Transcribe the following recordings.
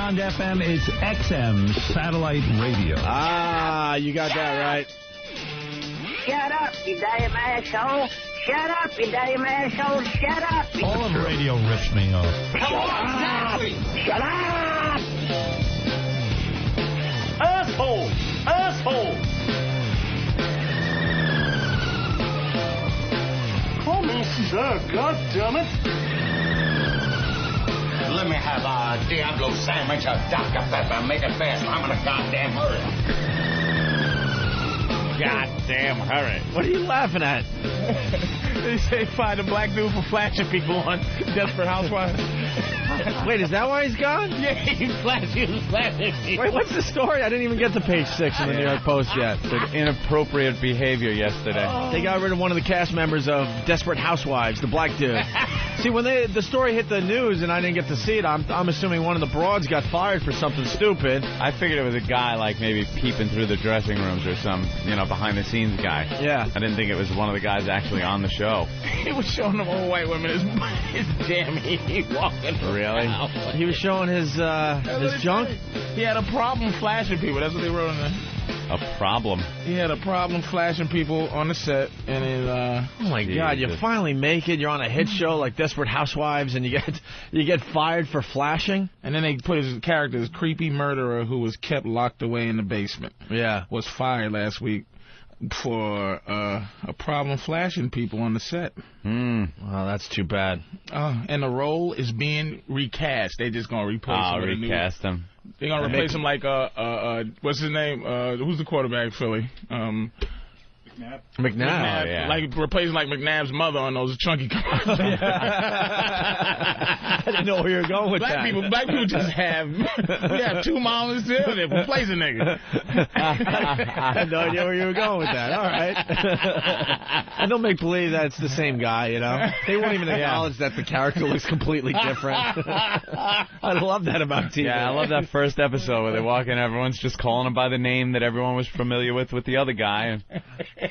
Beyond FM, it's XM satellite radio. Ah, you got that right. Shut up, you damn asshole. Shut up, you damn asshole. Shut up. All of radio rips me off. Come on, exactly. Shut up. Asshole. Asshole. Come on, sir. God damn it. Let me have a Diablo sandwich, a Dr. Pepper. Make it fast. I'm in a goddamn hurry. Goddamn hurry. What are you laughing at? They say find a black dude for flashing people on Desperate Housewives. Wait, is that why he's gone? Yeah, he was flashing people. Wait, what's the story? I didn't even get to page 6 in the New York Post yet. Said inappropriate behavior yesterday. They got rid of one of the cast members of Desperate Housewives, the black dude. See, when the story hit the news and I didn't get to see it, I'm assuming one of the broads got fired for something stupid. I figured it was a guy like maybe peeping through the dressing rooms or some, behind-the-scenes guy. Yeah. I didn't think it was one of the guys actually on the show. He was showing them old white women his jammy walking. Really? He was showing his junk? He had a problem flashing people. That's what they wrote in there. A problem. He had a problem flashing people on the set, and it, oh my God! You finally make it. You're on a hit show like Desperate Housewives, and you get fired for flashing. And then they put his character, his creepy murderer who was kept locked away in the basement. Yeah, was fired last week for a problem flashing people on the set. Well, that's too bad. And the role is being recast. They just gonna replace him. Recast him. They're gonna replace him like what's his name? Who's the quarterback, Philly? McNabb. Yeah. Like replacing like McNabb's mother on those chunky commercials. I didn't know where you were going with Black people just have two mamas too. They replace a nigga. I had no idea where you were going with that. All right. And don't make believe that it's the same guy, They won't even acknowledge that the character looks completely different. I love that about TV. Yeah, I love that first episode where they walk in, everyone's just calling him by the name that everyone was familiar with the other guy. And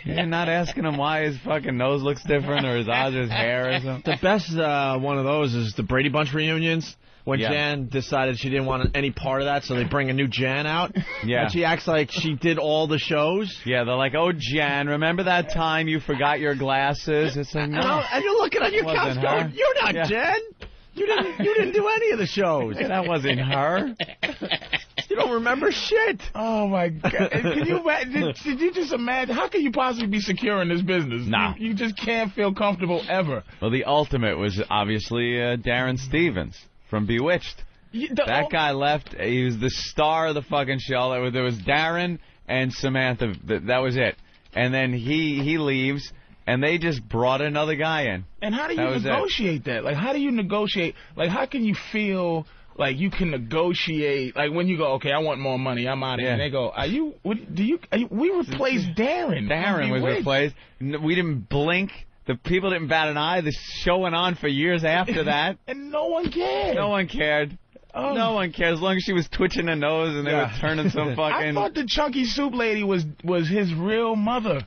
you're not asking him why his fucking nose looks different or his eyes or his hair or something. The best one of those is the Brady Bunch reunions. When Jan decided she didn't want any part of that, so they bring a new Jan out. Yeah. And she acts like she did all the shows. Yeah, they're like, oh, Jan, remember that time you forgot your glasses? It's like, no. And you're looking at your couch going, you're not Jan. You didn't do any of the shows. That wasn't her. You don't remember shit. Oh, my God. Can you imagine? Did you just imagine? How can you possibly be secure in this business? Nah. You just can't feel comfortable ever. Well, the ultimate was obviously Darren Stevens from Bewitched. That guy left. He was the star of the fucking show. There was Darren and Samantha. That was it. And then he leaves, and they just brought another guy in. And how do you negotiate that? Like, how do you negotiate? Like, how can you feel like you can negotiate? Like, when you go, okay, I want more money, I'm out of here. And they go, we replaced Darren. Darren was replaced. We didn't blink. The people didn't bat an eye. The show went on for years after that. And no one cared. No one cared. Oh. No one cared. As long as she was twitching her nose and they were turning some fucking... I thought the chunky soup lady was his real mother.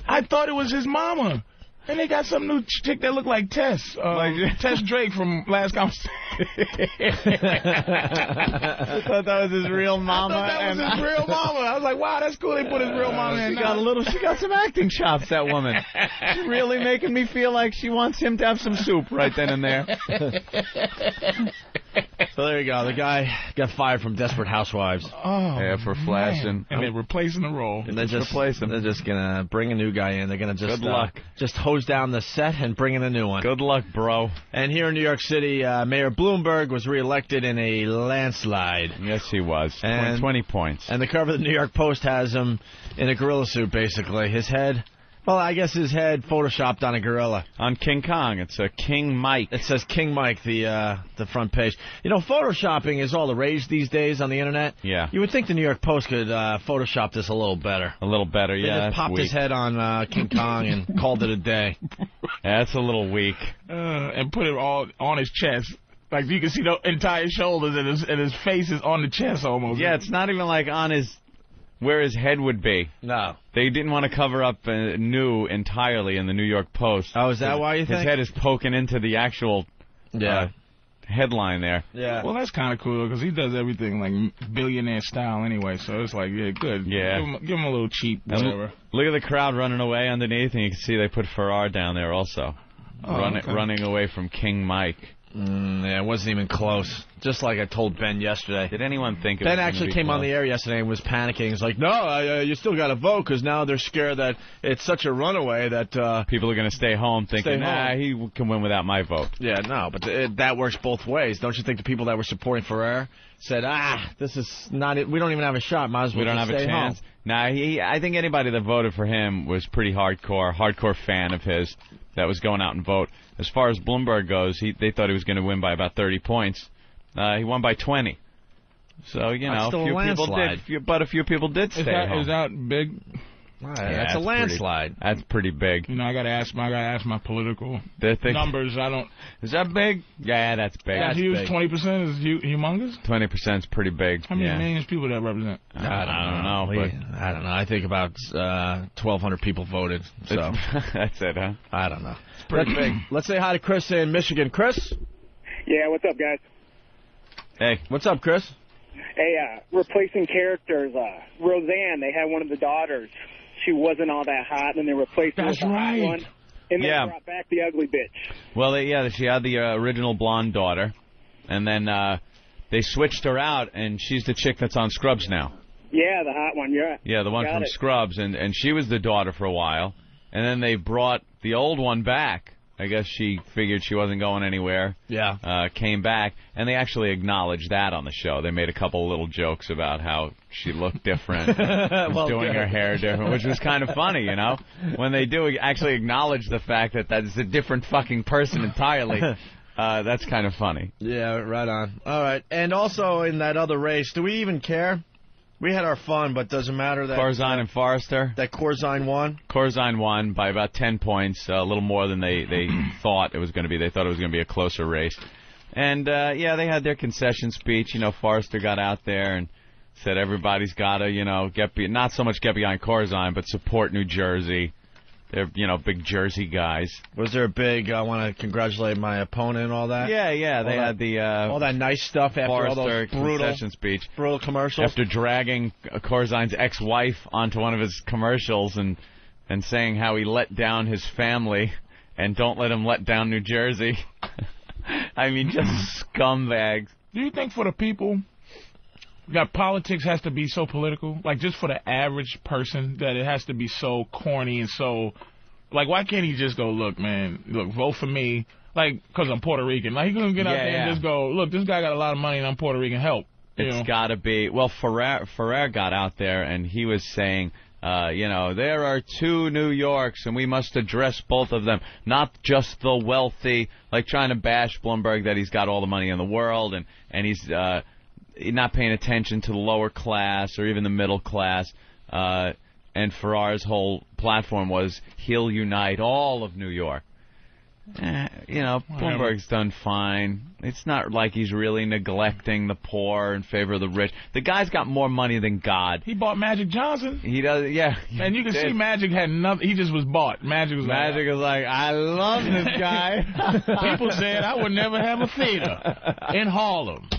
I thought it was his mama. And they got some new chick that looked like Tess. Tess Drake from Last Conversation. I thought that was his real mama. I thought that was his real mama. I was like, wow, that's cool. They put his real mama in. She got some acting chops, that woman. She's really making me feel like she wants him to have some soup right then and there. So there you go. The guy got fired from Desperate Housewives. Oh, yeah, for flashing. And they're replacing the role. And they're just going to bring a new guy in. They're going to just... Good luck. Just hose down the set and bring in a new one. Good luck, bro. And here in New York City, Mayor Bloomberg was reelected in a landslide. Yes, he was. And 20 points. And the cover of the New York Post has him in a gorilla suit, basically. His head... Well, I guess his head photoshopped on a gorilla. On King Kong. It's a King Mike. It says King Mike, the front page. Photoshopping is all the rage these days on the Internet. Yeah. You would think the New York Post could Photoshop this a little better. A little better, yeah. They just popped his head on King Kong and called it a day. Yeah, that's a little weak. And put it all on his chest. Like, you can see the entire shoulders and his face is on the chest almost. Yeah, it's not even like on his... where his head would be. No. They didn't want to cover up new entirely in the New York Post. Oh, is that why you think? His head is poking into the actual headline there. Yeah. Well, that's kind of cool because he does everything like billionaire style anyway. So it's like, yeah, good. Yeah. Give him a little cheap, whatever. Look at the crowd running away underneath, and you can see they put Farrar down there also, running away from King Mike. Yeah, it wasn't even close. Just like I told Ben yesterday. Did anyone think it Ben was actually came on the air yesterday and was panicking. He's like, no, you still got to vote because now they're scared that it's such a runaway that... people are going to stay home thinking, he can win without my vote. Yeah, no, but that works both ways. Don't you think the people that were supporting Ferrer said, this is not it. We don't even have a shot. Might as well We don't have a chance. Home. Nah, I think anybody that voted for him was pretty hardcore fan of his that was going out and vote. As far as Bloomberg goes, they thought he was going to win by about 30 points. He won by 20. So, you know, a few people did stay home. Is that big? That's a landslide. That's pretty big. You know, I gotta ask my political numbers. Is that big? Yeah, that's big. That's huge. 20% is humongous. 20% is pretty big. How many millions people that represent? I don't know. But I don't know. I think about 1,200 people voted. So that's it, huh? I don't know. It's pretty big. Let's say hi to Chris in Michigan. Chris. Yeah, what's up, guys? Hey, what's up, Chris? Hey, replacing characters. Roseanne, they had one of the daughters. She wasn't all that hot, and they replaced her with the hot one. And then brought back the ugly bitch. Well, she had the original blonde daughter, and then they switched her out, and she's the chick that's on Scrubs now. Yeah, the hot one, Yeah, the one from Scrubs, and she was the daughter for a while, and then they brought the old one back. I guess she figured she wasn't going anywhere. Yeah. Came back, and they actually acknowledged that on the show. They made a couple of little jokes about how she looked different, doing her hair different, which was kind of funny, you know? When they do actually acknowledge the fact that that's a different fucking person entirely, that's kind of funny. Yeah, right on. All right. And also in that other race, do we even care? We had our fun, but does it matter that... Corzine and Forrester? That Corzine won? Corzine won by about 10 points, a little more than they thought it was going to be. They thought it was going to be a closer race. And, they had their concession speech. You know, Forrester got out there and said everybody's got to, not so much get behind Corzine, but support New Jersey. They're, big Jersey guys. Was there a big, I want to congratulate my opponent and all that? Yeah, they had all that nice stuff after all those concession speech. Brutal commercials. After dragging Corzine's ex-wife onto one of his commercials and saying how he let down his family and don't let him let down New Jersey. I mean, just scumbags. Do you think for the people that politics has to be so political? Like, just for the average person, that it has to be so corny and so... Like, why can't he just go, look, man, vote for me, like, because I'm Puerto Rican. Like, he couldn't get out there and just go, look, this guy got a lot of money and I'm Puerto Rican, help. It's got to be... Well, Ferrer got out there and he was saying, there are two New Yorks and we must address both of them, not just the wealthy, like trying to bash Bloomberg that he's got all the money in the world and he's... not paying attention to the lower class or even the middle class. And Ferrar's whole platform was he'll unite all of New York. Bloomberg's done fine. It's not like he's really neglecting the poor in favor of the rich. The guy's got more money than God. He bought Magic Johnson. He does, yeah. And you can see Magic had nothing. He just was bought. Magic was like, I love this guy. People said I would never have a theater in Harlem.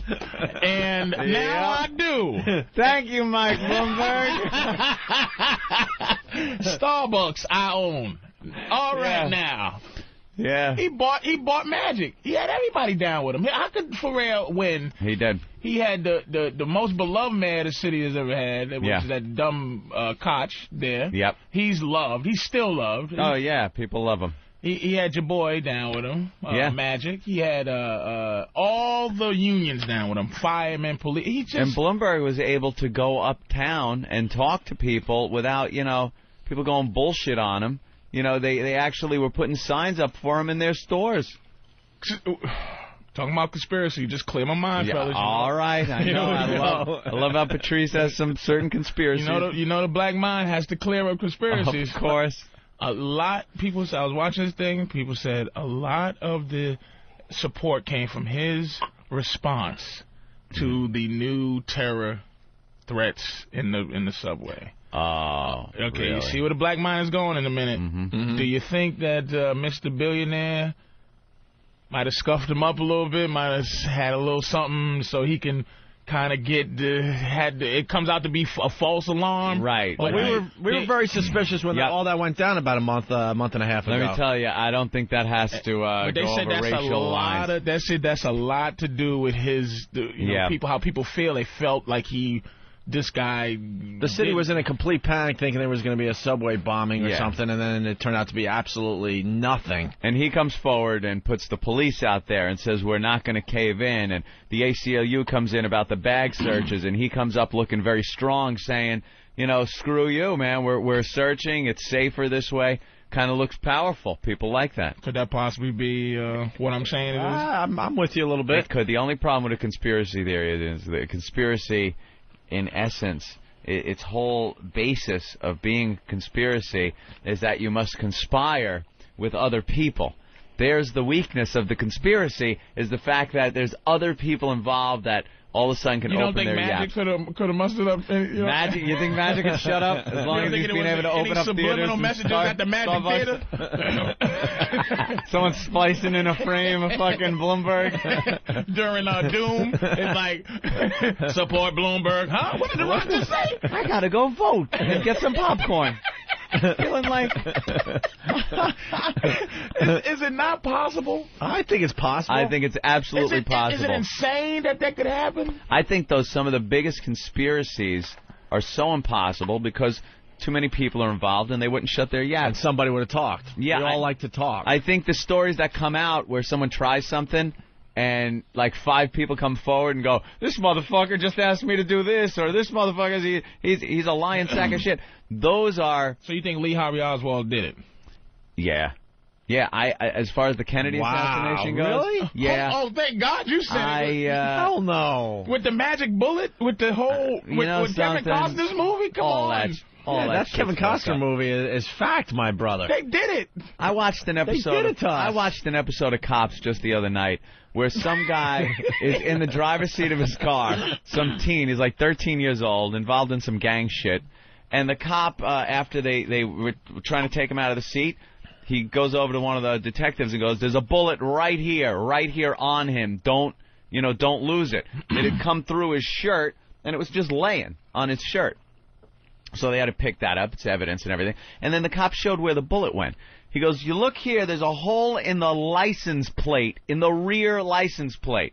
And now I do. Thank you, Mike Bloomberg. Starbucks I own. All right now. Yeah. He bought Magic. He had everybody down with him. How could Ferrer win? He did. He had the most beloved mayor the city has ever had, which is that dumb Koch there. Yep. He's loved. He's still loved. Oh, yeah. People love him. He had your boy down with him, Magic. He had all the unions down with him, firemen, police. And Bloomberg was able to go uptown and talk to people without, people going bullshit on him. They actually were putting signs up for him in their stores. Talking about conspiracy, just clear my mind, fellas. All right, I know. I love how Patrice has some certain conspiracies. The black mind has to clear up conspiracies. Of course. I was watching this thing, people said a lot of the support came from his response to the new terror threats in the subway. Oh, okay. Really? You see where the black mind is going in a minute. Mm-hmm. Do you think that Mr. Billionaire might have scuffed him up a little bit, might have had a little something so he can kind of get it comes out to be a false alarm. Right. Well, we were very suspicious when all that went down about a month and a half ago. Let me tell you, I don't think that has to go over racial lines. That's a lot to do with his, how people feel. They felt like this guy... The city was in a complete panic thinking there was going to be a subway bombing or something, and then it turned out to be absolutely nothing. And he comes forward and puts the police out there and says, we're not going to cave in. And the ACLU comes in about the bag searches, and he comes up looking very strong, saying, screw you, man. We're searching. It's safer this way. Kind of looks powerful. People like that. Could that possibly be what I'm saying it is? I'm with you a little bit. It could. The only problem with a conspiracy theory is the conspiracy... in essence, its whole basis of being conspiracy is that you must conspire with other people. There's the weakness of the conspiracy, is the fact that there's other people involved that all of a sudden can open their yaps. You don't think Magic could have mustered up? Magic? You think Magic could shut up as long as he's been able to open up theaters? Subliminal messages at the Magic Theater? Someone splicing in a frame of fucking Bloomberg. During Doom, it's like, support Bloomberg. Huh? What did the Rock just say? I gotta go vote and get some popcorn. Feeling like... Is it not possible? I think it's possible. I think it's absolutely possible. Is it insane that could happen? I think, though, some of the biggest conspiracies are so impossible because too many people are involved and they wouldn't shut their yaps. And somebody would have talked. Yeah, we all like to talk. I think the stories that come out where someone tries something and like 5 people come forward and go, this motherfucker just asked me to do this, or this motherfucker, he's a lying sack of shit. Those are... So you think Lee Harvey Oswald did it? Yeah. Yeah, I as far as the Kennedy assassination goes... Really? Yeah. Oh, thank God you said it. Hell no. With the magic bullet? With the whole... with Kevin Costner's movie? Come on. That Kevin Costner movie is fact, my brother. They did it. I watched an episode. They did it to us. I watched an episode of Cops just the other night where some guy is in the driver's seat of his car. Some teen, he's like 13 years old, involved in some gang shit, and the cop, after they were trying to take him out of the seat, he goes over to one of the detectives and goes, "There's a bullet right here on him. Don't lose it." It had come through his shirt, and it was just laying on his shirt. So they had to pick that up. It's evidence and everything. And then the cop showed where the bullet went. He goes, you look here, there's a hole in the license plate, in the rear license plate.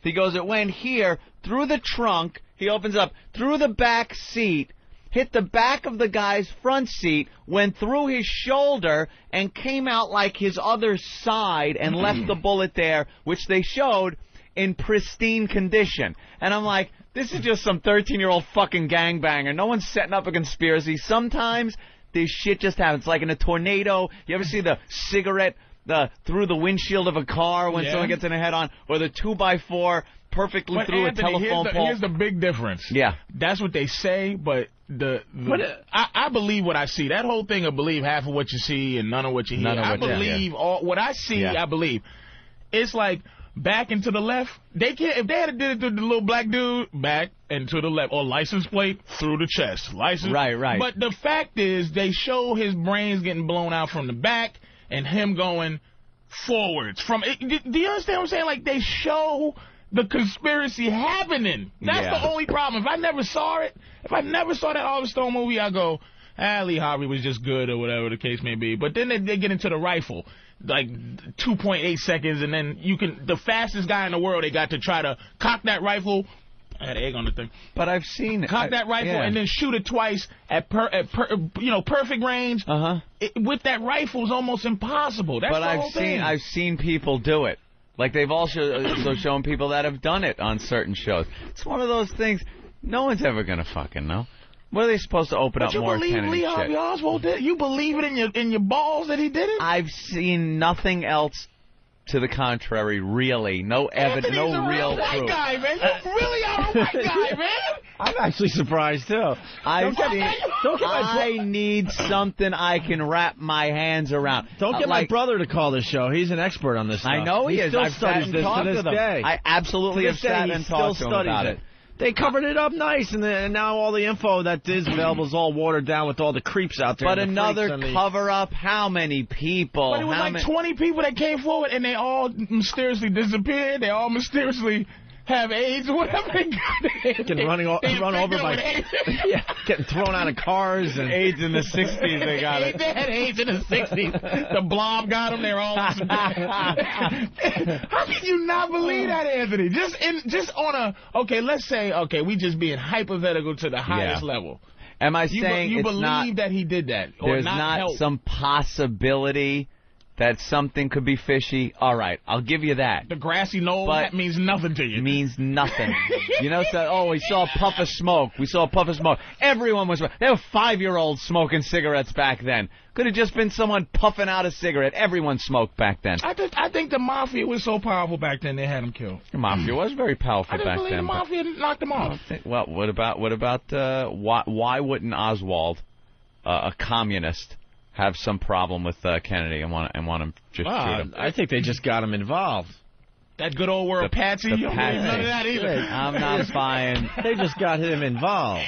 He goes, it went here, through the trunk, he opens up, through the back seat, hit the back of the guy's front seat, went through his shoulder, and came out like his other side and left the bullet there, which they showed in pristine condition. And I'm like, this is just some 13-year-old fucking gangbanger. No one's setting up a conspiracy. Sometimes this shit just happens. Like in a tornado. You ever see the cigarette through the windshield of a car when someone gets in a head-on? Or the 2x4 perfectly through Anthony, a telephone pole? Here's the big difference. Yeah. That's what they say, but I believe what I see. That whole thing of believe half of what you see and none of what you hear. I believe what I see, I believe. It's like... back and to the left, they can't. If they had did it to the little black dude, back and to the left, or license plate through the chest, license. Right. But the fact is, they show his brains getting blown out from the back and him going forwards. Do you understand what I'm saying? Like they show the conspiracy happening. That's the only problem. If I never saw that Oliver Stone movie, I go, Lee Harvey was just good or whatever the case may be. But then they get into the rifle. Like 2.8 seconds, and then the fastest guy in the world, they got to try to cock that rifle. I had egg on the thing. But I've seen cock that rifle and then shoot it twice at perfect range. With that rifle is almost impossible. That's the whole thing. I've seen people do it. Like they've also shown people that have done it on certain shows. It's one of those things. No one's ever gonna fucking know. What are they supposed to open up more Kennedy shit? You believe Lee Harvey Oswald did it? You believe it in your balls that he did it? I've seen nothing else to the contrary, really. No evidence, no real proof. White guy, man. You really are a white guy, man. I'm actually surprised, too. I need something I can wrap my hands around. Don't get my brother to call this show. He's an expert on this stuff. I know he is. I've sat and talked to him. I absolutely have sat and talked to him about it. They covered it up nice, and now all the info that is available is all watered down with all the creeps out there. But another cover-up, how many people? But it was like 20 people that came forward, and they all mysteriously disappeared. They all mysteriously have AIDS or whatever they got. Getting run over by getting thrown out of cars. And AIDS in the 60s, they got it. They had AIDS in the 60s. The blob got them. They're all How can you not believe that, Anthony? Just on a, okay, let's say, okay, we just being hypothetical to the highest level. Am I saying you it's believe not, that he did that? Or there's not some possibility that something could be fishy? All right, I'll give you that. The grassy knoll, that means nothing to you. Means nothing. You know, so, we saw a puff of smoke. We saw a puff of smoke. Everyone was... There were 5-year-olds smoking cigarettes back then. Could have just been someone puffing out a cigarette. Everyone smoked back then. I think the Mafia was so powerful back then they had him killed. The Mafia was very powerful back then. I didn't believe the Mafia knocked him off. Well, what about why wouldn't Oswald, a communist, have some problem with Kennedy and want him just shoot him? I think they just got him involved. That good old word Patsy? You don't believe none of that either. I'm not buying. They just got him involved.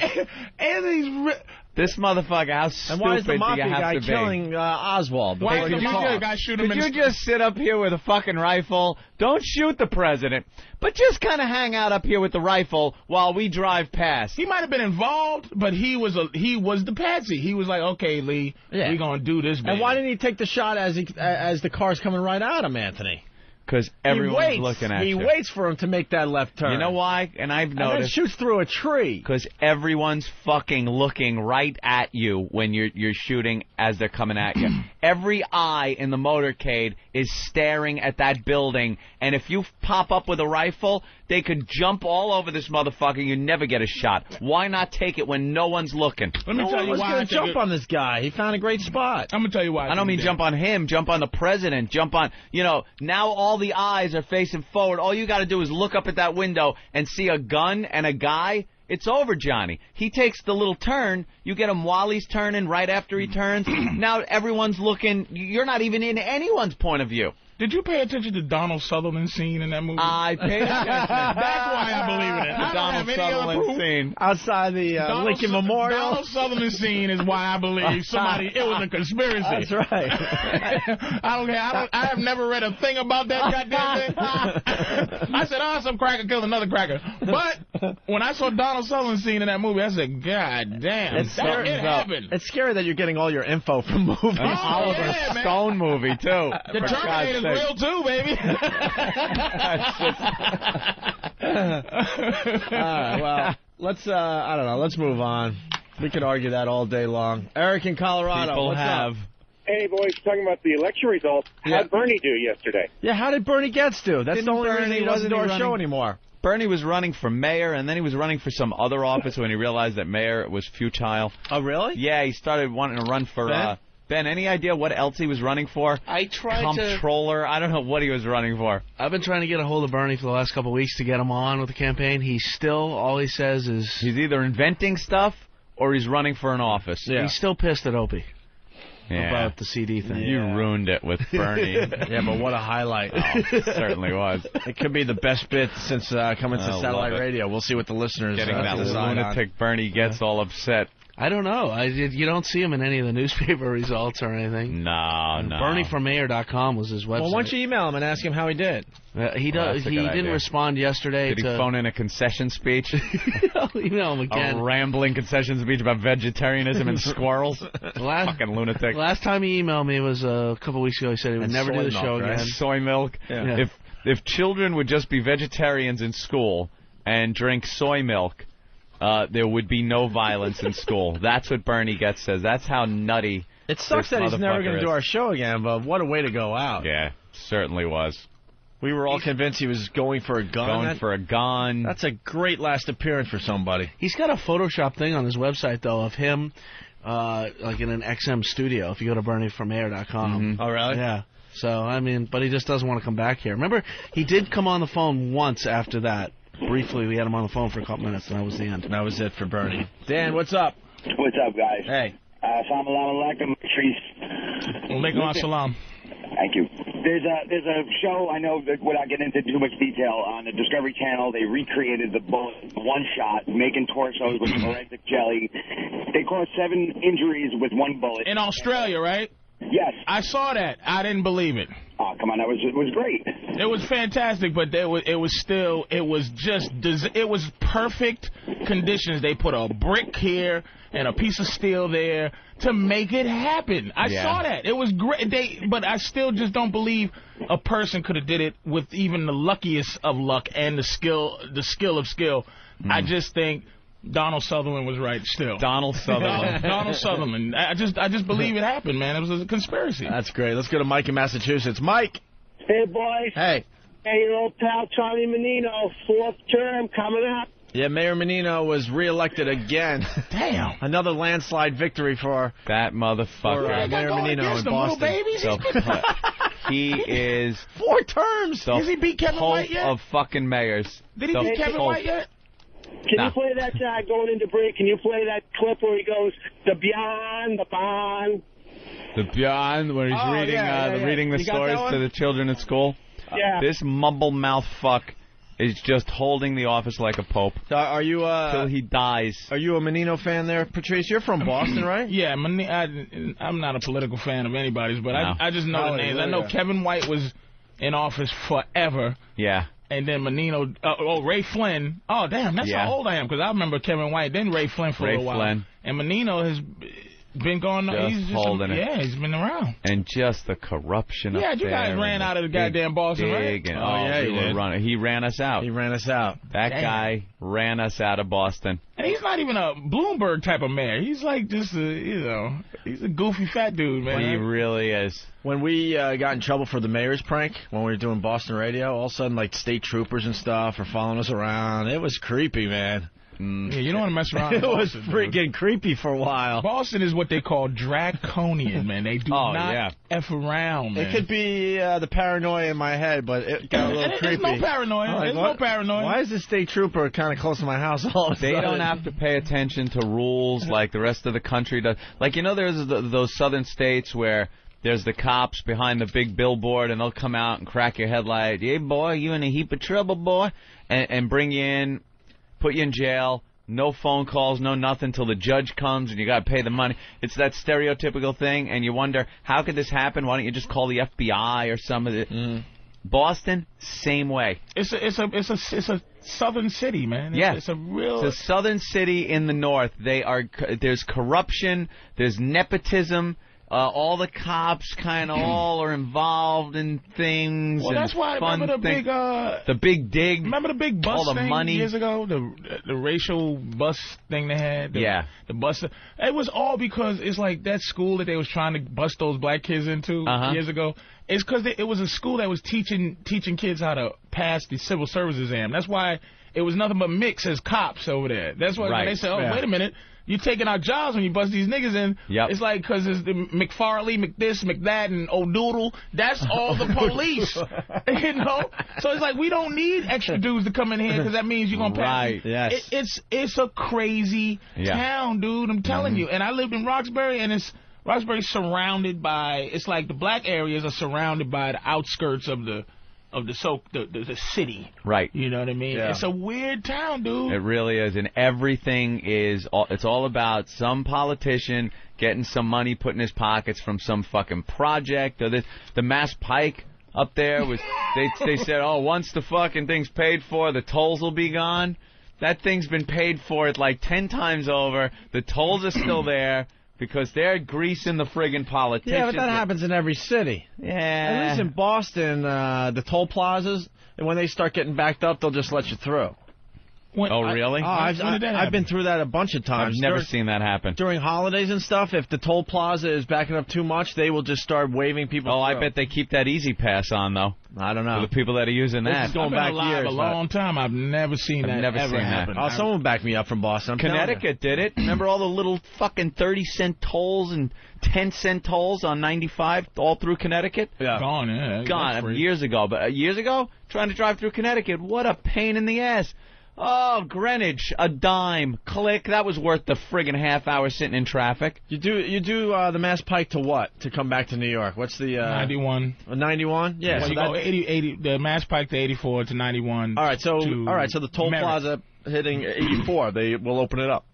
This motherfucker, how stupid and why is the Mafia do you have guy to be? killing Oswald? Why did you just sit up here with a fucking rifle? Don't shoot the president, but just kind of hang out up here with the rifle while we drive past. He might have been involved, but he was the patsy. He was like, okay, Lee, we're going to do this, baby. And why didn't he take the shot as the car's coming right at him, Anthony? Because everyone's looking at you. He waits for him to make that left turn. You know why? And I've noticed. And then shoots through a tree. Because everyone's fucking looking right at you when you're shooting as they're coming at you. Every eye in the motorcade is staring at that building, and if you pop up with a rifle, they could jump all over this motherfucker. You never get a shot. Why not take it when no one's looking? Let me tell you why. Going to jump on this guy. He found a great spot. I'm going to tell you why. I don't mean jump on him. Jump on the president. Jump on, now all the eyes are facing forward. All you got to do is look up at that window and see a gun and a guy. It's over, Johnny. He takes the little turn. You get him while he's turning, right after he turns. Now everyone's looking. You're not even in anyone's point of view. Did you pay attention to Donald Sutherland's scene in that movie? I paid attention. That's why I believe in it. The Donald Sutherland scene. Outside the Lincoln Memorial. Donald Sutherland's scene is why I believe it was a conspiracy. That's right. I don't care. I have never read a thing about that goddamn thing. I said, some cracker killed another cracker. But when I saw Donald Sutherland's scene in that movie, I said, God damn, it happened. It's scary that you're getting all your info from movies. An Oliver Stone movie, too. The Terminator's real, too, baby. Well, let's, I don't know, let's move on. We could argue that all day long. Eric in Colorado, People what's have. up? Hey, boys, talking about the election results. How did Bernie do yesterday? Yeah, how did Bernie Getz do? That's the only reason he doesn't do our show anymore. Bernie was running for mayor, and then he was running for some other office when he realized that mayor was futile. Oh, really? Yeah, he started wanting to run for... Ben, any idea what else he was running for? I tried Comptroller? I don't know what he was running for. I've been trying to get a hold of Bernie for the last couple of weeks to get him on with the campaign. He's still, all he says is... He's either inventing stuff or he's running for an office. Yeah. He's still pissed at Opie about the CD thing. You ruined it with Bernie. Yeah, but what a highlight. It certainly was. It could be the best bit since coming to satellite radio. We'll see what the listeners Getting that lunatic Bernie gets all upset. I don't know. You don't see him in any of the newspaper results or anything. No. BernieFromMayor.com was his website. Well, why don't you email him and ask him how he did? He didn't respond yesterday. Did he phone in a concession speech? I'll email him again. A rambling concession speech about vegetarianism and squirrels? Fucking lunatic. Last time he emailed me was a couple weeks ago. He said he would never do the show again. Soy milk. Yeah. If children would just be vegetarians in school and drink soy milk, there would be no violence in school. That's what Bernie Getz says. That's how nutty. It sucks that he's never going to do our show again, but what a way to go out. Yeah, certainly was. We were all convinced he was going for a gun. For a gun. That's a great last appearance for somebody. He's got a Photoshop thing on his website, though, of him like in an XM studio, if you go to BernieFromMayor.com. Mm-hmm. Oh, really? Yeah. So, I mean, but he just doesn't want to come back here. Remember, he did come on the phone once after that. Briefly, we had him on the phone for a couple minutes, and that was the end. That was it for Bernie. Dan, what's up? What's up, guys? Hey. Salam alaikum, Patrice. Alaikum assalam. Thank you. There's a show, I know, that without getting into too much detail, on the Discovery Channel. They recreated the bullet one shot, making torsos with forensic jelly. They caused 7 injuries with one bullet. In Australia, right? Yes. I saw that. I didn't believe it. Oh, come on, it was great. It was fantastic, but it was perfect conditions. They put a brick here and a piece of steel there to make it happen. I saw that. It was great. But I still just don't believe a person could have did it with even the luckiest of luck and the skill of skill. I just think Donald Sutherland was right still. Donald Sutherland. Donald Sutherland. I just believe it happened, man. It was a conspiracy. That's great. Let's go to Mike in Massachusetts. Mike. Hey, boys. Hey. Hey, your old pal Charlie Menino, 4th term coming up. Yeah, Mayor Menino was reelected again. Damn. Another landslide victory for that motherfucker. Mayor Menino in Boston. He is 4 terms. Has he beat Kevin White yet? Of fucking mayors. Did he beat Kevin White yet? Can you play that going into break? Can you play that clip where he goes, the beyond, the bond? The beyond, where he's reading the stories to the children at school? Yeah. This mumble mouth fuck is just holding the office like a pope. So are you till he dies? Are you a Menino fan there, Patrice? You're from Boston, right? Yeah, I'm not a political fan of anybody's, but no. I just know the names. I know Kevin White was in office forever. Yeah. And then Menino, Ray Flynn. Oh, damn, that's how old I am, because I remember Kevin White, then Ray Flynn for a while. Flynn. And Menino has been going on. He's just holding it. Yeah, he's been around. And just the corruption up there. Yeah, you guys ran out of the goddamn Boston, right? He ran us out. He ran us out. That guy ran us out of Boston. And he's not even a Bloomberg type of mayor. He's like just he's a goofy fat dude, man. He really is. When we got in trouble for the mayor's prank, when we were doing Boston radio, all of a sudden, like, state troopers and stuff are following us around. It was creepy, man. Yeah, you don't want to mess around. It was freaking creepy for a while. Boston is what they call draconian, man. They do not F around, man. It could be the paranoia in my head, but it got a little creepy. There's no paranoia. There's no paranoia. Why is this state trooper kind of close to my house all of a sudden? They don't have to pay attention to rules like the rest of the country does. Like, there's those southern states where there's the cops behind the big billboard, and they'll come out and crack your headlight. Hey, boy, you in a heap of trouble, boy, and bring you in. Put you in jail, no phone calls, no nothing till the judge comes and you got to pay the money. It's that stereotypical thing, and you wonder, how could this happen? Why don't you just call the FBI or some of it? Boston, same way. It's a southern city, man. It's a southern city in the north. There's corruption, there's nepotism. All the cops kind of all are involved in things. Well, that's why I remember the big dig. Remember the big bus all the thing money years ago? The racial bus thing they had? The bus. It was all because it's like that school that they was trying to bust those black kids into years ago. It's because it was a school that was teaching kids how to pass the civil service exam. That's why it was nothing but mix as cops over there. That's why when they said, wait a minute. You're taking our jobs when you bust these niggas in. Yep. It's like, because it's the McFarley, McThis, McThat, and O'Doodle. That's all the police. So it's like, we don't need extra dudes to come in here because that means you're going to pass. Right, yes. It's a crazy town, dude. I'm telling you. And I lived in Roxbury, and Roxbury's surrounded by, it's like the black areas are surrounded by the outskirts of the city. Right. You know what I mean? Yeah. It's a weird town, dude. It really is, and everything it's all about some politician getting some money put in his pockets from some fucking project. Or the Mass Pike up there was they said, once the fucking thing's paid for, the tolls will be gone. That thing's been paid for like 10 times over. The tolls are still there. Because they're greasing the friggin' politicians. Yeah, but that happens in every city. Yeah. At least in Boston, the toll plazas, and when they start getting backed up, they'll just let you through. Really? I've been through that a bunch of times. I've never seen that happen. During holidays and stuff, if the toll plaza is backing up too much, they will just start waving people through. I bet they keep that Easy Pass on, though. I don't know. For the people that are using that. This is going back years. A long time. I've never seen that ever happen. Oh, someone backed me up from Boston. Connecticut did it. Remember all the little fucking 30-cent tolls and 10-cent tolls on 95 all through Connecticut? Yeah. Gone. Years ago. But years ago, trying to drive through Connecticut, what a pain in the ass. Oh, Greenwich, a dime. Click. That was worth the friggin' half hour sitting in traffic. You do the Mass Pike to what? To come back to New York? What's the 91? 91? Yeah. Well, So you go 80, the Mass Pike to 84 to 91. All right. So the toll plaza hitting 84. They will open it up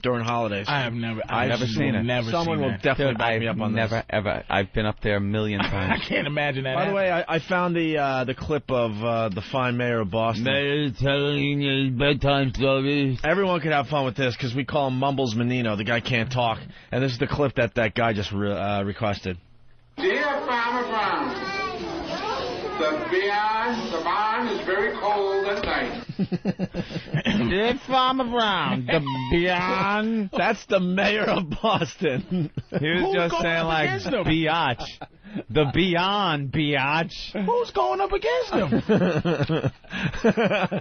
during holidays. I've never seen it. Someone will definitely back me up on this. Never ever. I've been up there a million times. I can't imagine that. By the way, I found the clip of the fine mayor of Boston. Mayor telling his bedtime stories. Everyone could have fun with this because we call him Mumbles Menino. The guy can't talk, and this is the clip that guy just requested. Dear Farmer Brown, the barn is very cold at night. Dear Farmer Brown, the beyond. That's the mayor of Boston. He was just saying like biatch. The beyond biatch. Who's going up against him?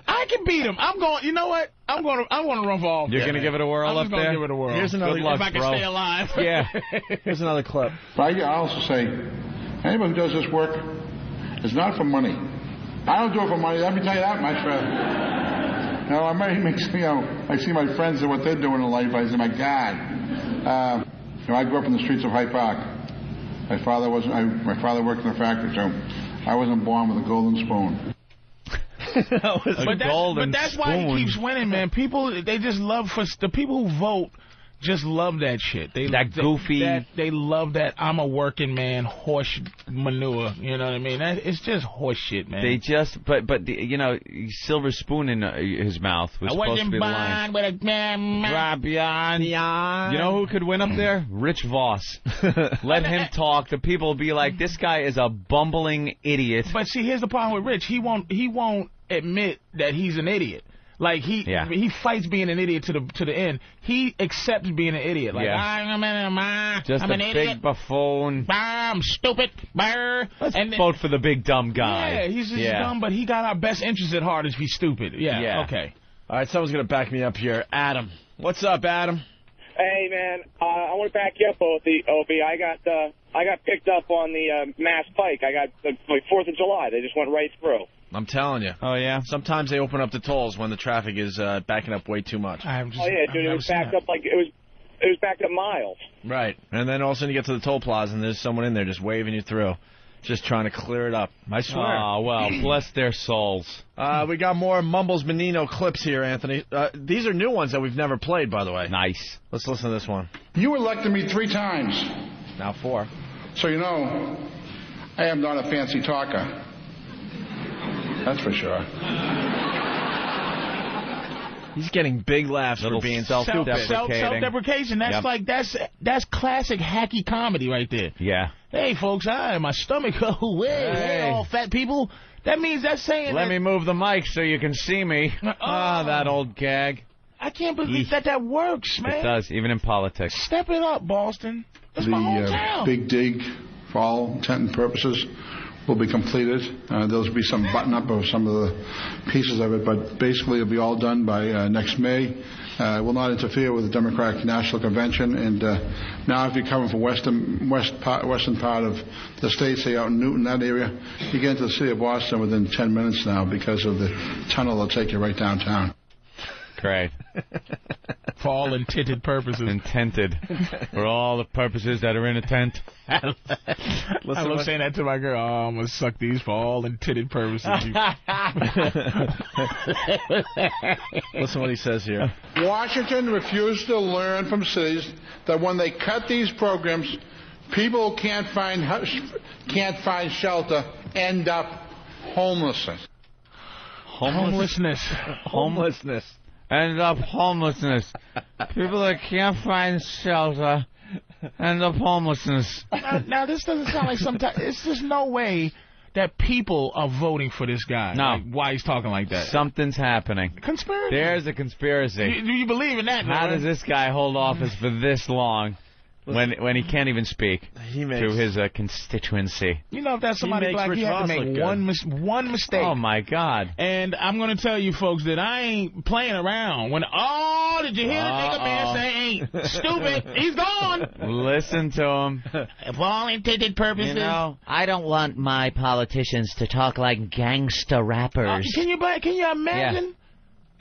I can beat him. I'm going. You know what? I'm going to run for office. You're going to give it a whirl up there? I'm going to give it a whirl. Here's another. Good luck, if I can stay alive. Yeah. Here's another clip. But I also say, anybody who does this work is not for money. I don't do it for money. Let me tell you that much. I see my friends and what they're doing in life. I say, my God. I grew up in the streets of Hyde Park. My father worked in a factory, so I wasn't born with a golden spoon. But that's why he keeps winning, man. People, they just love the people who vote. Just love that shit. They love that I'm a working man horse manure. You know what I mean? It's just horse shit, man. They just, but silver spoon in his mouth was supposed to be the line. You know who could win up there? Rich Voss. Let him talk. The people will be like, this guy is a bumbling idiot. But see, here's the problem with Rich. He won't admit that he's an idiot. Like he fights being an idiot to the end. He accepts being an idiot. Like I'm an idiot. Big buffoon. I'm stupid. Let's vote for the big dumb guy. Yeah, he's just dumb, but he got our best interests at heart if he's stupid. Yeah. Okay. All right, someone's gonna back me up here. Adam, what's up, Adam? Hey man, I want to back you up, Opie. I got picked up on the Mass Pike. I got the 4th of July. They just went right through. I'm telling you. Oh, yeah? Sometimes they open up the tolls when the traffic is backing up way too much. Dude, it was backed up it was backed up miles. Right. And then all of a sudden you get to the toll plaza and there's someone in there just waving you through, just trying to clear it up. I swear. Oh, well, bless their souls. We got more Mumbles Menino clips here, Anthony. These are new ones that we've never played, by the way. Nice. Let's listen to this one. You elected me 3 times. Now 4. So you know, I am not a fancy talker. That's for sure. He's getting big laughs for being self-deprecating. Self-deprecation. That's that's classic hacky comedy right there. Yeah. Hey, folks, my stomach. Oh, hey, all fat people. That means that's saying. Let me move the mic so you can see me. That old gag. I can't believe that works, man. It does, even in politics. Step it up, Boston. That's my hometown. Big dig, for all intent and purposes, will be completed. There'll be some button-up of some of the pieces of it, but basically it'll be all done by next May. It will not interfere with the Democratic National Convention. And now if you're coming from western part of the state, say out in Newton, that area, you get into the city of Boston within 10 minutes now because of the tunnel that'll take you right downtown. Great. For all intended purposes. Intended. For all the purposes that are in a tent. I love saying that to my girl. Oh, I'm going to suck these for all intended purposes. Listen what he says here. Washington refused to learn from cities that when they cut these programs, people can't find shelter, end up homelessness. Homelessness. End up homelessness. People that can't find shelter end up homelessness. Now this doesn't sound like sometimes. It's just no way that people are voting for this guy. No. Like, why he's talking like that. Something's happening. Conspiracy. There's a conspiracy. Do you believe in that? How does this guy hold office for this long? When he can't even speak to his constituency. You know, if that's somebody black, you have to make one mistake. Oh, my God. And I'm going to tell you, folks, that I ain't playing around. Did you hear the nigga man say ain't stupid? He's gone. Listen to him. For all intended purposes. You know, I don't want my politicians to talk like gangsta rappers. Can you imagine?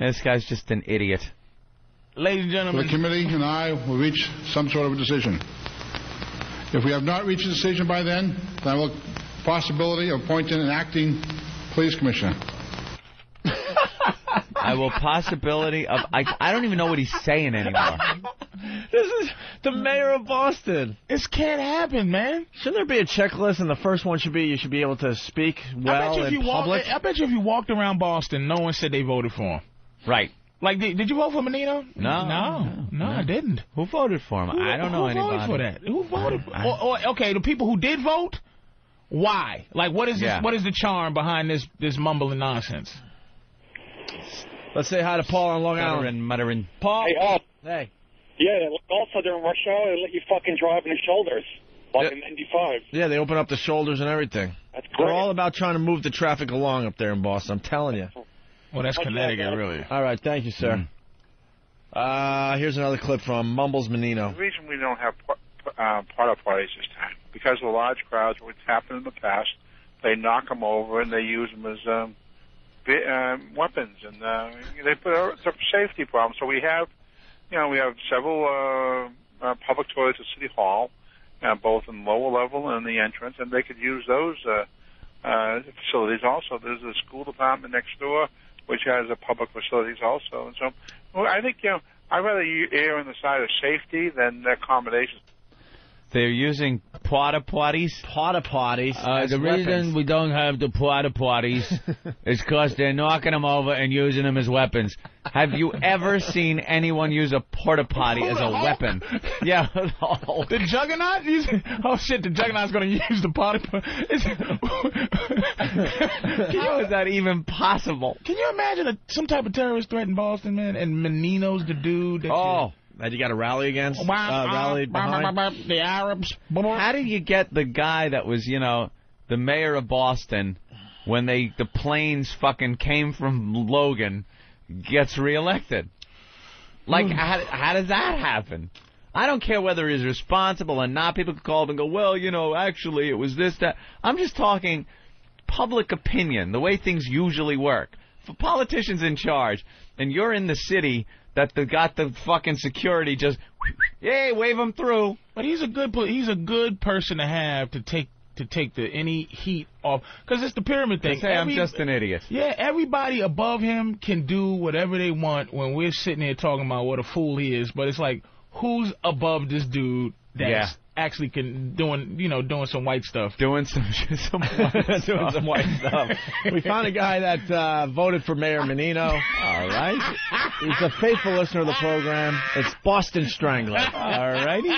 This guy's just an idiot. Ladies and gentlemen. The committee and I will reach some sort of a decision. If we have not reached a decision by then I will possibility of appointing an acting police commissioner. I will possibility of... I don't even know what he's saying anymore. This is the mayor of Boston. This can't happen, man. Shouldn't there be a checklist, and the first one should be you should be able to speak well in public? I bet you if you walked around Boston, no one said they voted for him. Right. Like, did you vote for Menino? No, I didn't. Who voted for him? I don't know anybody. Who voted for that? Who voted? Okay, the people who did vote, why? Like, what is this, what is the charm behind this mumbling nonsense? Let's say hi to Paul on Long Island. Muttering. Paul. Hey, Hey. Yeah, also during rush hour, they let you fucking drive in the shoulders, like in 95. Yeah, they open up the shoulders and everything. That's great. They're all about trying to move the traffic along up there in Boston, I'm telling you. Well, that's Connecticut, really. All right, thank you, sir. Here's another clip from Mumbles Menino. The reason we don't have porta potties this time, because of the large crowds, what's happened in the past, they knock them over and they use them as weapons, and they put it's a safety problem. So we have several public toilets at City Hall, both in the lower level and the entrance, and they could use those facilities also. There's a school department next door, which has public facilities also. And so I think, I'd rather err on the side of safety than accommodations. They're using porta potties. Porta potties. The reason we don't have the porta potties is because they're knocking them over and using them as weapons. Have you ever seen anyone use a porta potty as a weapon? Yeah. The Juggernaut? Oh shit! The Juggernaut's going to use the porta potty. How is that even possible? Can you imagine some type of terrorist threat in Boston, man? And Menino's the dude. That you got to rally against? Rally behind? The Arabs. How did you get the guy that was, the mayor of Boston, when the planes fucking came from Logan, gets reelected? Like, how does that happen? I don't care whether he's responsible or not. People could call up and go, well, actually it was this, that. I'm just talking public opinion, the way things usually work. For politicians in charge, and you're in the city that got the fucking security just, yay, wave him through. But he's a good person to have to take any heat off, because it's the pyramid thing. Say I'm just an idiot. Yeah, everybody above him can do whatever they want when we're sitting here talking about what a fool he is. But it's like, who's above this dude that's actually doing some white stuff? Doing some white stuff. We found a guy that voted for Mayor Menino. All right. He's a faithful listener of the program. It's Boston Strangler. All righty.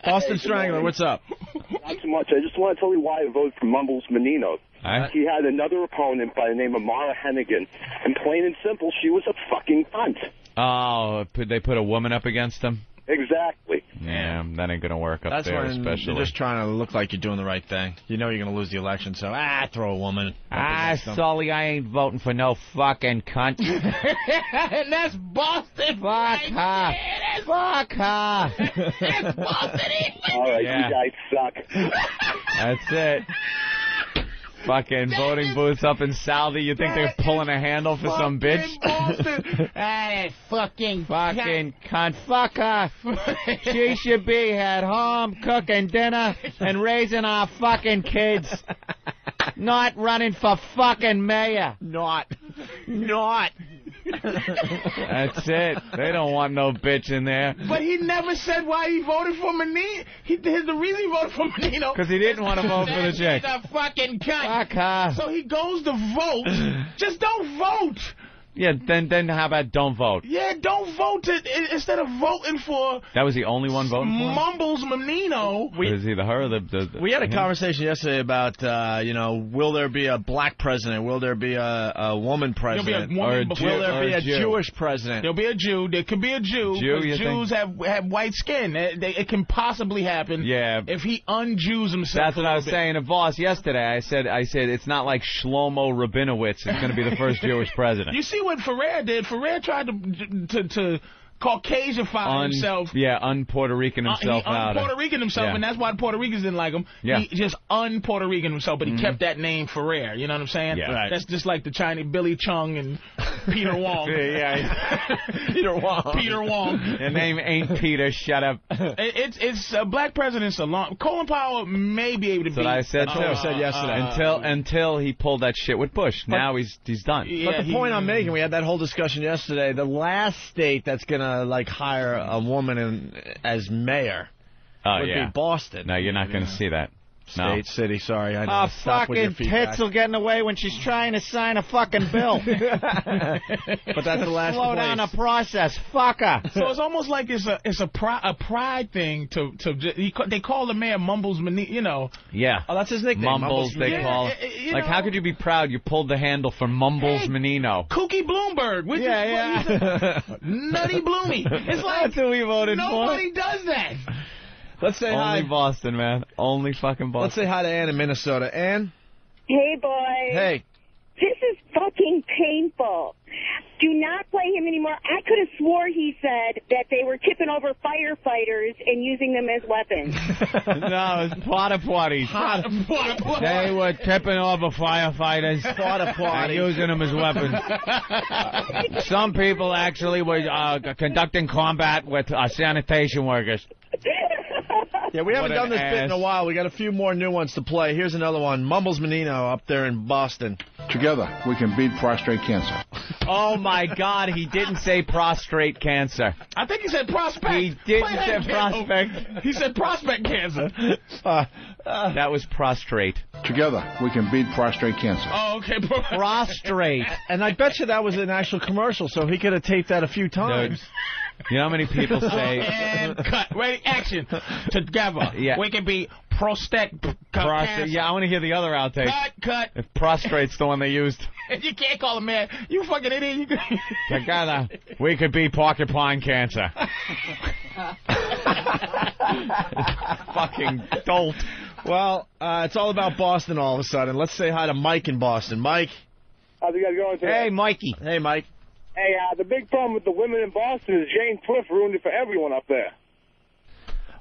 Boston Strangler, what's up? Not too much. I just want to tell you why I voted for Mumbles Menino. He had another opponent by the name of Mara Hennigan, and plain and simple, she was a fucking cunt. Oh, they put a woman up against him? Exactly. Yeah, that ain't going to work up there, especially. That's when you're just trying to look like you're doing the right thing. You know you're going to lose the election, so, throw a woman. Sully, I ain't voting for no fucking cunt. And that's Boston. Fuck her. Fuck her. That's Boston. All right, you guys suck. That's it. Fucking voting booths up in Southie. You think they're pulling a handle for some bitch? Fucking cunt. Fuck her. She should be at home cooking dinner and raising our fucking kids. Not running for fucking mayor. Not. That's it. They don't want no bitch in there. But he never said why he voted for Menino. The reason he voted for Menino, because he didn't want to vote for the chick. He's a fucking cunt. Fuck her. So he goes to vote. Just don't vote. Yeah, then how about don't vote? Yeah, don't vote instead of voting for... That was the only one voting for him? Mumbles Menino. Is he the her or the we had a conversation yesterday about, will there be a black president? Will there be a woman president? Will there be a Jewish president? There'll be a Jew. There could be a Jew. Jews have white skin. It can possibly happen if he un-Jews himself. That's what I was saying to Voss yesterday. I said it's not like Shlomo Rabinowitz is going to be the first Jewish president. You see what Ferrer did? Ferrer tried Caucasianify himself. Yeah, un-Puerto Rican himself out. Puerto Rican himself, and that's why the Puerto Ricans didn't like him. Yeah. He just un-Puerto Rican himself, but he kept that name Ferrer. You know what I'm saying? Yeah. Right. That's just like the Chinese Billy Chung and Peter Wong. Peter Wong. Peter Wong. Your name ain't Peter. Shut up. It's black presidents a long. Colin Powell may be able to. That's what I said too. I said yesterday. Until he pulled that shit with Bush. Now he's done. But the point I'm making, we had that whole discussion yesterday. The last state that's gonna hire a woman as mayor would be Boston. No, you're not gonna see that. State, city, sorry. I know. Fucking tits will get in the way when she's trying to sign a fucking bill. But that's the last Slow down the process. Fuck her. So it's almost like it's a pride thing they call the mayor Mumbles, you know. Yeah. Oh, that's his nickname. Mumbles, they call him. Like, how could you be proud? You pulled the handle for Mumbles Menino. Kooky Bloomberg. Nutty Bloomy. It's like that's who we voted for. Nobody does that. Let's say hi. Only Boston, man. Only fucking Boston. Let's say hi to Ann in Minnesota. Ann? Hey, boy. Hey. This is fucking painful. Do not play him anymore. I could have swore he said that they were tipping over firefighters and using them as weapons. No, it was porta potties. They were tipping over firefighters. Porta potties. And using them as weapons. Some people actually were conducting combat with sanitation workers. Yeah, we haven't done this bit in a while. We got a few more new ones to play. Here's another one. Mumbles Menino up there in Boston. Together, we can beat prostate cancer. Oh, my God. He didn't say prostrate cancer. I think he said prospect. He didn't say prospect. He said prospect cancer. That was prostrate. Together, we can beat prostate cancer. Oh, okay. Prostrate. And I bet you that was an actual commercial, so he could have taped that a few times. Dude. You know how many people say... And cut. Ready, action. Together. Yeah. We can be prostate cancer. Yeah, I want to hear the other outtake. Cut. If prostrate's the one they used. You can't call him man. You fucking idiot. Together, we could beat porcupine cancer. Fucking dolt. Well, it's all about Boston all of a sudden. Let's say hi to Mike in Boston. Mike. How's it guys going today? Hey, Mikey. Hey, Mike. Hey, the big problem with the women in Boston is Jane Twift ruined it for everyone up there.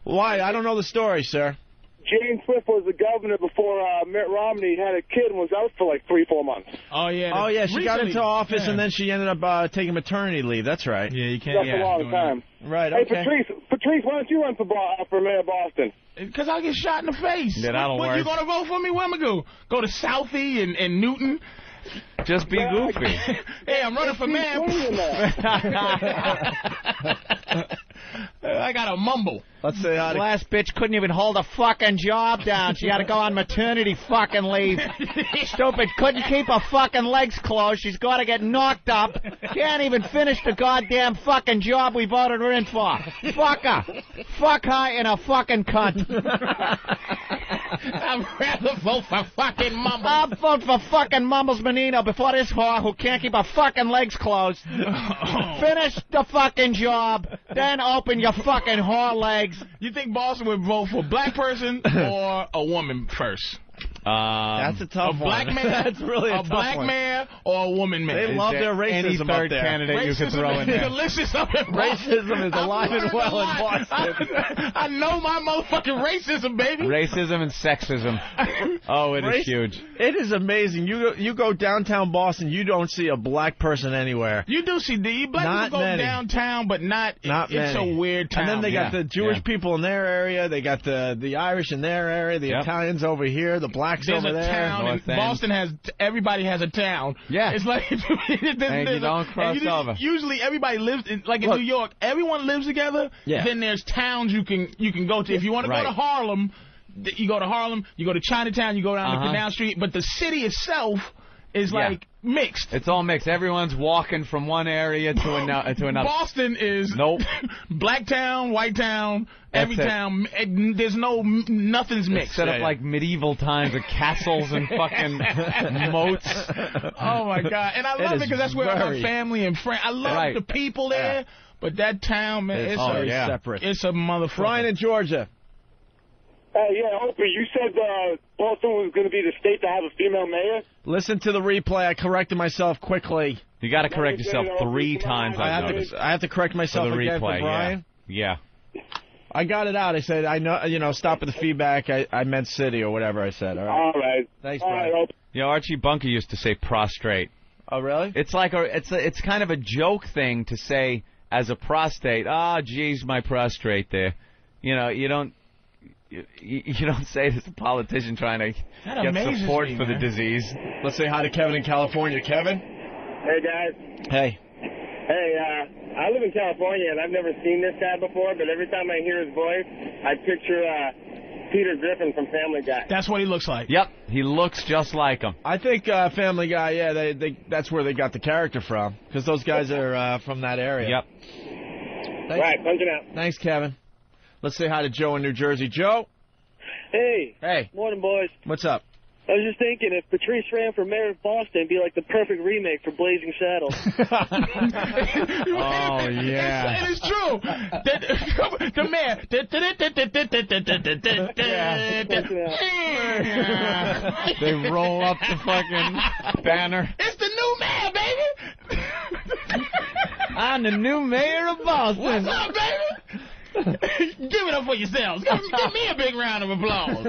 Why? I don't know the story, sir. Jane Twift was the governor before Mitt Romney had a kid and was out for like 3-4 months. Oh, yeah. She got into office and then she ended up taking maternity leave. That's right. Yeah, you can't. That's a long time. Right, Hey, okay. Patrice, why don't you run for mayor of Boston? Because I'll get shot in the face. Yeah, that'll work. You going to vote for me? Where am I going to go? Go to Southie and Newton? Just be goofy. Hey, I'm running for mayor. I got a mumble. Let's say hi to... Last bitch couldn't even hold a fucking job down. She had to go on maternity fucking leave. Stupid. Couldn't keep her fucking legs closed. She's got to get knocked up. Can't even finish the goddamn fucking job we voted her in for. Fuck her. Fuck her in a fucking cunt. I'd rather vote for fucking Mumbles. I'll vote for fucking Mumbles Menino before this whore who can't keep her fucking legs closed. Finish the fucking job, then open your fucking whore legs. You think Boston would vote for a black person or a woman first? That's a tough one. Black man, That's really a tough black one. man or a woman man? They love their racism Any third up there. candidate you could throw in there. Racism is alive and well in Boston. I know my motherfucking racism, baby. Racism and sexism. Oh, it is huge. It is amazing. You go downtown Boston, you don't see a black person anywhere. You do see black people go downtown, but not it's many. a weird town. And then they got the Jewish people in their area. They got the Irish in their area. The Italians over here. The blacks There's over a there. town, and Boston has everybody has a town. Yeah, it's like and you don't cross over. Usually, everybody lives in New York. Everyone lives together. Yeah. Then there's towns you can go to. If you want to go to Harlem, you go to Harlem. You go to Chinatown. You go down to Canal Street. But the city itself is like mixed. It's all mixed. Everyone's walking from one area to another. Boston is black town, white town, every town. Nothing's mixed. It's set up like medieval times with castles and fucking moats. Oh my God! And I love it because that's where my family and friends. I love the people there, but that town, man, it's very separate. It's a motherfucker. Ryan in Georgia. Opie, you said Boston was going to be the state to have a female mayor? Listen to the replay. I corrected myself quickly. You got to correct yourself 3 times. I have to correct myself for the again replay, for Brian. Yeah. I got it out. I said, I know, stop at the feedback. I meant city or whatever I said. All right. All right. Thanks, All Brian. right, You know, Archie Bunker used to say prostrate. Oh, really? It's like it's kind of a joke thing to say as a prostate. Oh, geez, my prostrate there. You know, you don't say it as a politician trying to get support for the disease. Let's say hi to Kevin in California. Kevin? Hey, guys. Hey. Hey, I live in California, and I've never seen this guy before, but every time I hear his voice, I picture Peter Griffin from Family Guy. That's what he looks like. Yep, he looks just like him. I think Family Guy, yeah, that's where they got the character from, because those guys are from that area. Yep. Right, punching out. Thanks, Kevin. Let's say hi to Joe in New Jersey. Joe? Hey. Hey. Morning, boys. What's up? I was just thinking, if Patrice ran for mayor of Boston, it'd be like the perfect remake for Blazing Saddles. Oh, yeah. And it's true. The mayor. They roll up the fucking banner. It's the new mayor, baby. I'm the new mayor of Boston. What's up, baby? Give it up for yourselves. Give me a big round of applause.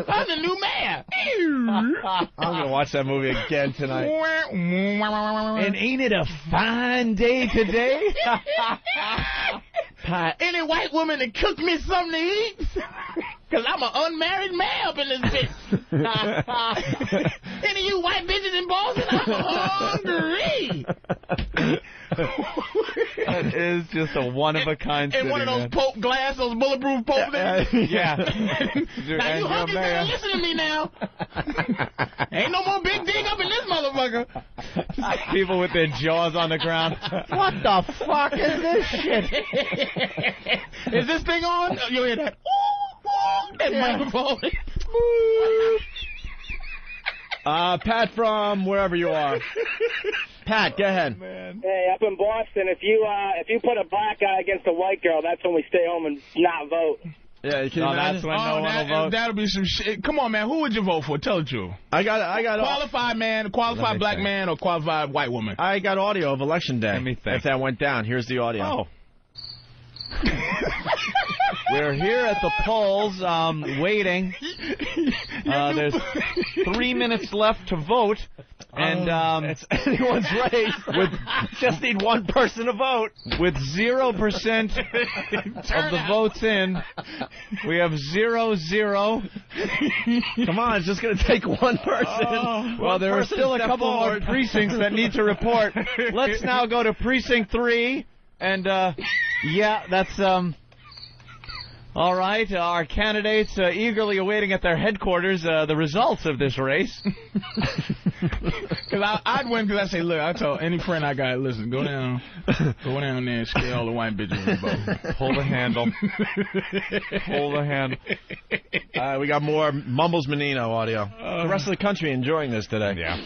I'm the new mayor. I'm going to watch that movie again tonight. And ain't it a fine day today? Any white woman that cook me something to eat? Because I'm an unmarried man up in this bitch. Any of you white bitches in Boston, I'm hungry. That is just a one-of-a-kind city, and one of those Pope glass, those bulletproof Pope things. Yeah. Now, you hungry better listen to me now. Ain't no more big dig up in this motherfucker. People with their jaws on the ground. What the fuck is this shit? Is this thing on? You hear that? That microphone. Pat from wherever you are. Pat, go ahead. Hey, up in Boston, if you put a black guy against a white girl, that's when we stay home and not vote. Yeah, that's when no one will vote. That'll be some shit. Come on, man. Who would you vote for? Tell the truth. I got qualified man, qualified black man, or qualified white woman. I got audio of Election Day. Let me think. If that went down, here's the audio. Oh. We're here at the polls, waiting. There's 3 minutes left to vote, and it's anyone's race. Just need one person to vote. With 0% of the votes in, we have 0-0. Come on, it's just going to take one person. Well, there are still a couple more precincts that need to report. Let's now go to precinct 3. And, yeah, that's, all right. Our candidates eagerly awaiting at their headquarters the results of this race. Because I'd win because I say, look, I told any friend I got, listen, go down there and scare all the white bitches in the boat. Pull the handle. Pull the handle. We got more Mumbles Menino audio. The rest of the country enjoying this today. Yeah.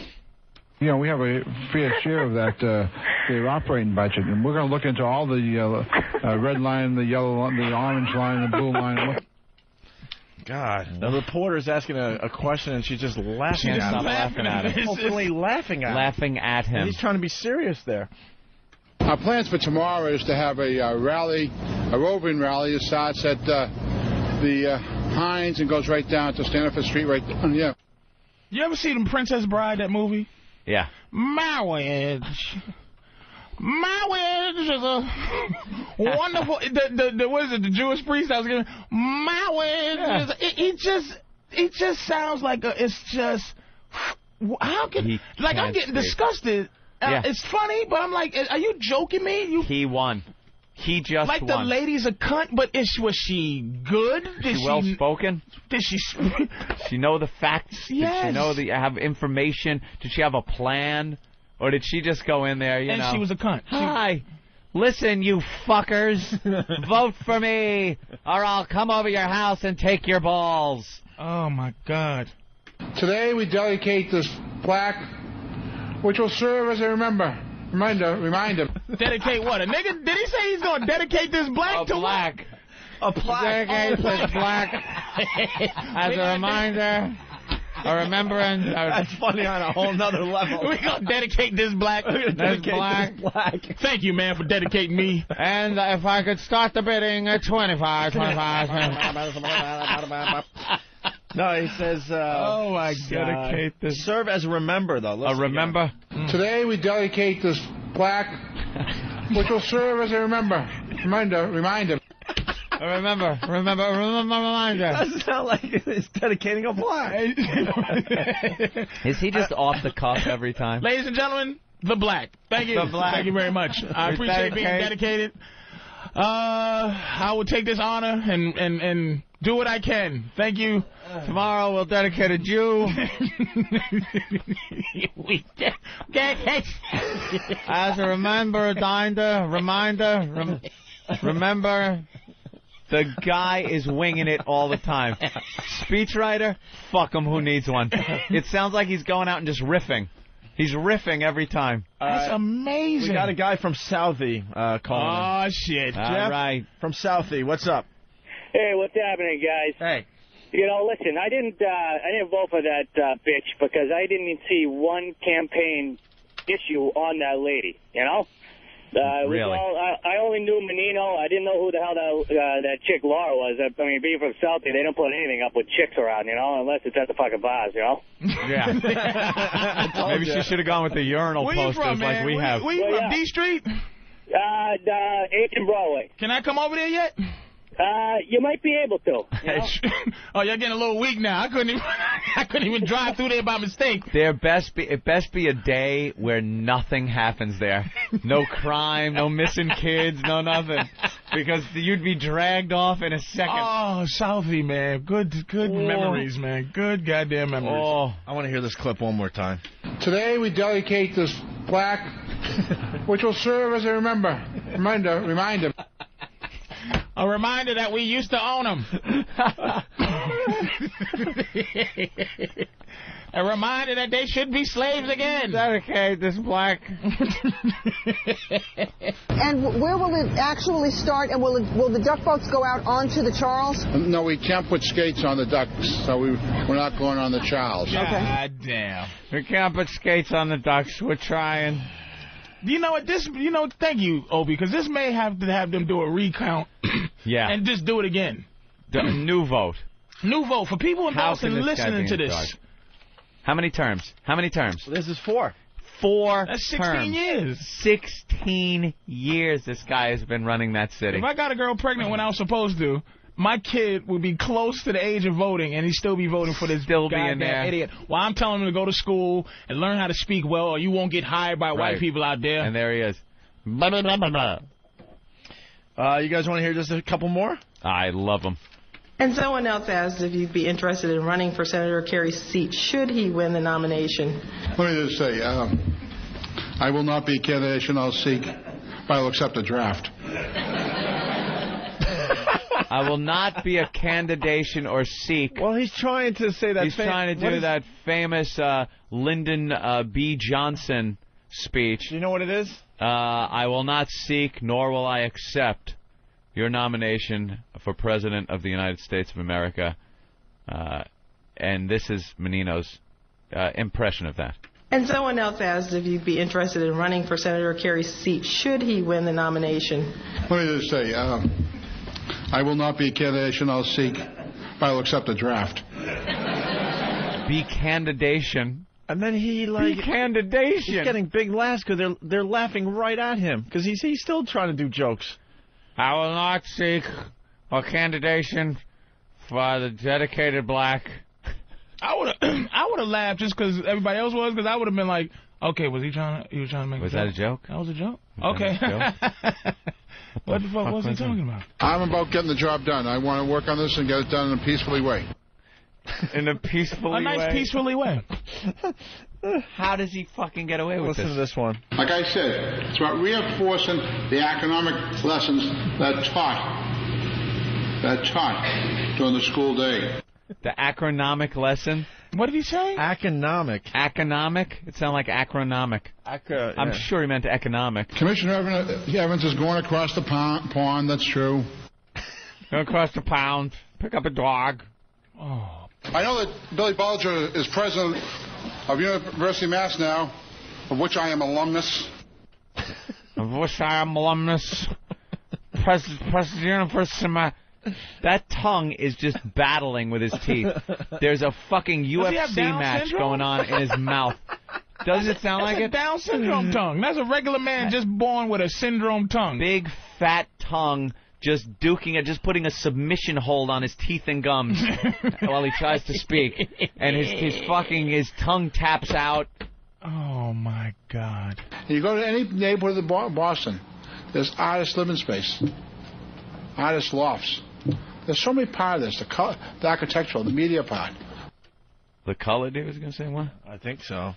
You know, we have a fair share of that their operating budget, and we're going to look into all the red line, the yellow line, the orange line, the blue line. God, the reporter's asking a question, and she's just laughing at him. Laughing at him. Openly laughing at him. Laughing at him. And he's trying to be serious there. Our plans for tomorrow is to have a rally, a roving rally that starts at the Hines and goes right down to Stanford Street, right down here. You ever see them Princess Bride, that movie? Yeah. My wedge is a wonderful. What is it? The Jewish priest I was giving. My wedge is. It just sounds like it's just. How can I'm getting disgusted. It's funny, but I'm like, are you joking me? He won. He just won. The lady's a cunt, but was she good? Did she well spoken? Did she know the facts? Yes. Did she know have information? Did she have a plan? Or did she just go in there, and she was a cunt. Hi. Listen, you fuckers. Vote for me, or I'll come over your house and take your balls. Oh, my God. Today we dedicate this plaque, which will serve as a reminder. Dedicate what? A nigga? Did he say he's going to dedicate this black to black? A plaque. Dedicate this black as a reminder remembering. That's funny on a whole nother level. We're going to dedicate this black. This black. Thank you, man, for dedicating me. And if I could start the bidding at 25. No, he says, oh, my God. Dedicate this. Serve as a remember, though. A remember? Today we dedicate this plaque, which will serve as a reminder. Reminder. Doesn't sound like it's dedicating a plaque. Is he just off the cuff every time? Ladies and gentlemen, the black. Thank you. The black. Thank you very much. I appreciate being dedicated. I will take this honor and do what I can. Thank you. Tomorrow we'll dedicate a Jew. As a reminder, remember. The guy is winging it all the time. Speechwriter, fuck him, who needs one? It sounds like he's going out and just riffing. He's riffing every time. That's amazing. We got a guy from Southie calling in. Oh, shit. Jeff All right. from Southie, what's up? Hey, what's happening, guys? Hey. You know, listen, I didn't vote for that bitch because I didn't even see one campaign issue on that lady, you know? Really? I only knew Menino. I didn't know who the hell that chick Laura was. I mean, being from Southie, they don't put anything up with chicks around, you know, unless it's at the fucking bars, you know? Yeah. Maybe she should have gone with the urinal posters like we have. Where you from, D Street? 8th and Broadway. Can I come over there yet? You might be able to. You know? Oh, you're getting a little weak now. I couldn't even drive through there by mistake. It best be a day where nothing happens there. No crime, no missing kids, no nothing. Because you'd be dragged off in a second. Oh, Southie, man. Good memories, man. Good goddamn memories. Oh, I want to hear this clip one more time. Today we dedicate this plaque, which will serve as a reminder. A reminder that we used to own them. A reminder that they should be slaves again. Dedicate this black. And where will it actually start? And will the duck boats go out onto the Charles? No, we can't put skates on the ducks, so we're not going on the Charles. God damn. We can't put skates on the ducks. We're trying. You know what? Thank you, Opie, because this may have to have them do a recount. Yeah. And just do it again. New vote. New vote for people in Boston listening to this. How many terms? This is 4. 4 That's 16 terms. years. 16 years this guy has been running that city. If I got a girl pregnant when I was supposed to, my kid would be close to the age of voting, and he'd still be voting for this goddamn idiot. Well, I'm telling him to go to school and learn how to speak well, or you won't get hired by white people out there. And there he is. You guys want to hear just a couple more? I love him. And someone else asked if you'd be interested in running for Senator Kerry's seat should he win the nomination. Let me just say, I will not be a candidate I'll seek, but I will accept the draft. I will not be a candidation or seek. Well, he's trying to say that. He's trying to do that famous Lyndon B. Johnson speech. Do you know what it is? I will not seek, nor will I accept your nomination for President of the United States of America. And this is Menino's impression of that. And someone else asked if you'd be interested in running for Senator Kerry's seat should he win the nomination. Let me just say, I will not be a candidate I'll seek, but I will accept the draft. Be candidation. And then Be candidation. He's getting big laughs because they're laughing right at him because he's still trying to do jokes. I will not seek a candidation for the dedicated black. I would have laughed just because everybody else was, because I would have been like, okay, was he trying to make Was that a joke? That was a joke? Okay. What the fuck was he talking about? I'm about getting the job done. I want to work on this and get it done in a peacefully way. In a peacefully way? A nice peacefully way. How does he fucking get away with Listen to this one. Like I said, it's about reinforcing the economic lessons that taught during the school day. The acronomic lesson? What did he say? Economic. Economic? It sounded like acronomic. Yeah. I'm sure he meant economic. Commissioner Evans is going across the pond. That's true. Go across the pond. Pick up a dog. Oh, I know that Billy Bulger is president of University of Mass now, of which I am alumnus. Of which I am alumnus. President of University of Mass. That tongue is just battling with his teeth. There's a fucking UFC match going on in his mouth. Doesn't it sound like it? Down syndrome tongue. That's a regular man just born with a syndrome tongue. Big, fat tongue, just duking it, just putting a submission hold on his teeth and gums while he tries to speak. And his tongue taps out. Oh, my God. You go to any neighborhood of Boston, there's artist living space, artist lofts. There's so many part of this, the architectural, the media part. The color, dude, was going to say what? I think so.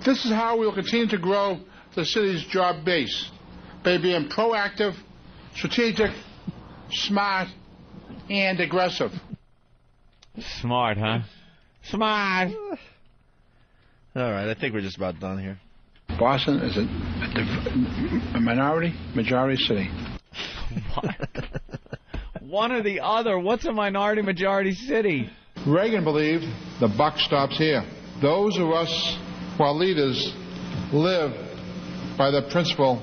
This is how we will continue to grow the city's job base, by being proactive, strategic, smart, and aggressive. Smart, huh? Smart. All right, I think we're just about done here. Boston is a majority city. What? One or the other. What's a minority-majority city? Reagan believed the buck stops here. Those of us who are leaders live by the principle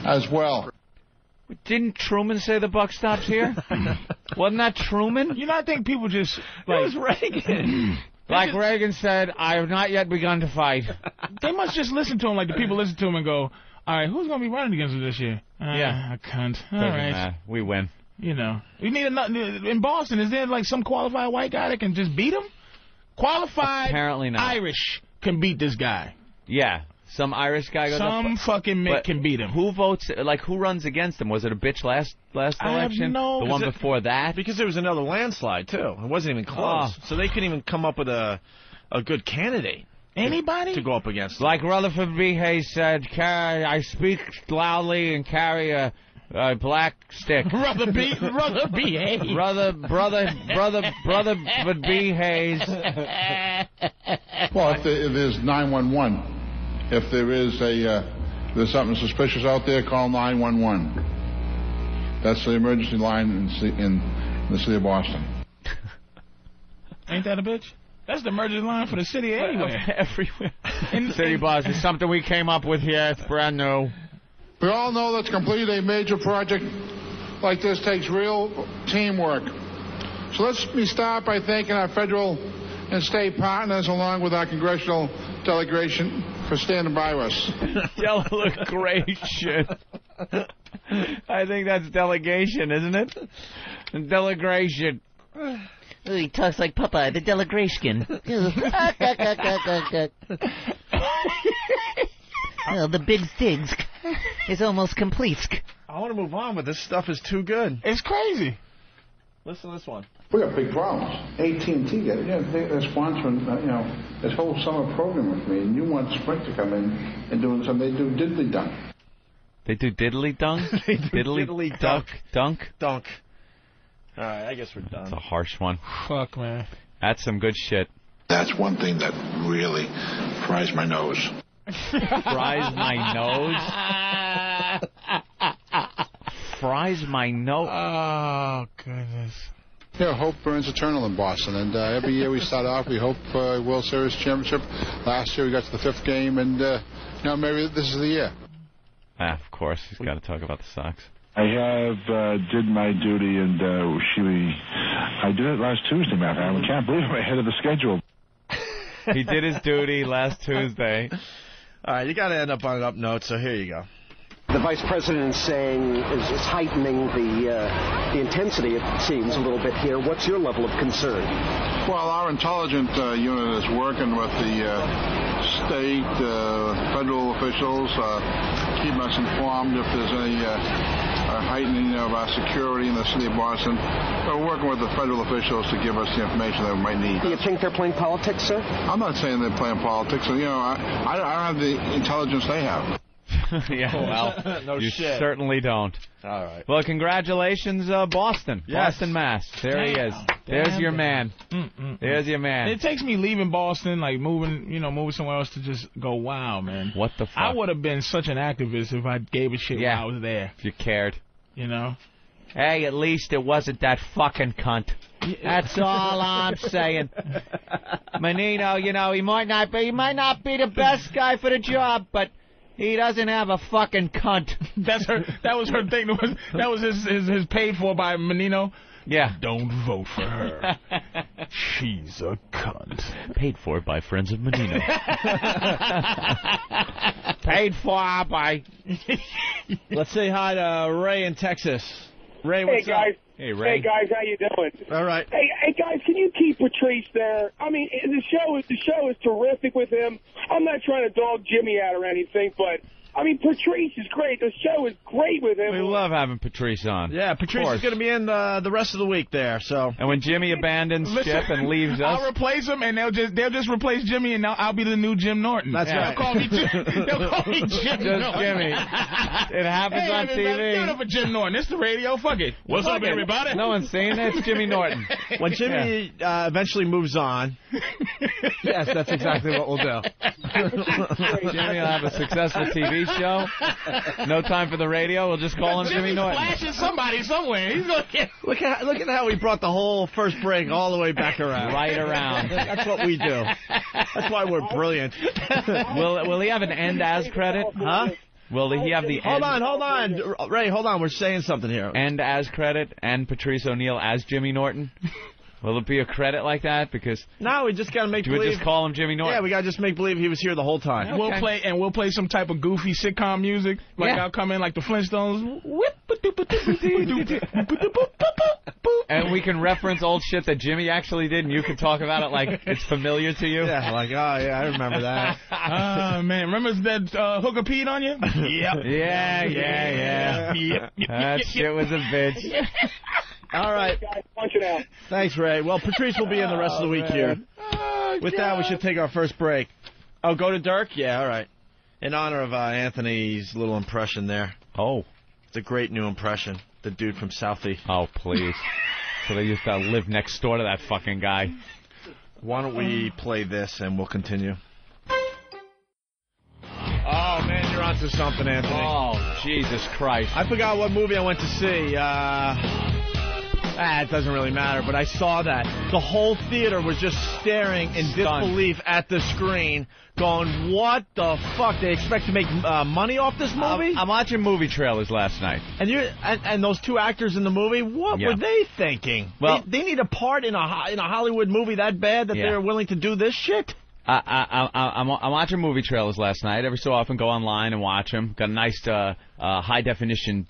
as well. Didn't Truman say the buck stops here? Wasn't that Truman? You know, I think people just... Like, it was Reagan. Like Reagan said, I have not yet begun to fight. They must just listen to him like the people listen to him and go, all right, who's going to be running against him this year? Yeah. A cunt. All Doesn't right. matter. We win. You know. We need in Boston, is there like some qualified white guy that can just beat him? Qualified Apparently not. Irish can beat this guy. Yeah. Some Irish guy goes Some fucking Mick can beat him. Who votes, like, who runs against him? Was it a bitch last election? I have no... The one before that? Because there was another landslide, too. It wasn't even close. So they couldn't even come up with a good candidate. Anybody? To go up against him. Like Rutherford B. Hayes said, I speak loudly and carry a black stick. Brother B. Hayes. Brother B. Hayes. Well, if there's 911, if there's something suspicious out there, call 911. That's the emergency line in the city of Boston. Ain't that a bitch? That's the emergency line for the city anywhere. Everywhere. City Boss is something we came up with here. It's brand new. We all know that to complete a major project like this takes real teamwork. So let me start by thanking our federal and state partners along with our congressional delegation for standing by us. Delegation. I think that's delegation, isn't it? Delegation. He talks like Popeye, the delegation. Well, the big Stigs is almost complete. I want to move on, but this stuff is too good. It's crazy. Listen to this one. We got big problems. AT&T, they're sponsoring, this whole summer program with me, and you want Sprint to come in and do something. They do diddly dunk. They do diddly dunk? Diddly dunk? Dunk. All right, I guess we're done. That's a harsh one. Fuck, man. That's some good shit. That's one thing that really fries my nose. Fries my nose? Fries my nose? Oh, goodness. Yeah, hope burns eternal in Boston, and every year we start off, we hope World Series championship. Last year we got to the 5th game, and maybe this is the year. Of course, he's got to talk about the Sox. I have did my duty, and I did it last Tuesday, Matt. I can't believe I'm ahead of the schedule. He did his duty last Tuesday. All right, you got to end up on an up note, so here you go. The vice president is saying is heightening the intensity, it seems, a little bit here. What's your level of concern? Well, our intelligence unit is working with the state, federal officials, keeping us informed if there's any heightening of our security in the city of Boston. We're working with the federal officials to give us the information that we might need. Do you think they're playing politics, sir? I'm not saying they're playing politics. I don't have the intelligence they have. Yeah, well, no you shit. certainly don't. All right. Well, congratulations, Boston. Yes. Boston, Mass. There he is. There's your man. There's your man. It takes me leaving Boston, like moving somewhere else to just go, wow, man. What the fuck? I would have been such an activist if I gave a shit while I was there. If you cared. You know? Hey, at least it wasn't that fucking cunt. That's all I'm saying. Menino, you know, he might not be the best guy for the job, but he doesn't have a fucking cunt. That was her thing. That was his paid for by Menino. Yeah. Don't vote for her. She's a cunt. Paid for by friends of Menino. Paid for by. Let's say hi to Ray in Texas. Ray, what's Hey, guys. up? Hey, Ray. Hey, guys, how you doing? All right. Hey, guys, can you keep Patrice there? I mean, the show is terrific with him. I'm not trying to dog Jimmy out or anything, but I mean, Patrice is great. The show is great with him. We love having Patrice on. Yeah, Patrice is going to be in the rest of the week there. So. And when Jimmy abandons Chip and leaves us, I'll replace him, and they'll just replace Jimmy, and I'll be the new Jim Norton. That's right. They'll call me Jim Norton. Jimmy. It happens on TV. Give it up for Jim Norton. It's the radio. Fuck it. What's up, everybody? No one's seen it. It's Jimmy Norton. When Jimmy eventually moves on, yes, that's exactly what we'll do. Jimmy will have a successful TV show. No time for the radio. We'll just call him Jimmy Norton. Flashing somebody somewhere. He's gonna get. Look at how we brought the whole first break all the way back around. Right around. That's what we do. That's why we're brilliant. Will he have an end as credit? Huh? Will he have the Hold end? on. Ray, hold on. We're saying something here. End as credit and Patrice O'Neal as Jimmy Norton? Will it be a credit like that? Because no, we just got to make do believe. We just call him Jimmy Norton? Yeah, we got to just make believe he was here the whole time. Okay. We'll play some type of goofy sitcom music. Like I'll come in like the Flintstones. And we can reference old shit that Jimmy actually did, and you can talk about it like it's familiar to you. Yeah, like, oh, yeah, I remember that. Oh, man. Remember that hooker peed on you? Yep. Yeah. Yep. That shit was a bitch. All right. Guys, punch it out. Thanks, Ray. Well, Patrice will be in the rest of the week here. With that, we should take our first break. Oh, go to Dirk? Yeah, all right. In honor of Anthony's little impression there. Oh. It's a great new impression. The dude from Southie. Oh, please. So they used to live next door to that fucking guy. Why don't we play this and we'll continue? Oh, man, you're onto something, Anthony. Oh, Jesus Christ. I forgot what movie I went to see. It doesn't really matter, but I saw that. The whole theater was just staring in disbelief at the screen, going, what the fuck? They expect to make money off this movie? I'm watching movie trailers last night. And those two actors in the movie, what were they thinking? Well, they need a part in a Hollywood movie that bad that they're willing to do this shit? I'm watching movie trailers last night. Every so often, go online and watch them. Got a nice high-definition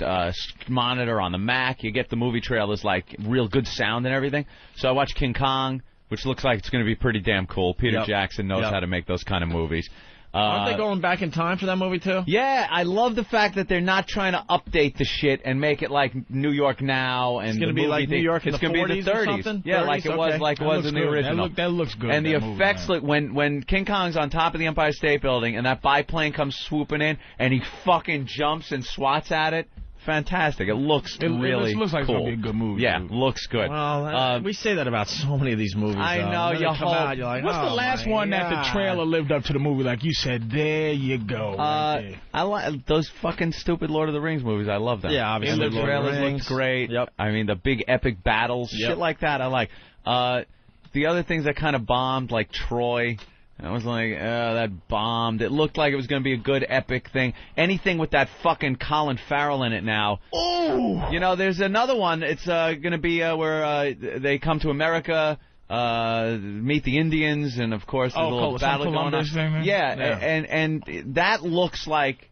monitor on the Mac. You get the movie trailers, like, real good sound and everything. So I watched King Kong, which looks like it's going to be pretty damn cool. Peter Jackson knows how to make those kind of movies. Aren't they going back in time for that movie, too? Yeah, I love the fact that they're not trying to update the shit and make it like New York now. And it's going to be like New York in the 40s be the 30s. Or something? Yeah, 30s? like it was in the original. That looks good. And the effects, like when King Kong's on top of the Empire State Building and that biplane comes swooping in and he fucking jumps and swats at it. Fantastic. It looks really It looks like cool. It's going to be a good movie. Yeah, dude. Looks good. Well, we say that about so many of these movies. I know. You come out, you're like, What's the last one that the trailer lived up to the movie? Like you said, there you go. Right there. I like those fucking stupid Lord of the Rings movies. I love them. Yeah, obviously. And the trailers look great. Yep. I mean, the big epic battles, shit like that, I like. The other things that kind of bombed, like Troy. I was like, that bombed. It looked like it was going to be a good epic thing. Anything with that fucking Colin Farrell in it now. Oh! You know, there's another one. It's going to be where they come to America, meet the Indians, and of course there's a little battle going on. Thing, yeah, and that looks like,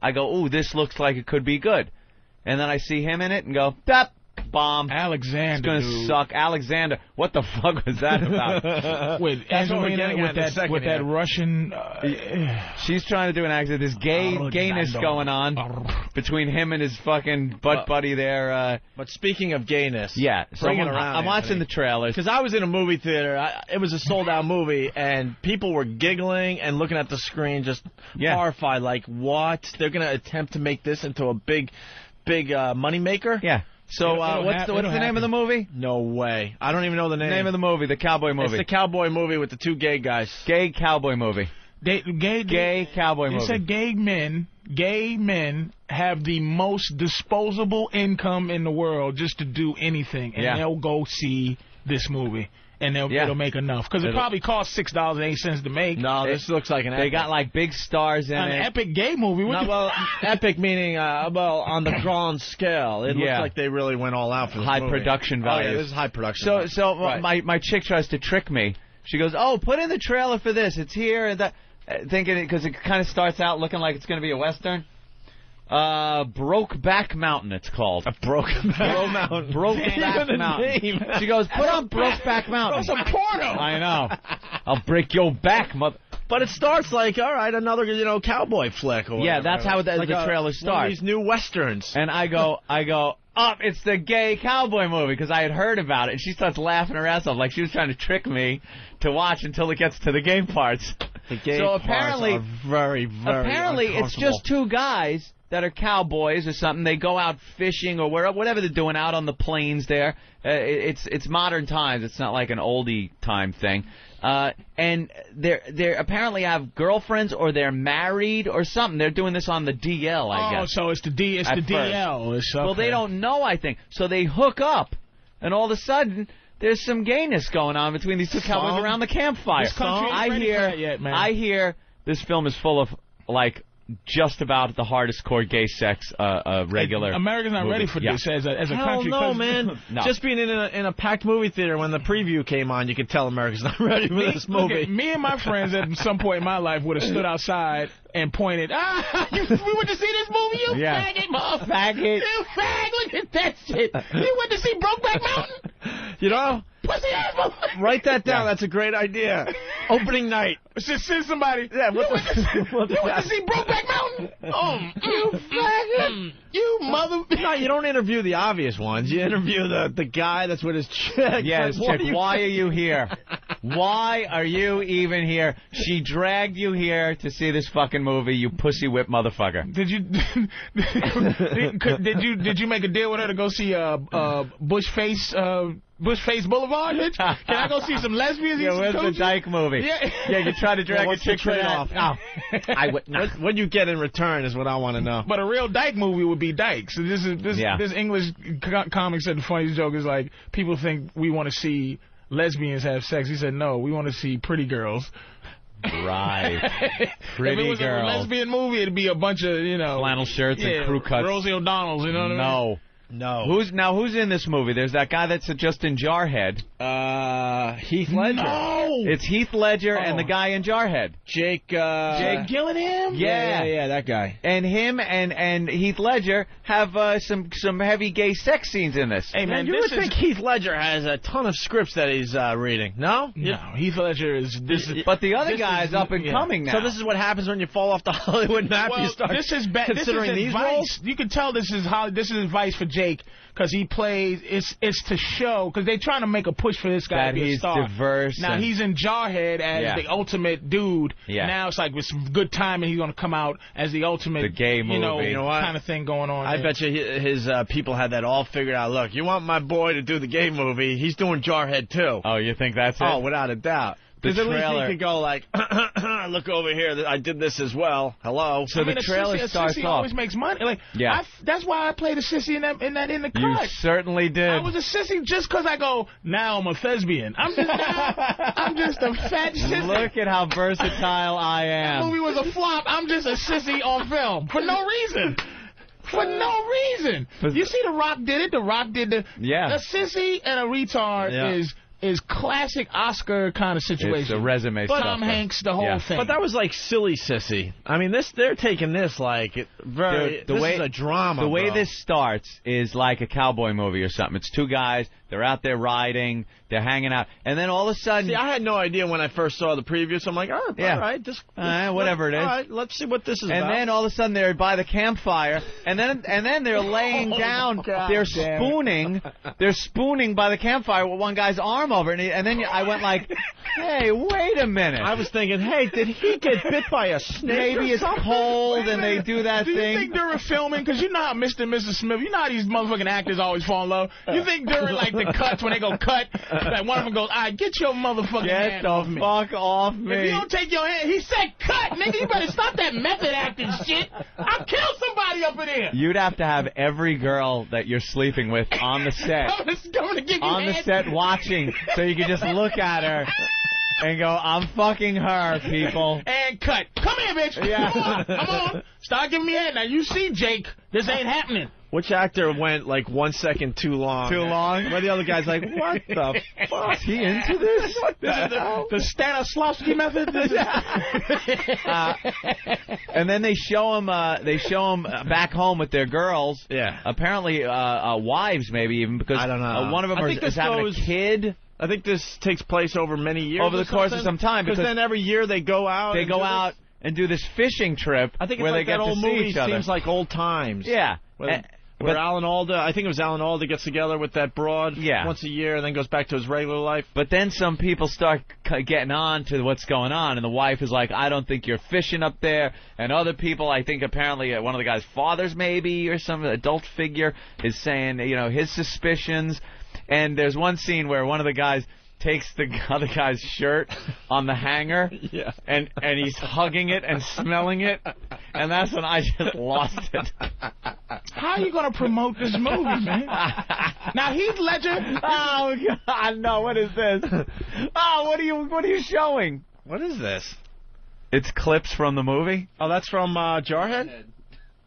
I go, ooh, this looks like it could be good. And then I see him in it and go, tap. Bomb. Alexander. It's going to suck. Alexander. What the fuck was that about? With Angelina, with that Russian. She's trying to do an accent. There's gayness going on between him and his fucking butt buddy there. But speaking of gayness. Yeah. So I'm watching the trailers. Because I was in a movie theater. It was a sold-out movie, and people were giggling and looking at the screen just horrified. Like, what? They're going to attempt to make this into a big money maker? Yeah. So what's the name of the movie? No way. I don't even know the name. Name of the movie, the cowboy movie. It's the cowboy movie with the two gay guys. Gay cowboy movie. Gay cowboy movie. It's a gay men gay men have the most disposable income in the world just to do anything, and they'll go see this movie. And it'll make enough. Because it probably costs $6.08 to make. No, this looks like an epic. They got, like, big stars in it. An epic gay movie. Epic meaning, on the grand scale. It looks like they really went all out for this high movie. production value. Oh, yeah, this is high production. So my chick tries to trick me. She goes, "Oh, put in the trailer for this. It's here." And that, thinking because it kind of starts out looking like it's going to be a Western. Brokeback Mountain, it's called. Brokeback Mountain. Brokeback Mountain. She goes, put on Brokeback Mountain. That's a porno. I know. I'll break your back, mother. But it starts like, all right, another cowboy flick. Or yeah, that's how the trailer starts. One of these new westerns. And I go, it's the gay cowboy movie because I had heard about it. And she starts laughing her ass off like she was trying to trick me to watch until it gets to the gay parts. The gay parts are very, very apparently it's just two guys that are cowboys or something. They go out fishing or whatever they're doing out on the plains there. It's modern times. It's not like an oldie time thing. And they apparently have girlfriends or they're married or something. They're doing this on the DL, I guess. Oh, so it's the DL. Well, they don't know, I think. So they hook up, and all of a sudden there's some gayness going on between these two cowboys around the campfire. I hear this film is full of like just about the hardest core gay sex regular. America's not ready for this as a country. No, man. No. Just being in a packed movie theater when the preview came on, you could tell America's not ready for this movie. Me and my friends at some point in my life would have stood outside and pointed, we went to see this movie, you faggot, motherfucker. You fag, look at that shit. You went to see Brokeback Mountain? You know? Pussy ass. Write that down. That's a great idea. Opening night. Just send somebody. Yeah, you went to see Brokeback Mountain? You faggot. You mother. No, you don't interview the obvious ones. You interview the guy that's with his chick. Yeah, his chick. Why are you here? Why are you even here? She dragged you here to see this fucking movie, you pussy whip motherfucker. Did you make a deal with her to go see Bushface Boulevard, bitch? Can I go see some lesbians? Yeah, where's the dyke movie? Yeah, you try to drag a chick for that. Off? Oh. I would not. What you get in return is what I want to know. But a real dyke movie would be Dyke. So this English comic said the funniest joke is like, people think we want to see lesbians have sex. He said, no, we want to see pretty girls. Right. Pretty if it was girls. a lesbian movie, it'd be a bunch of, flannel shirts and crew cuts. Rosie O'Donnell's, you know what I mean? No. Who's in this movie? There's that guy that's just in Jarhead. Heath Ledger. No! It's Heath Ledger and the guy in Jarhead. Jake Gyllenhaal? Yeah, that guy. And him and Heath Ledger have some heavy gay sex scenes in this. Hey, man, you would think Heath Ledger has a ton of scripts that he's reading. No? No, Heath Ledger is... But the other guy is up and coming now. So this is what happens when you fall off the Hollywood map. Well, you start considering these advice. roles? You can tell this is advice for Jake, because he plays, it's to show, because they're trying to make a push for this guy that to be a star. He's diverse. Now he's in Jarhead as the ultimate dude. Yeah. Now it's like with some good timing, he's going to come out as the ultimate, the gay movie. You know kind of thing going on. I bet you his people had that all figured out. Look, you want my boy to do the gay movie, he's doing Jarhead too. Oh, you think that's it? Oh, without a doubt. Because at least he could go like, look over here, I did this as well. Hello. So the trailer starts off. off. Always makes money. Like, that's why I played a sissy in the cut. You certainly did. I was a sissy just because I go, now I'm a thespian. I'm just a fat sissy. Look at how versatile I am. That movie was a flop. I'm just a sissy on film for no reason. For no reason. You see The Rock did it. The Rock did a sissy and a retard is classic Oscar kind of situation. It's a resume stuff. Tom Hanks, the whole thing. But that was like silly sissy. I mean, they're taking this like very. This is a drama. The way this starts is like a cowboy movie or something. It's two guys. They're out there riding. They're hanging out, and then all of a sudden. See, I had no idea when I first saw the preview, so I'm like, all right, just whatever it is. All right, let's see what this is about. And then all of a sudden they're by the campfire, and then they're laying down. They're spooning. They're spooning by the campfire with one guy's arm over, and then I went like, Hey, wait a minute. I was thinking, hey, did he get bit by a snake? Maybe it's cold and they do that thing. thing. Do you think during filming, because you know how Mr. and Mrs. Smith, you know how these motherfucking actors always fall in love? You think during, like, the cuts, when they go cut, like, one of them goes, all right, get your motherfucking hand off me. Get the fuck off me. If you don't take your hand, he said cut, nigga, you better stop that method acting shit. I'll kill somebody up in here. You'd have to have every girl that you're sleeping with on the set. On the set watching, so you can just look at her and go, I'm fucking her, people. And cut. Come here, bitch. Yeah. Come on. Start giving me head. Now, you see, Jake, this ain't happening. Which actor went like 1 second too long? Too long? Where the other guy's like, what the fuck? Is he into this? What the hell? The Stanislavski method? And then they show him back home with their girls. Yeah. Apparently, wives maybe even, because I don't know. One of them is having a kid. I think this takes place over many years. Over the course of some time. Because then every year they go out. They go out and do this fishing trip. I think it's where like they that get old to see movie each other. seems like old times. Yeah. Where Alan Alda, I think it was Alan Alda, gets together with that broad once a year and then goes back to his regular life. But then some people start getting on to what's going on, and the wife is like, I don't think you're fishing up there. And other people, I think apparently one of the guy's fathers maybe, or some adult figure, is saying, his suspicions. And there's one scene where one of the guys takes the other guy's shirt on the hanger, and he's hugging it and smelling it, and that's when I just lost it. How are you going to promote this movie, man? Now, Heath Ledger... Oh, God, no, what is this? Oh, what are you showing? What is this? It's clips from the movie. Oh, that's from Jarhead?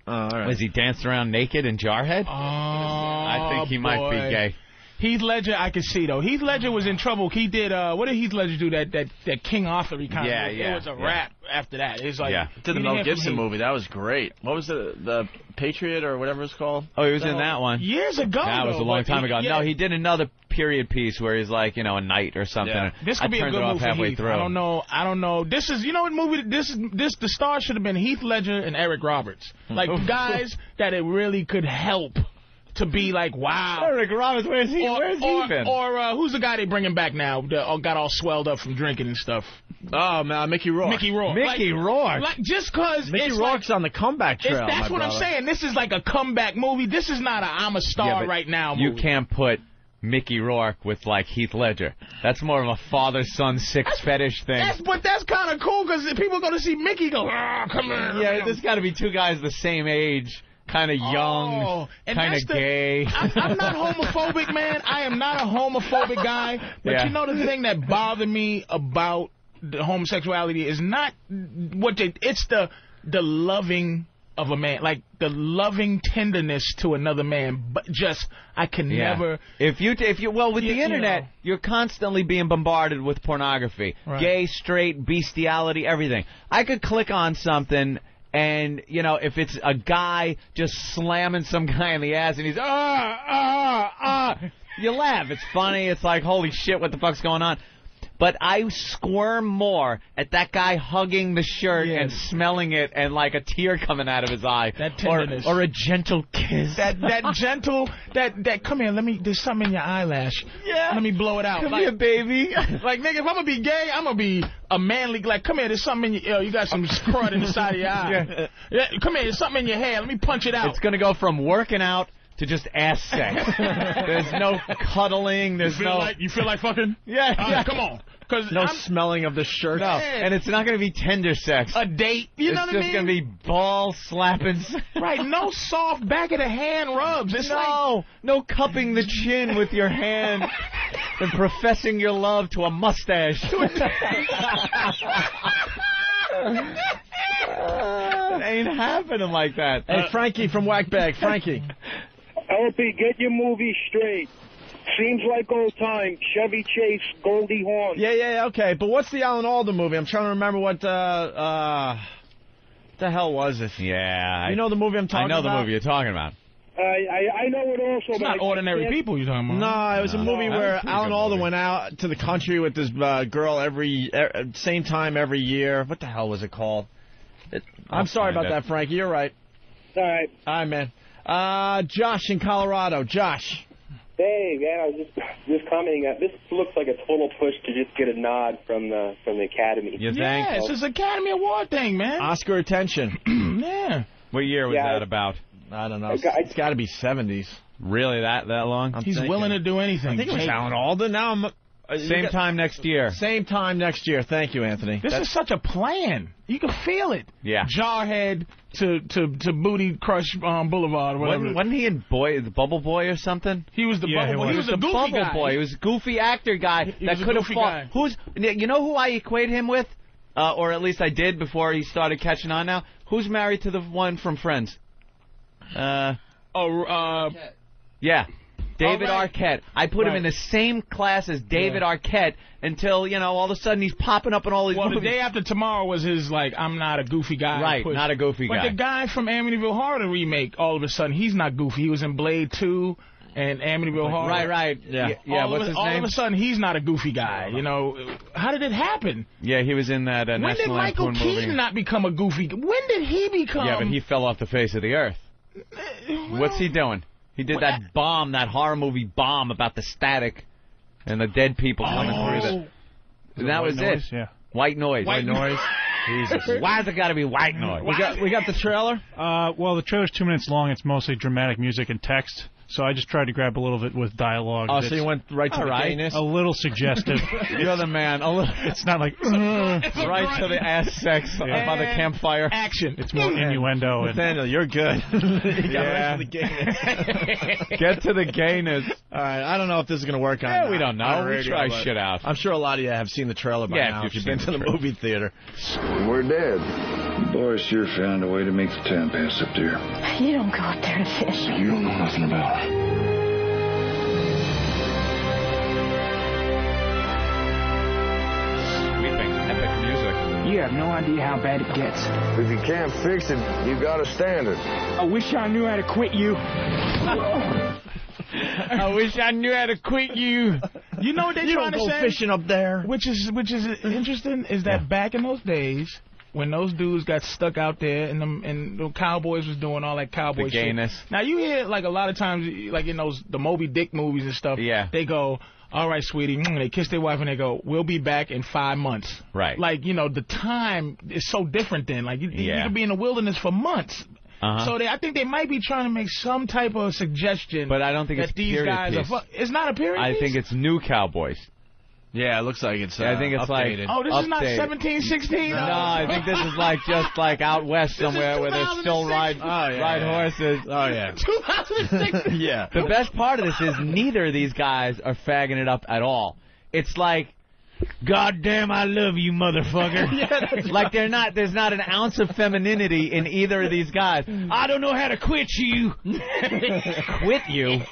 Oh, all right. Was he dancing around naked in Jarhead? Oh, I think he might be gay. Heath Ledger, I can see, though. Heath Ledger was in trouble. He did, what did Heath Ledger do? That King Arthur kind of... Yeah. It was a rap after that. It was like... Did the Mel Gibson movie. That was great. What was the Patriot or whatever it's called? Oh, he was in that one. Years ago, That was a long time ago. Yeah. No, he did another period piece where he's like, a knight or something. Yeah. This could be a good movie for Heath. Through. I don't know. This is, what movie? The star should have been Heath Ledger and Eric Roberts. Like, guys that it really could help to be like, wow. Eric Roberts, where's he been? Or who's the guy they bringing back now that got all swelled up from drinking and stuff? Oh, man, Mickey Rourke. Mickey Rourke. Like, just because Mickey Rourke's on the comeback trail, that's what I'm saying. This is like a comeback movie. This is not a I'm a star right now movie. You can't put Mickey Rourke with, like, Heath Ledger. That's more of a father-son fetish thing. But that's kind of cool because people go to see Mickey go, come here. Yeah, there's got to be two guys the same age. Kind of young, kind of gay. I'm not homophobic, man. I am not a homophobic guy. But you know the thing that bothered me about the homosexuality is not it's the loving of a man, like the loving tenderness to another man. But just I can never. If you with the internet, you're constantly being bombarded with pornography, gay, straight, bestiality, everything. I could click on something. And, if it's a guy just slamming some guy in the ass and he's, you laugh. It's funny. It's like, holy shit, what the fuck's going on? But I squirm more at that guy hugging the shirt and smelling it and like a tear coming out of his eye. That tenderness. Or a gentle kiss. That gentle, come here, there's something in your eyelash. Yeah. Let me blow it out. Come here, baby. Like, nigga, if I'm going to be gay, I'm going to be a manly, like, come here, there's something in your, you got some crud in the side of your eye. Yeah. Come here, there's something in your hair. Let me punch it out. It's going to go from working out to just ass sex. There's no cuddling. There's you feel like fucking? Yeah. Come on. No smelling of the shirt. No, and it's not going to be tender sex. A date. You know what I mean? It's just going to be ball slapping. Right. No soft back of the hand rubs. It's no cupping the chin with your hand and professing your love to a mustache. It ain't happening like that. Hey, Frankie from Whackbag. Frankie. Opie, get your movie straight. Seems like old time. Chevy Chase, Goldie Hawn. Yeah, okay. But what's the Alan Alda movie? I'm trying to remember what the hell was it? Yeah. You know the movie I'm talking about? I know the movie you're talking about. I know it also. It's not Ordinary People you're talking about. No, it was a movie where Alan Alda went out to the country with this girl same time every year. What the hell was it called? I'm sorry about that, Frankie. You're right. All right. All right, man. Josh in Colorado. Josh. Hey, man, I was just commenting. This looks like a total push to just get a nod from the Academy. You think? Yeah, it's this Academy Award thing, man. Oscar attention. Yeah. What year was that about? I don't know. It's got to be 70s. Really, that long? He's willing to do anything. I think it was Alan Alda. Now I'm... Same time next year. Same time next year. Thank you, Anthony. This is such a plan. You can feel it. Yeah. Jarhead to Booty Crush Boulevard or whatever. Wasn't he in the Bubble Boy or something? He was the Bubble Boy. He was the goofy Bubble guy. Boy. He was a goofy actor guy that could have fought. You know who I equate him with? Or at least I did before he started catching on now? Who's married to the one from Friends? Yeah. David Arquette. I put him in the same class as David Arquette until, all of a sudden he's popping up in all these movies. The Day After Tomorrow was his, I'm not a goofy guy. Right, push. not a goofy guy. But the guy from Amityville Horror, the remake, all of a sudden, he's not goofy. He was in Blade 2 and Amityville Horror. Right. Yeah, what's his name? All of a sudden, he's not a goofy guy. How did it happen? Yeah, he was in that When National did Michael Lampoon Keaton movie. not become a goofy guy? When did he become... Yeah, but he fell off the face of the earth. What's he doing? He did that bomb, that horror movie bomb about the static and the dead people coming through the... That was it. Yeah. White noise. White noise. Jesus. Why has it got to be white noise? We got the trailer? Well, the trailer's 2 minutes long. It's mostly dramatic music and text. So I just tried to grab a little bit with dialogue. Oh, so you went right to the gayness? A little suggestive. You're the man. It's not like... right to the ass sex by the campfire. Action. It's more innuendo. Nathaniel, you're good. You got right to the gayness. Get to the gayness. All right, I don't know if this is going to work on we don't know. We try shit out. I'm sure a lot of you have seen the trailer by now if you've been to the movie theater. We're dead. Boy sure found a way to make the time pass up there. You don't go up there to fish. You don't know nothing about it. Sweeping, epic music. You have no idea how bad it gets. If you can't fix it, you got a standard. I wish I knew how to quit you. I wish I knew how to quit you. You know what they're trying to say? You don't go fishing up there. Which is interesting is that back in those days, when those dudes got stuck out there and the cowboys was doing all that cowboy shit. Now you hear a lot of times in the Moby Dick movies and stuff. Yeah. They go, all right, sweetie. They kiss their wife and they go, we'll be back in 5 months. Right. The time is so different then. You could be in the wilderness for months. So I think they might be trying to make some type of suggestion. But I don't think that it's these guys piece. It's not a period I piece? think it's new cowboys. Yeah, it looks like it's I think it's updated. Oh, this is not 1716? No, I think this is just out west somewhere where they still ride horses. Oh, yeah. 2006? Yeah. The best part of this is neither of these guys are fagging it up at all. It's like, God damn, I love you, motherfucker. There's not an ounce of femininity in either of these guys. I don't know how to quit you. Quit you?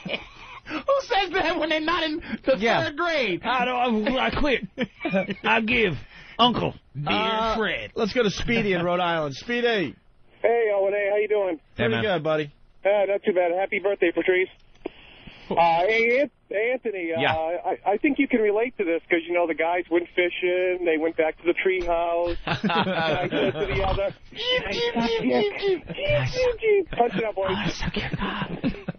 Who says that when they're not in the third grade? I quit. I give. Uncle. Dear Fred. Let's go to Speedy in Rhode Island. Speedy. Hey, Owen, how you doing? Pretty good, buddy. Not too bad. Happy birthday, Patrice. Hey, Anthony, I think you can relate to this because, the guys went fishing, they went back to the tree house, I said to the other, punch it up, boys.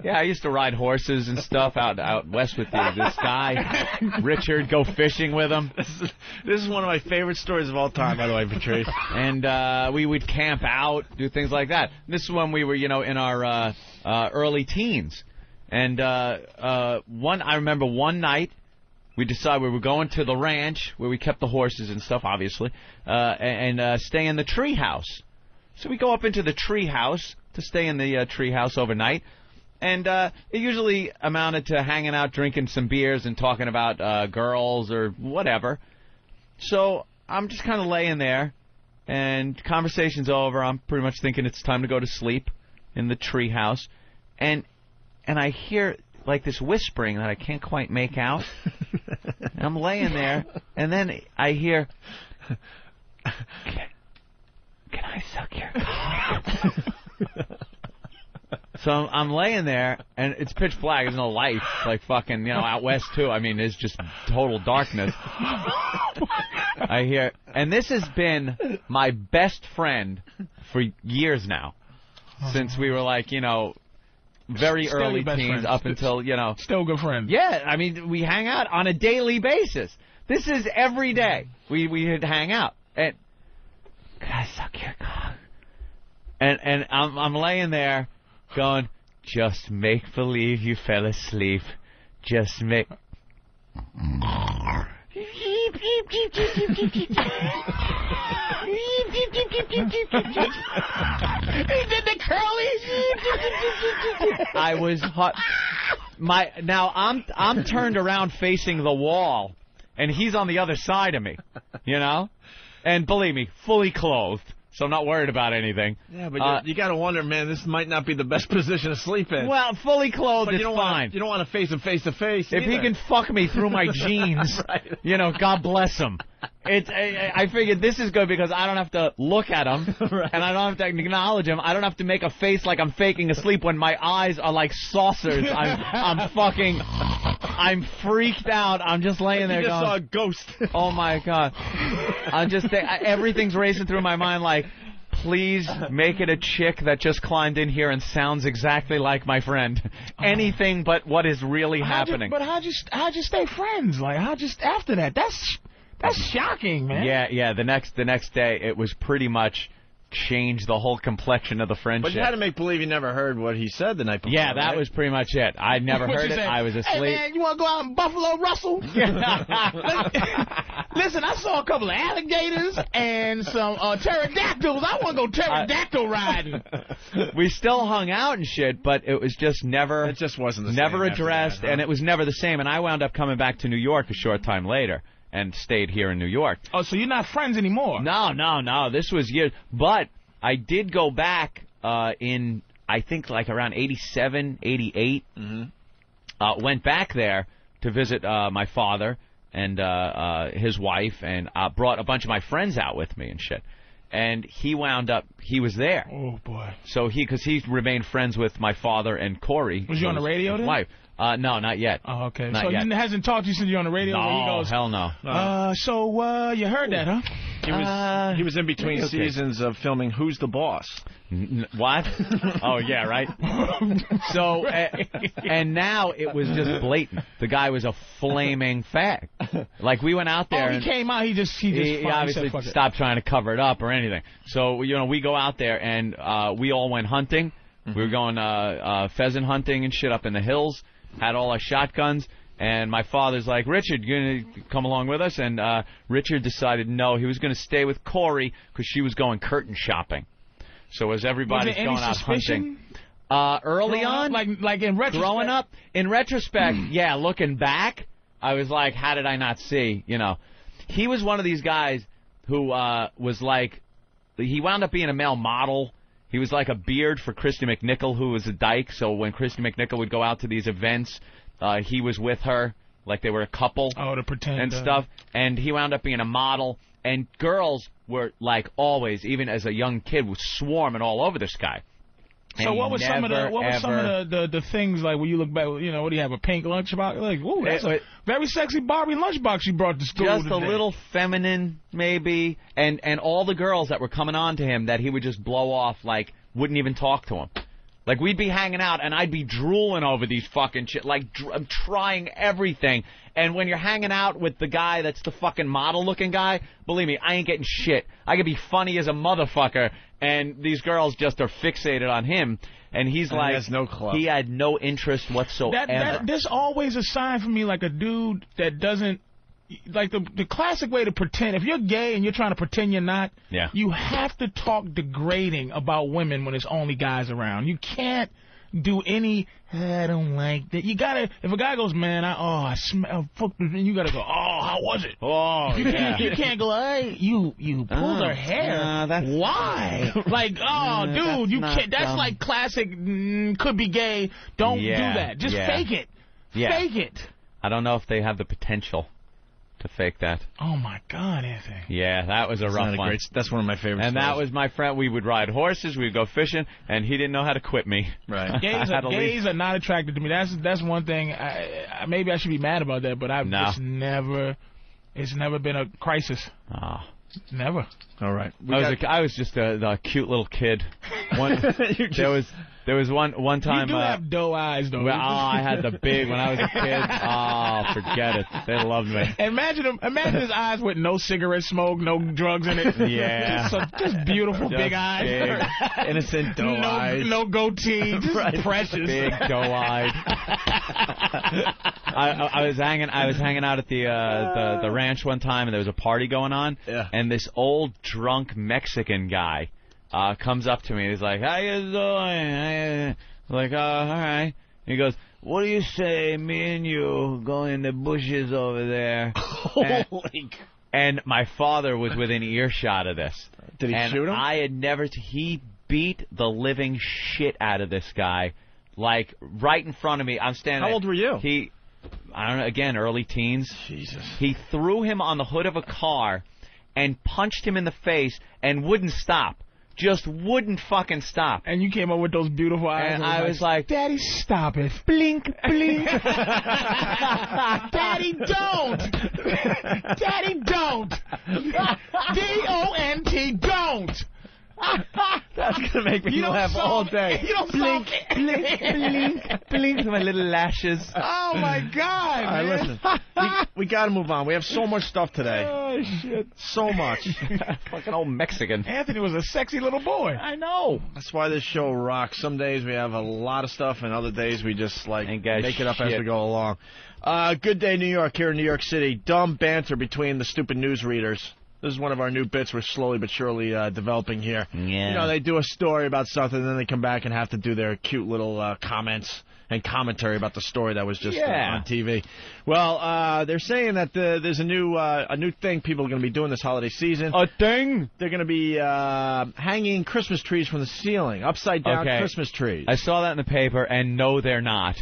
Yeah, I used to ride horses and stuff out west with this guy, Richard, go fishing with him. This is one of my favorite stories of all time, by the way, Patrice. And we would camp out, do things like that. This is when we were, in our early teens. And I remember one night we decided we were going to the ranch where we kept the horses and stuff, obviously, and stay in the tree house. So we go up into the tree house to stay in the tree house overnight. And it usually amounted to hanging out, drinking some beers, and talking about girls or whatever. So I'm just kind of laying there, and conversation's over. I'm pretty much thinking it's time to go to sleep in the tree house. And I hear, this whispering that I can't quite make out. And I'm laying there, and then I hear, can I suck your cock? So I'm laying there, and it's pitch black. There's no lights, fucking, out west, too. I mean, it's just total darkness. I hear, and this has been my best friend for years now, since we were, very Still early your best teens friends. up until, you know. Still good friends. Yeah, I mean, we hang out on a daily basis. This is every day. We'd hang out. And could I suck your cock? And I'm laying there going, just make believe you fell asleep. Just make... He did the curlies. I was hot. Now I'm turned around facing the wall, and he's on the other side of me, you know? And believe me, fully clothed, so I'm not worried about anything. Yeah, but you got to wonder, man, this might not be the best position to sleep in. Well, fully clothed is fine. You don't want to face him face to face. If he can fuck me through my jeans, right. You know, God bless him. I figured this is good because I don't have to look at him, right. And I don't have to acknowledge him. I don't have to make a face like I'm faking asleep when my eyes are like saucers. I'm freaked out. I'm just laying there you going, saw a ghost. Oh my God. I'm just everything's racing through my mind like, please make it a chick that just climbed in here and sounds exactly like my friend. Anything but what is really happening. But how'd you stay friends? Like, after that? That's shocking, man. Yeah. The next day, it was pretty much changed the whole complexion of the friendship. But you had to make believe you never heard what he said the night before. Yeah, that was pretty much it. I'd never heard it. I was asleep. Hey, man, you want to go out and Buffalo Russell? Listen, I saw a couple of alligators and some pterodactyls. I want to go pterodactyl riding. We still hung out and shit, but it was just never... It just wasn't the same. Never addressed, that, huh? And it was never the same. And I wound up coming back to New York a short time later and stayed here in New York. Oh, so you're not friends anymore? No. This was years. But I did go back in, I think, like around 87, 88. Mm-hmm. Went back there to visit my father and his wife, and brought a bunch of my friends out with me and shit. And he was there. Oh, boy. So because he remained friends with my father and Corey. Was you on the radio then? Wife. No, not yet. Oh, okay. Not so yet. he hasn't talked to you since you're on the radio? No, he goes, hell no. So you heard that, huh? He was in between seasons of filming Who's the Boss. What? Oh, yeah, right? So, and now it was just blatant. The guy was a flaming fag. Like, we went out there. Oh, he came out, he obviously said, stopped trying to cover it up or anything. So, you know, we go out there, and we all went hunting. Mm-hmm. We were going pheasant hunting and shit up in the hills. Had all our shotguns. And my father's like, Richard, you going to come along with us? And Richard decided no, he was going to stay with Corey because she was going curtain shopping. So as everybody's going out hunting. Early on? Like in retrospect? Growing up? In retrospect, yeah, looking back, I was like, how did I not see? You know, he was one of these guys who was like, he wound up being a male model. He was like a beard for Christy McNichol, who was a dyke. So when Christy McNichol would go out to these events, he was with her, like they were a couple. Oh, to pretend. And stuff. And he wound up being a model. And girls were, like, always, even as a young kid, was swarming all over this guy. So what was some of the things, like, when you look back, you know, what do you have, a pink lunchbox? Like, ooh, that's a very sexy Barbie lunchbox you brought to school Just today. a little feminine, maybe. And all the girls that were coming on to him that he would just blow off, like, wouldn't even talk to him. Like, we'd be hanging out, and I'd be drooling over these fucking shit. Like, I'm trying everything. And when you're hanging out with the guy that's the fucking model-looking guy, believe me, I ain't getting shit. I could be funny as a motherfucker, and these girls just are fixated on him. And he's like, he has no club. He had no interest whatsoever. There's always a sign for me, like a dude that doesn't, like the classic way to pretend. If you're gay and you're trying to pretend you're not, yeah, you have to talk degrading about women when it's only guys around. You can't do any, I don't like that. You gotta, if a guy goes, man, I smell, fuck, you gotta go, oh, how was it? Oh, yeah. You can't go, hey, you pulled her hair. Why? Like, oh, dude, you can't. That's like classic, could be gay. Don't do that. Just fake it. Yeah. Fake it. I don't know if they have the potential to fake that. Oh, my God, Anthony. Yeah, that was a rough one. That's one of my favorites. And that was my friend. We would ride horses. We'd go fishing, and he didn't know how to quit me. Right. Gays are not attracted to me. That's one thing. Maybe I should be mad about that, but it's never been a crisis. Oh. Never. All right. I was just a cute little kid. There was one time. You do have doe eyes, though. Well, I had the big when I was a kid. Oh, forget it. They loved me. Imagine his eyes with no cigarette smoke, no drugs in it. Yeah. So just beautiful Just big eyes. big, innocent doe eyes. No goatee. Just precious. Big doe-eyed. I was hanging out at the ranch one time, and there was a party going on. Yeah. And this old drunk Mexican guy comes up to me. And he's like, "How you doing?" I'm like, all right. He goes, "What do you say, me and you go in the bushes over there?" And my father was within earshot of this. Did he shoot him? I had never. He beat the living shit out of this guy, like right in front of me. I'm standing. How old were you? I don't know. Again, early teens. Jesus. He threw him on the hood of a car and punched him in the face and wouldn't stop. Just wouldn't fucking stop. And you came up with those beautiful eyes. And I was like, "Daddy, stop it. Blink, blink." Daddy, don't. Daddy, don't. D-O-N-T, don't. That's going to make me laugh all day. You don't blink, blink, blink, blink with my little lashes. Oh, my God. All right, listen. We got to move on. We have so much stuff today. Oh, shit. So much. Fucking old Mexican. Anthony was a sexy little boy. I know. That's why this show rocks. Some days we have a lot of stuff, and other days we just, make it up as we go along. Good Day, New York, here in New York City. Dumb banter between the stupid newsreaders. This is one of our new bits we're slowly but surely developing here. Yeah. You know, they do a story about something, and then they come back and have to do their cute little comments and commentary about the story that was just on TV. Well, they're saying that there's a new thing people are going to be doing this holiday season. A thing? They're going to be hanging Christmas trees from the ceiling, upside-down Christmas trees. I saw that in the paper, and no, they're not.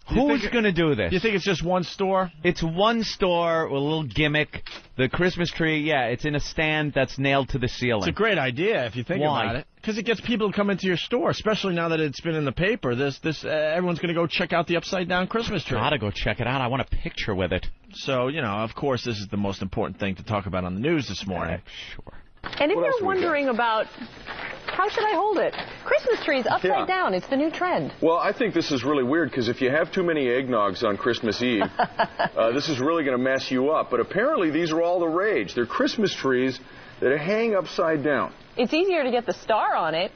Who's going to do this? You think it's just one store? It's one store with a little gimmick. The Christmas tree, it's in a stand that's nailed to the ceiling. It's a great idea if you think about it. Because it gets people to come into your store, especially now that it's been in the paper. Everyone's going to go check out the upside-down Christmas tree. Gotta go check it out. I want a picture with it. So, of course, this is the most important thing to talk about on the news this morning. Sure. And if you're wondering about how should I hold it, Christmas trees upside down, it's the new trend. Well, I think this is really weird because if you have too many eggnogs on Christmas Eve, this is really going to mess you up. But apparently these are all the rage. They're Christmas trees that hang upside down. It's easier to get the star on it.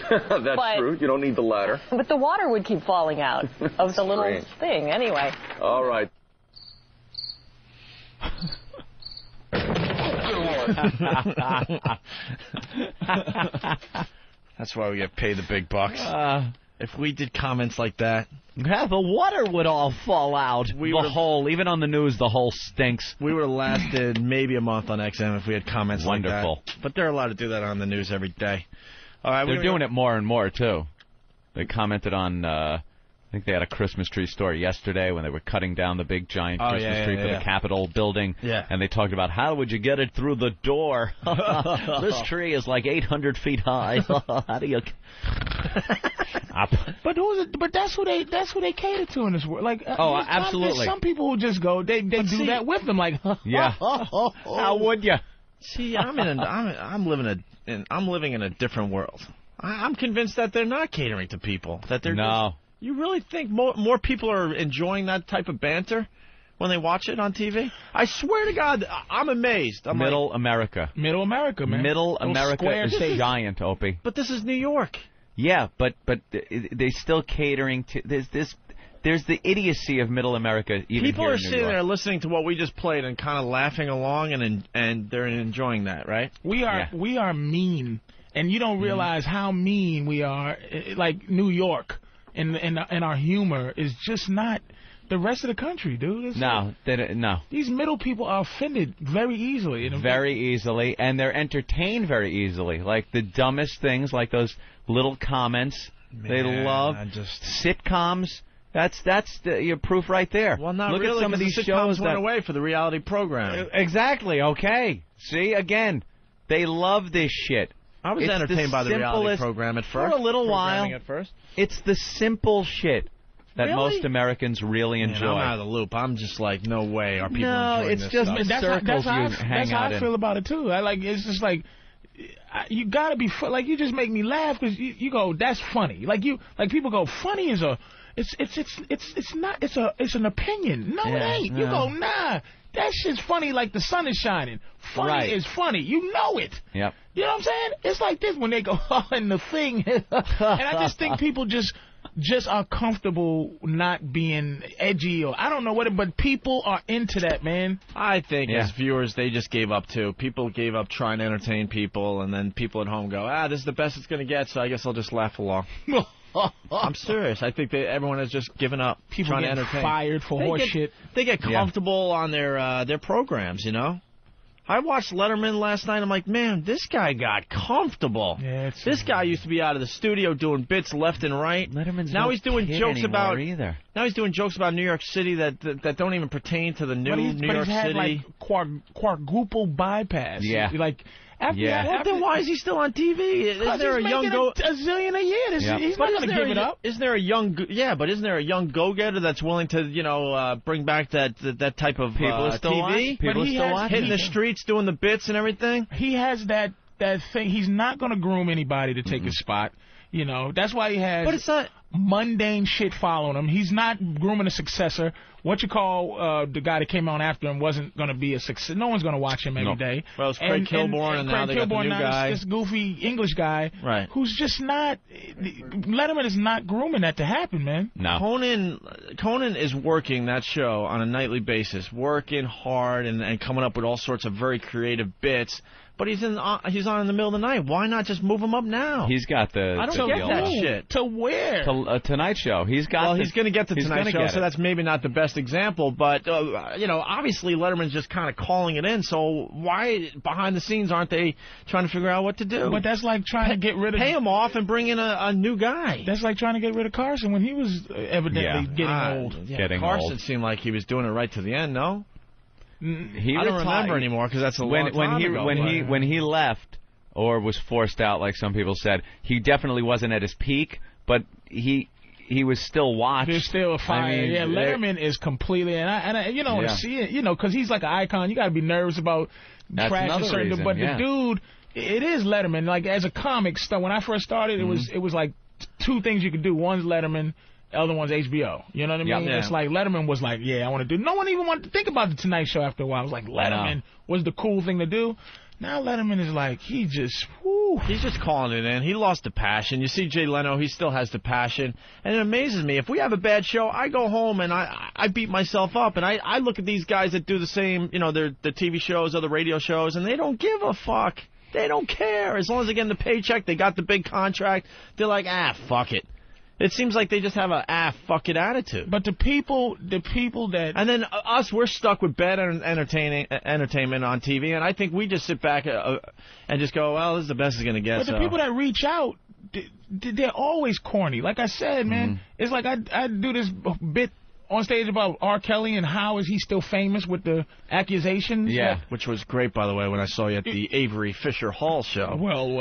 That's true. You don't need the ladder. But the water would keep falling out of the little thing anyway. All right. That's why we get paid the big bucks. If we did comments like that, the water would all fall out. The hole, even on the news, the hole stinks. We would have lasted maybe a month on XM if we had comments like that. Wonderful. But they're allowed to do that on the news every day. All right, they're doing it more and more, too. They commented on... I think they had a Christmas tree story yesterday when they were cutting down the big giant Christmas tree for the Capitol building. Yeah. And they talked about how would you get it through the door? This tree is like 800 feet high. How do you... But that's who they cater to in this world. Like, absolutely. Some people who just go, they do that with them. Like, how would you? See, I'm living in a different world. I'm convinced that they're not catering to people. That they're just, you really think more people are enjoying that type of banter when they watch it on TV? I swear to God, I'm amazed. Middle America, man. Middle America is giant, Opie. But this is New York. Yeah, but they're still catering to there's the idiocy of Middle America. Even people here are in New sitting York. there listening to what we just played and kind of laughing along, and they're enjoying that, right? We are mean, and you don't realize how mean we are. Like New York. And our humor is just not the rest of the country, dude. No. These middle people are offended very easily. Very easily, and they're entertained very easily. Like the dumbest things, like those little comments. They love sitcoms. That's your proof right there. Well, not Look really. at some of these the shows went away for the reality program. Exactly. Okay. See, again, they love this shit. I was entertained by the reality program at first. For a little while. At first. It's the simple shit that most Americans really enjoy. I'm out of the loop. I'm just like, no way are people enjoying this just stuff. the circles you hang out in. That's how I feel about it, too. It's just like, you gotta be like, you just make me laugh because you go, that's funny. Like people go, funny is it's not, it's an opinion. No, it ain't. You go, nah, that shit's funny like the sun is shining. Funny is funny. You know it. Yep. You know what I'm saying? It's like this when they go, oh, and the thing. And I just think people just are comfortable not being edgy, or I don't know what, but people are into that, man. I think as viewers, they just gave up too. People gave up trying to entertain people, and then people at home go, this is the best it's going to get, so I guess I'll just laugh along. I'm serious. I think everyone has just given up trying to entertain. Fired for horse shit. They get comfortable on their programs, you know? I watched Letterman last night. I'm like, man, this guy got comfortable. Yeah, this guy used to be out of the studio doing bits left and right. Letterman's now no he's doing kid jokes about either. Now he's doing jokes about New York City that don't even pertain to the new New York City. Like quadruple bypass. Yeah. Like. Then why is he still on TV? Is there a young a zillion a year? He's not going to give it up. Isn't there a young but isn't there a young go-getter that's willing to bring back that type of people still TV? People still watch, hitting the streets, doing the bits and everything. He has that thing. He's not going to groom anybody to take his spot. You know, that's why he has but it's not mundane shit following him. He's not grooming a successor. What you call the guy that came on after him wasn't going to be a success. No one's going to watch him every day. Well, it's Craig Kilborn, and now they got the new guy. This goofy English guy, who's just not. Letterman is not grooming that to happen, man. No. Conan is working that show on a nightly basis, working hard and coming up with all sorts of very creative bits. But he's on in the middle of the night. Why not just move him up now? He's got the. I don't get that shit. To where? To Tonight Show. He's got. Well, he's going to get the Tonight Show, so that's maybe not the best example. But obviously Letterman's just kind of calling it in. So why behind the scenes aren't they trying to figure out what to do? But that's like trying to get rid of. Pay him off and bring in a new guy. That's like trying to get rid of Carson when he was evidently getting old. Getting Carson old. seemed like he was doing it right to the end. No. I don't remember anymore because that's a long time ago. When he left or was forced out, like some people said, he definitely wasn't at his peak, but he was still watched. There's still a fire. I mean, Letterman is completely, and I you don't want to see it, because he's like an icon. You got to be nervous about trash and certain, reason, but the dude, it is Letterman. Like as a comic, when I first started, it was like two things you could do. One's Letterman. The other one's HBO. You know what I mean? It's like Letterman was like, I want to do. No one even wanted to think about the Tonight Show after a while. It was like Letterman was the cool thing to do. Now Letterman is like, he's just calling it in. He lost the passion. You see Jay Leno, he still has the passion. And it amazes me. If we have a bad show, I go home and I beat myself up. And I look at these guys that do the same, the TV shows or the radio shows, and they don't give a fuck. They don't care. As long as they get the paycheck, they got the big contract, they're like, fuck it. It seems like they just have a fuck it attitude. But the people that... And then us, we're stuck with bad entertainment on TV, and I think we just sit back and just go, well, this is the best it's going to get. But the people that reach out, they're always corny. Like I said, man, it's like I do this bit on stage about R. Kelly and how is he still famous with the accusations. Yeah, which was great, by the way, when I saw you at the Avery Fisher Hall show. Well.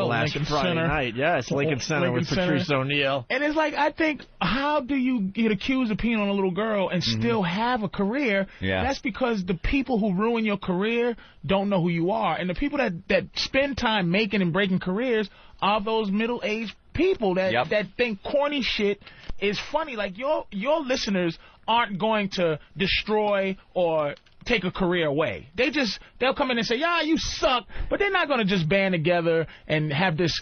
Last Lincoln Friday Center. night. Yes, Lincoln Center with Patrice O'Neill. And it's like, I think, how do you get accused of peeing on a little girl and still have a career? Yeah. That's because the people who ruin your career don't know who you are. And the people that spend time making and breaking careers are those middle-aged people that think corny shit is funny. Like your listeners aren't going to destroy or take a career away. They'll come in and say, you suck, but they're not going to just band together and have this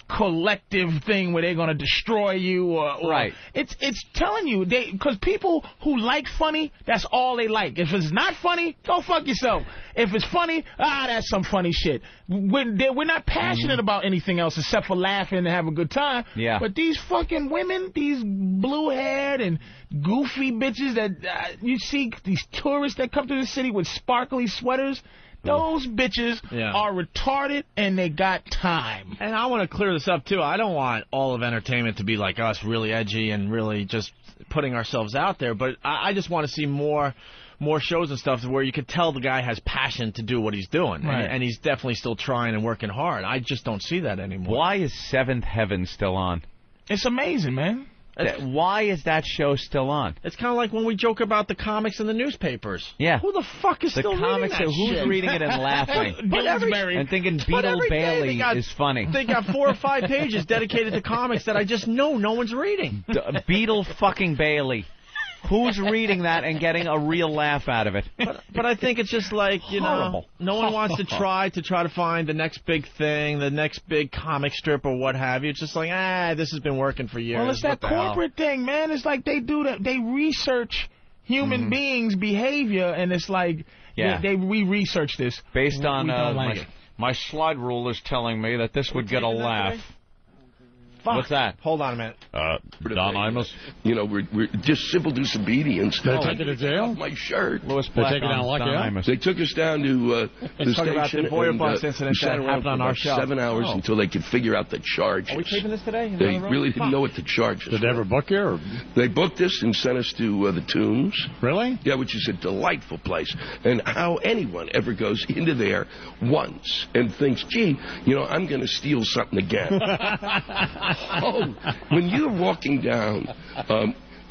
collective thing where they're going to destroy you or right. It's telling you, because people who like funny, that's all they like. If it's not funny, go fuck yourself. If it's funny, that's some funny shit. We're not passionate about anything else except for laughing and having a good time. Yeah. But these fucking women, these blue-haired and goofy bitches that you see, these tourists that come to the city with sparkly sweaters, those bitches are retarded and they got time. And I want to clear this up, too. I don't want all of entertainment to be like us, really edgy and really just putting ourselves out there. But I just want to see more shows and stuff where you could tell the guy has passion to do what he's doing. Right. And he's definitely still trying and working hard. I just don't see that anymore. Why is Seventh Heaven still on? It's amazing, man. Why is that show still on? It's kind of like when we joke about the comics in the newspapers. Yeah. Who the fuck is still reading that who's shit? reading it and laughing? And thinking Beetle Bailey is funny. They got 4 or 5 pages dedicated to comics that I just know no one's reading. Beetle fucking Bailey. Who's reading that and getting a real laugh out of it? But I think it's just like, Horrible. No one wants to try to find the next big thing, the next big comic strip or what have you. It's just like, this has been working for years. Well, it's that corporate thing, man. It's like they do that. They research human beings' behavior, and it's like we research this. Based on my slide rule is telling me that this would get a laugh. What's that? Hold on a minute. Don Imus? We're just civil disobedience. They take you to jail? My shirt. Louis Black take it down like They took us down to the talk about station the Voyeur bus and incident sat that around happened for on our about show. 7 hours until they could figure out the charges. Are we taping this today? They really didn't know what the charges Did they ever book you? Or? They booked us and sent us to the Tombs. Really? Yeah, which is a delightful place. And how anyone ever goes into there once and thinks, gee, I'm going to steal something again. When you're walking down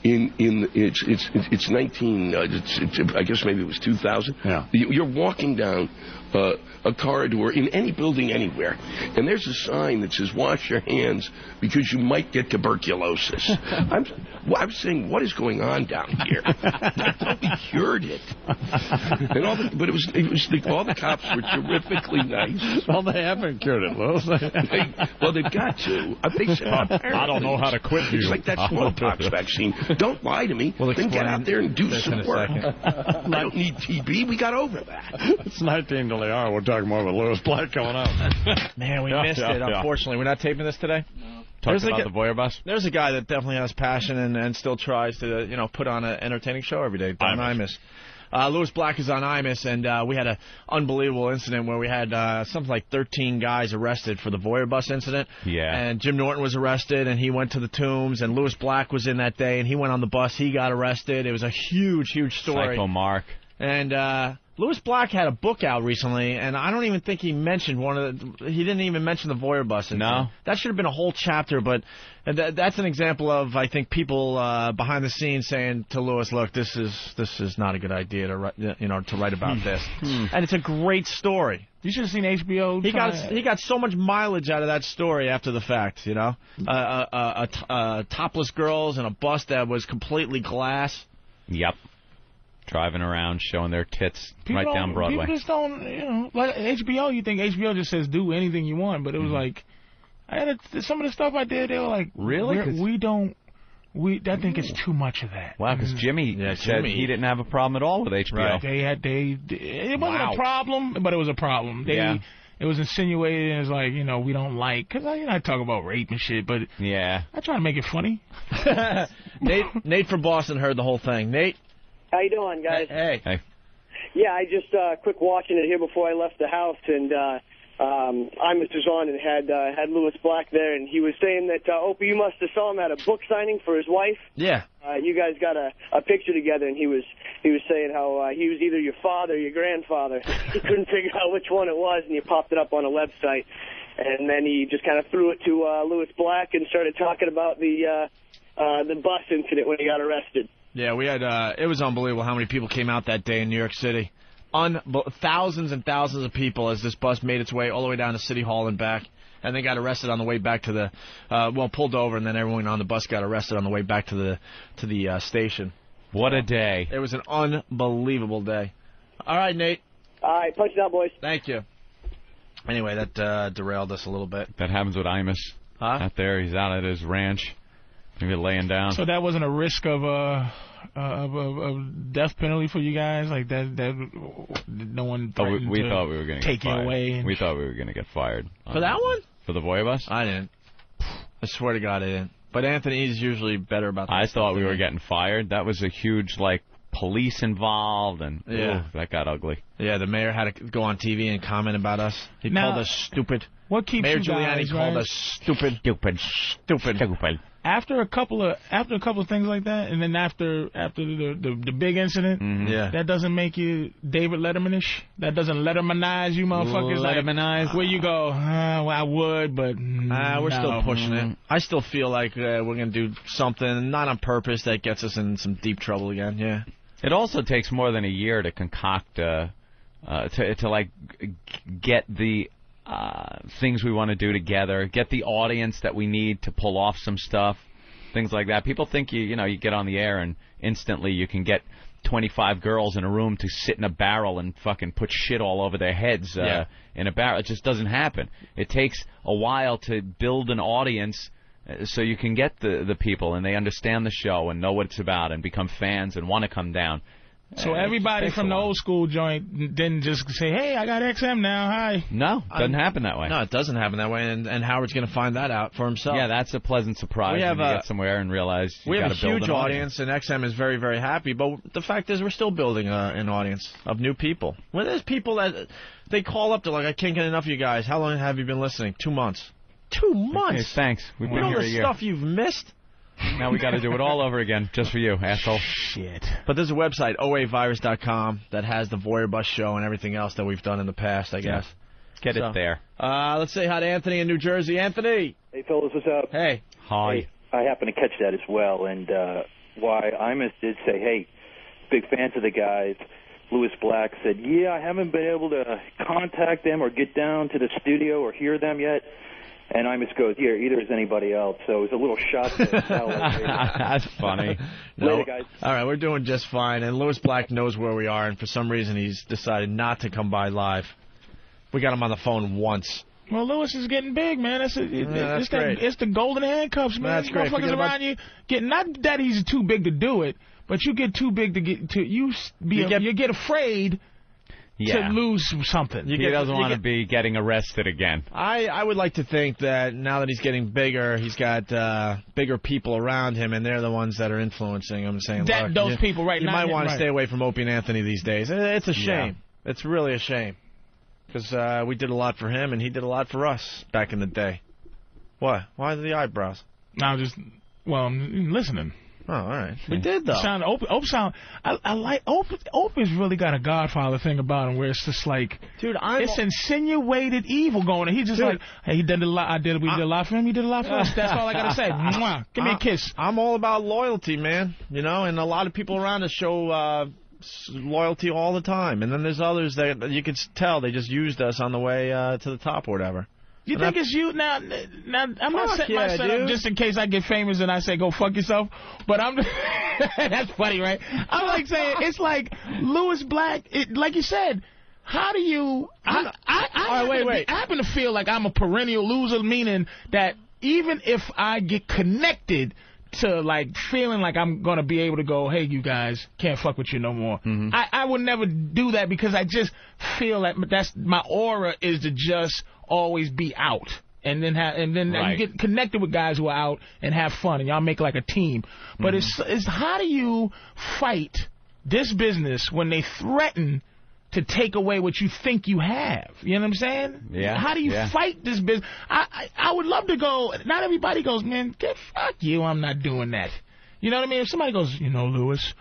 it's 19 I guess maybe it was 2000. Yeah. You're walking down a corridor in any building anywhere, and there's a sign that says wash your hands because you might get tuberculosis. I'm saying, what is going on down here? I thought we cured it. And all the cops were terrifically nice. Well, they haven't cured it, Louis. They've got to. I don't know how to quit you. It's like that smallpox vaccine. Don't lie to me. Then get out there and do some work. I don't need TB. We got over that. It's 19 till the hour. We're talking more about Louis Black coming up. Man, we missed it, unfortunately. We're not taping this today? Talking about the Voyeur bus? There's a guy that definitely has passion and still tries to, put on an entertaining show every day. Don Imus. Louis Black is on Imus, and we had an unbelievable incident where we had something like 13 guys arrested for the Voyeur bus incident. Yeah. And Jim Norton was arrested, and he went to the Tombs, and Louis Black was in that day, and he went on the bus. He got arrested. It was a huge, huge story. Psycho Mark. And Louis Black had a book out recently, and I don't even think he mentioned he didn't even mention the Voyeur bus incident. No. That should have been a whole chapter, but that's an example of, I think, people behind the scenes saying to Louis, look, this is not a good idea to write about this. And it's a great story. You should have seen HBO. He got so much mileage out of that story after the fact, topless girls in a bus that was completely glass. Yep. Driving around, showing their tits right down Broadway. People just don't, like HBO, you think HBO just says do anything you want, but it was like, some of the stuff I did, they were like, really? I think it's too much of that. Wow, because Jimmy said he didn't have a problem at all with HBO. Right. It wasn't a problem, but it was a problem. It was insinuated, and it's like, we don't like, because I talk about rape and shit, but I try to make it funny. Nate from Boston heard the whole thing. Nate? How you doing, guys? Hey. Yeah, I just quick watching it here before I left the house, and Imus was on and had Louis Black there, and he was saying that Opie, you must have saw him at a book signing for his wife. Yeah. You guys got a picture together, and he was saying how he was either your father or your grandfather. He couldn't figure out which one it was, and he popped it up on a website, and then he just kind of threw it to Louis Black and started talking about the bus incident when he got arrested. Yeah, we had. It was unbelievable how many people came out that day in New York City. Thousands and thousands of people as this bus made its way all the way down to City Hall and back. And they got arrested on the way back to the, pulled over, and then everyone on the bus got arrested on the way back to the station. What a day. It was an unbelievable day. All right, Nate. All right, punch it out, boys. Thank you. Anyway, that derailed us a little bit. That happens with Imus. Out there, he's out at his ranch. Maybe laying down. So that wasn't a risk of death penalty for you guys? Like that no one threatened we thought we were going to take get fired. You away. We thought we were going to get fired. For that one? For the Voyeur bus? I didn't. I swear to God I didn't. But Anthony's usually better about that. I thought we were getting fired. That was a huge, police involved, and that got ugly. Yeah, the mayor had to go on TV and comment about us. He called us stupid. What keeps Mayor you Giuliani guys, called right? us stupid. Stupid. after a couple of things like that, and then after the big incident, that doesn't make you David Letterman-ish. That doesn't Lettermanize you, motherfuckers. Lettermanize. Where you go, well, I would, but we're still pushing it. I still feel like we're gonna do something not on purpose that gets us in some deep trouble again. Yeah. It also takes more than a year to concoct to like get the things we want to do together, get the audience that we need to pull off some stuff, things like that. People think you get on the air and instantly you can get 25 girls in a room to sit in a barrel and fucking put shit all over their heads in a barrel. It just doesn't happen. It takes a while to build an audience so you can get the people and they understand the show and know what it's about and become fans and want to come down. So everybody from the old school joint didn't just say, hey, I got XM now, hi. No, doesn't happen that way. No, it doesn't happen that way, and Howard's going to find that out for himself. Yeah, that's a pleasant surprise when you get somewhere and realize you got to build an audience. We have a huge audience, and XM is very, very happy, but the fact is we're still building an audience of new people. Well, there's people that they call up, they're like, I can't get enough of you guys. How long have you been listening? 2 months. 2 months? Okay, thanks. We've been here a year. All the stuff you've missed? Now we got to do it all over again, just for you, asshole. Shit. But there's a website, oavirus.com, that has the Voyeur Bus show and everything else that we've done in the past, I guess. Get it there. Let's say hi to Anthony in New Jersey. Anthony. Hey, fellas, what's up? Hey. Hi. Hey, I happened to catch that as well, and why Imus did say, hey, big fans of the guys. Louis Black said, yeah, I haven't been able to contact them or get down to the studio or hear them yet. And Imus goes, yeah, either is anybody else. So it was a little shot to That's funny. Later, guys. All right, we're doing just fine. And Louis Black knows where we are, and for some reason he's decided not to come by live. We got him on the phone once. Well, Louis is getting big, man. It's the golden handcuffs, man. That's great. Motherfuckers around you not that he's too big to do it, but you get too big you get afraid. To lose something. He doesn't want to be getting arrested again. I would like to think that now that he's getting bigger, he's got bigger people around him, and they're the ones that are influencing him, saying, those people right now. You might want to right. stay away from Opie and Anthony these days. It's a shame. Yeah. It's really a shame. Because we did a lot for him, and he did a lot for us back in the day. What? Why the eyebrows? I'm listening. Oh, all right. We did, though. I like Opie's really got a Godfather thing about him where it's just like, dude, it's insinuated evil going on. He's just like, hey, we did a lot for him, he did a lot for us. That's all I got to say. Mwah. Give me a kiss. I'm all about loyalty, man. And a lot of people around us show loyalty all the time. And then there's others that you can tell they just used us on the way to the top or whatever. You think it's you? Now, I'm not setting myself up just in case I get famous and I say, go fuck yourself. But I'm... That's funny, right? I'm like saying, it's like Louis Black, like you said, how do you... I happen to feel like I'm a perennial loser, meaning that even if I get connected to, like, feeling like I'm going to be able to go, hey, you guys, can't fuck with you no more. Mm-hmm. I would never do that because I just feel like my aura is to just always be out. And then you get connected with guys who are out and have fun, and y'all make like a team. But it's how do you fight this business when they threaten to take away what you think you have? You know what I'm saying? Yeah. How do you fight this business? I would love to go. Not everybody goes, man, fuck you, I'm not doing that. You know what I mean? If somebody goes, Louis,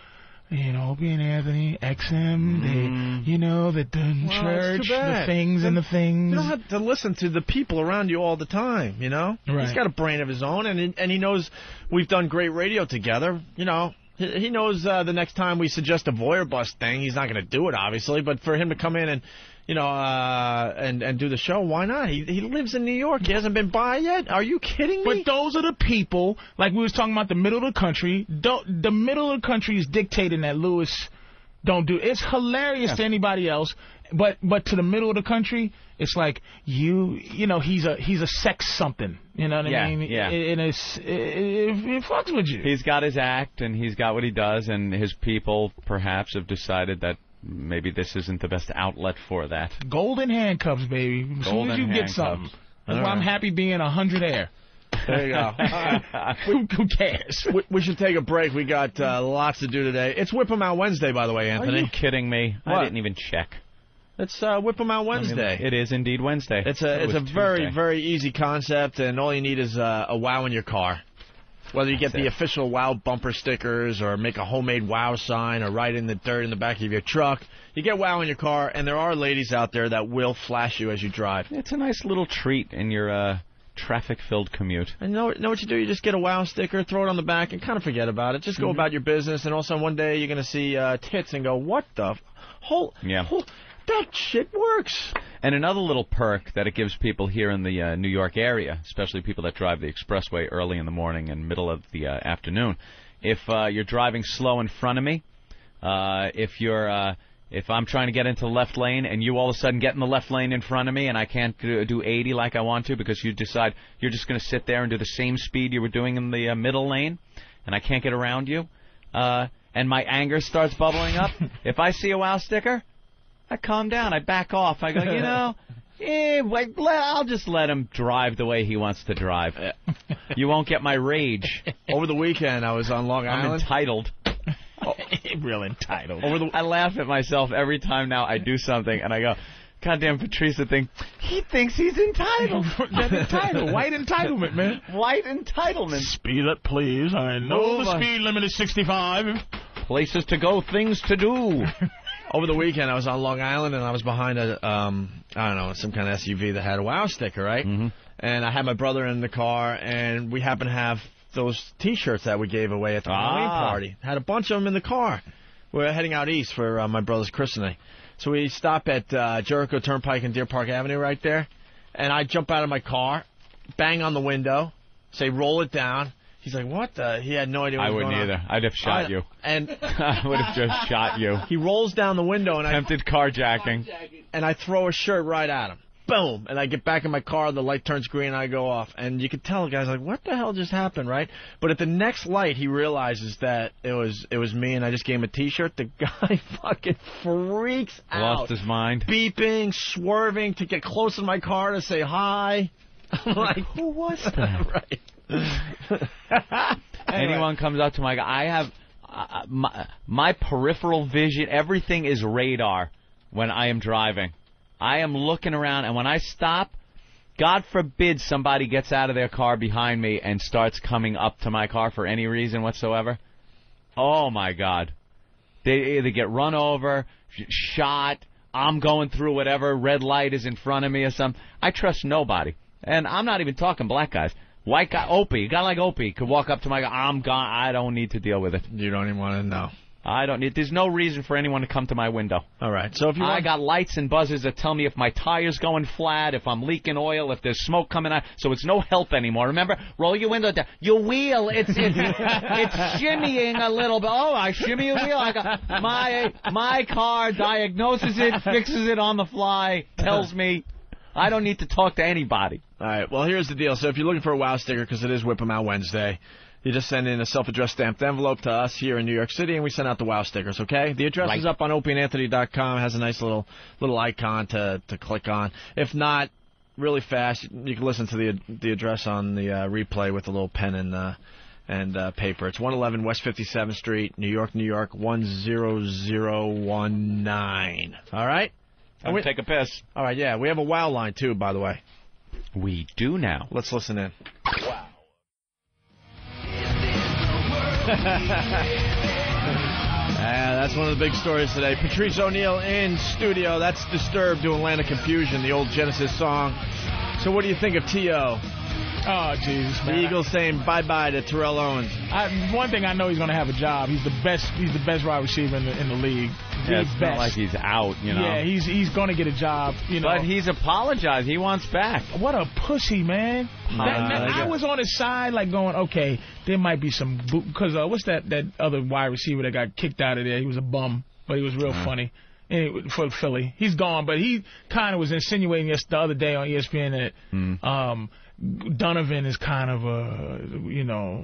Opie and Anthony, XM, the church, the things and the things. You don't have to listen to the people around you all the time, Right. He's got a brain of his own, and he knows we've done great radio together, He knows the next time we suggest a Voyeur Bus thing, he's not going to do it, obviously. But for him to come in and, and do the show, why not? He lives in New York. He hasn't been by yet. Are you kidding me? But those are the people, like we was talking about the middle of the country. The middle of the country is dictating that Louis don't do. It's hilarious to anybody else, but to the middle of the country, it's like he's a sex something. You know what I mean? Yeah. And it fucks with you. He's got his act and he's got what he does, and his people perhaps have decided that maybe this isn't the best outlet for that. Golden handcuffs, baby. As soon as you get something. That's why I'm happy being 100 air. There you go. Who cares? We should take a break. We got lots to do today. It's Whip 'em Out Wednesday, by the way, Anthony. Are you kidding me? What? I didn't even check. It's Whip 'em Out Wednesday. It is indeed Wednesday. It's a very, very easy concept, and all you need is a wow in your car. Whether you get the official WOW bumper stickers or make a homemade WOW sign or write in the dirt in the back of your truck, you get WOW in your car, and there are ladies out there that will flash you as you drive. It's a nice little treat in your traffic-filled commute. And know what you do? You just get a WOW sticker, throw it on the back, and kind of forget about it. Just go about your business, and also one day you're going to see tits and go, what the that shit works. And another little perk that it gives people here in the New York area, especially people that drive the expressway early in the morning and middle of the afternoon, if you're driving slow in front of me, if I'm trying to get into the left lane and you all of a sudden get in the left lane in front of me and I can't do 80 like I want to because you decide you're just going to sit there and do the same speed you were doing in the middle lane and I can't get around you, and my anger starts bubbling up, if I see a WOW sticker, I calm down. I back off. I go, I'll just let him drive the way he wants to drive. You won't get my rage. Over the weekend, I was on Long Island. I'm entitled. Real entitled. I laugh at myself every time now I do something, and I go, goddamn Patrice he thinks he's entitled. That's entitled. White entitlement, man. White entitlement. Speed up, please. I know the speed limit is 65. Places to go, things to do. Over the weekend, I was on Long Island, and I was behind some kind of SUV that had a WOW sticker, right? Mm-hmm. And I had my brother in the car, and we happened to have those T-shirts that we gave away at the Halloween party. Had a bunch of them in the car. We were heading out east for my brother's christening. So we stop at Jericho Turnpike and Deer Park Avenue right there, and I jump out of my car, bang on the window, say, roll it down. He's like, what the? He had no idea what was going on. I wouldn't either. I'd have shot you. And I would have just shot you. He rolls down the window, and attempted carjacking. And I throw a shirt right at him. Boom! And I get back in my car, the light turns green, and I go off. And you could tell the guy's like, what the hell just happened, right? But at the next light, he realizes that it was me, and I just gave him a T-shirt. The guy fucking freaks out. Lost his mind. Beeping, swerving to get close to my car to say hi. I'm like, who was that? Right. Anyone comes up to my guy, I have my peripheral vision, everything is radar when I am driving. I am looking around, and when I stop, God forbid somebody gets out of their car behind me and starts coming up to my car for any reason whatsoever. Oh, my God. They either get run over, shot, I'm going through whatever red light is in front of me or something. I trust nobody. And I'm not even talking black guys. White guy, Opie, a guy like Opie could walk up to my guy, I'm gone, I don't need to deal with it. You don't even want to know. I don't need, there's no reason for anyone to come to my window. All right, so if you I got lights and buzzers that tell me if my tire's going flat, if I'm leaking oil, if there's smoke coming out, so it's no help anymore. Remember, roll your window down. Your wheel, it's shimmying a little bit. Oh, I shimmy a wheel. I got my car diagnoses it, fixes it on the fly, tells me. I don't need to talk to anybody. All right, well, here's the deal. So if you're looking for a WOW sticker, because it is Whip 'em Out Wednesday, you just send in a self-addressed stamped envelope to us here in New York City, and we send out the WOW stickers, okay? The address is up on opieandanthony.com. It has a nice little icon to click on. If not, really fast, you can listen to the address on the replay with a little pen and paper. It's 111 West 57th Street, New York, 10019. All right? I'm take a piss. All right, yeah. We have a WOW line, too, by the way. We do now. Let's listen in. Wow. That's one of the big stories today. Patrice O'Neal in studio. That's Disturbed doing Land of Confusion, the old Genesis song. So what do you think of T.O.? Oh, Jesus, man. The Eagles saying bye-bye to Terrell Owens. One thing I know, he's going to have a job. He's the best wide receiver in the league. Yeah, it's not like he's out, you know. Yeah, he's going to get a job, you know. But he's apologized. He wants back. What a pussy, man. I was on his side, like, going, okay, there might be some... Because what's that other wide receiver that got kicked out of there? He was a bum, but he was real funny. Anyway, for Philly. He's gone, but he kind of was insinuating the other day on ESPN that... Donovan is kind of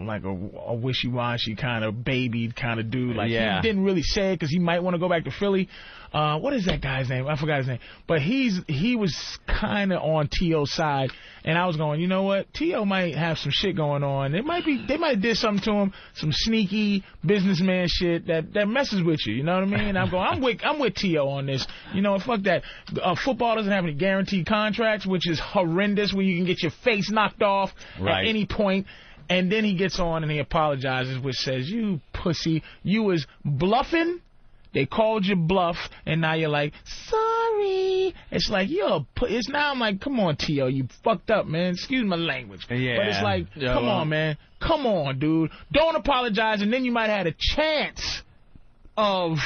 like a wishy-washy kind of baby kind of dude. Like, he didn't really say it because he might want to go back to Philly. What is that guy's name? I forgot his name. But he was kind of on T.O.'s side, and I was going, you know what? T.O. might have some shit going on. They might have did something to him, some sneaky businessman shit that messes with you. You know what I mean? I'm going, I'm with T.O. on this. You know, fuck that. Football doesn't have any guaranteed contracts, which is horrendous, where you can get your face knocked off at any point. And then he gets on and he apologizes, which says, you pussy, you was bluffing. They called you bluff, and now you're like, sorry. It's like, it's now I'm like, come on, T.O., you fucked up, man. Excuse my language. Yeah. But it's like, come on, man. Come on, dude. Don't apologize, and then you might have had a chance of,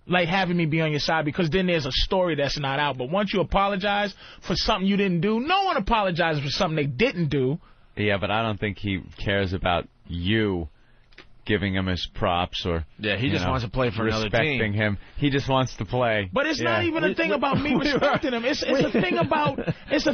like, having me be on your side, because then there's a story that's not out. But once you apologize for something you didn't do, no one apologizes for something they didn't do. Yeah, but I don't think he cares about you giving him his props or he just wants to play for another team. Respecting him. He just wants to play. But it's not even a thing about me respecting him. It's a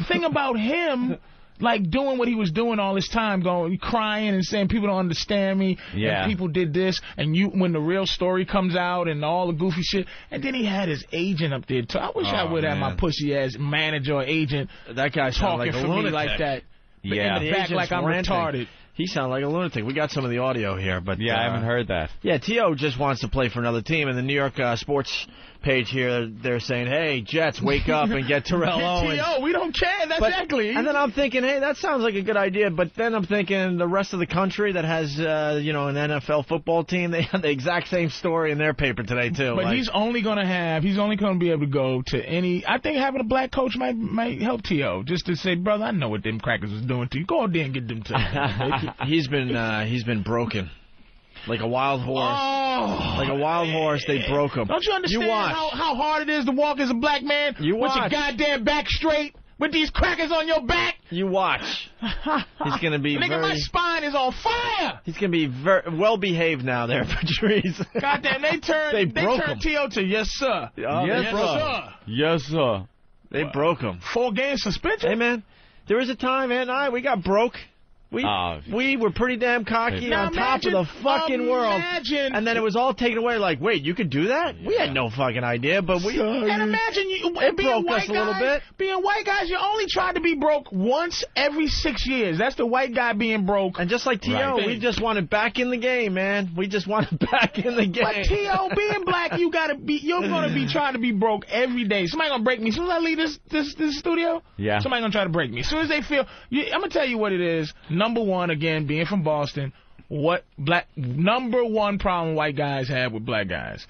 thing about him, like, doing what he was doing all this time, going crying and saying people don't understand me, and people did this, and when the real story comes out and all the goofy shit, and then he had his agent up there too. I wish I would have my pussy ass manager or agent. That guy talking like for me like that. Yeah, in the back like I'm retarded. He sounded like a lunatic. We got some of the audio here, but I haven't heard that. Yeah, T.O. just wants to play for another team, and the New York sports page here, they're saying, hey, Jets, wake up and get Terrell Owens. T.O., we don't care. That's exactly. And then I'm thinking, hey, that sounds like a good idea, but then I'm thinking the rest of the country that has, an NFL football team, they have the exact same story in their paper today, too. But he's only going to be able to go to any, I think having a black coach might help T.O. just to say, brother, I know what them crackers was doing to you. Go out there and get them to He's been broken. Like a wild horse. Oh, like a wild horse, they broke him. Don't you understand how hard it is to walk as a black man with your goddamn back straight, with these crackers on your back? You watch. He's going to be my spine is on fire. He's going to be very well-behaved now there, Patrice. Goddamn, they turned T.O. to yes, sir. Yes, sir. Yes, sir. They broke him. 4 game suspension? Hey, man, there was a time, Ed and I, we got broke. We were pretty damn cocky on top of the fucking world. And then it was all taken away like, wait, you could do that? Yeah. We had no fucking idea, but we... And imagine it broke us a little bit. Being white guys, you only tried to be broke once every 6 years. That's the white guy being broke. And just like T.O., we just wanted back in the game, man. We just wanted back in the game. But T.O., being black, you're going to be trying to be broke every day. Somebody going to break me. As soon as I leave this studio, somebody going to try to break me. As soon as they feel... I'm going to tell you what it is. Number one, again, being from Boston, number one problem white guys have with black guys?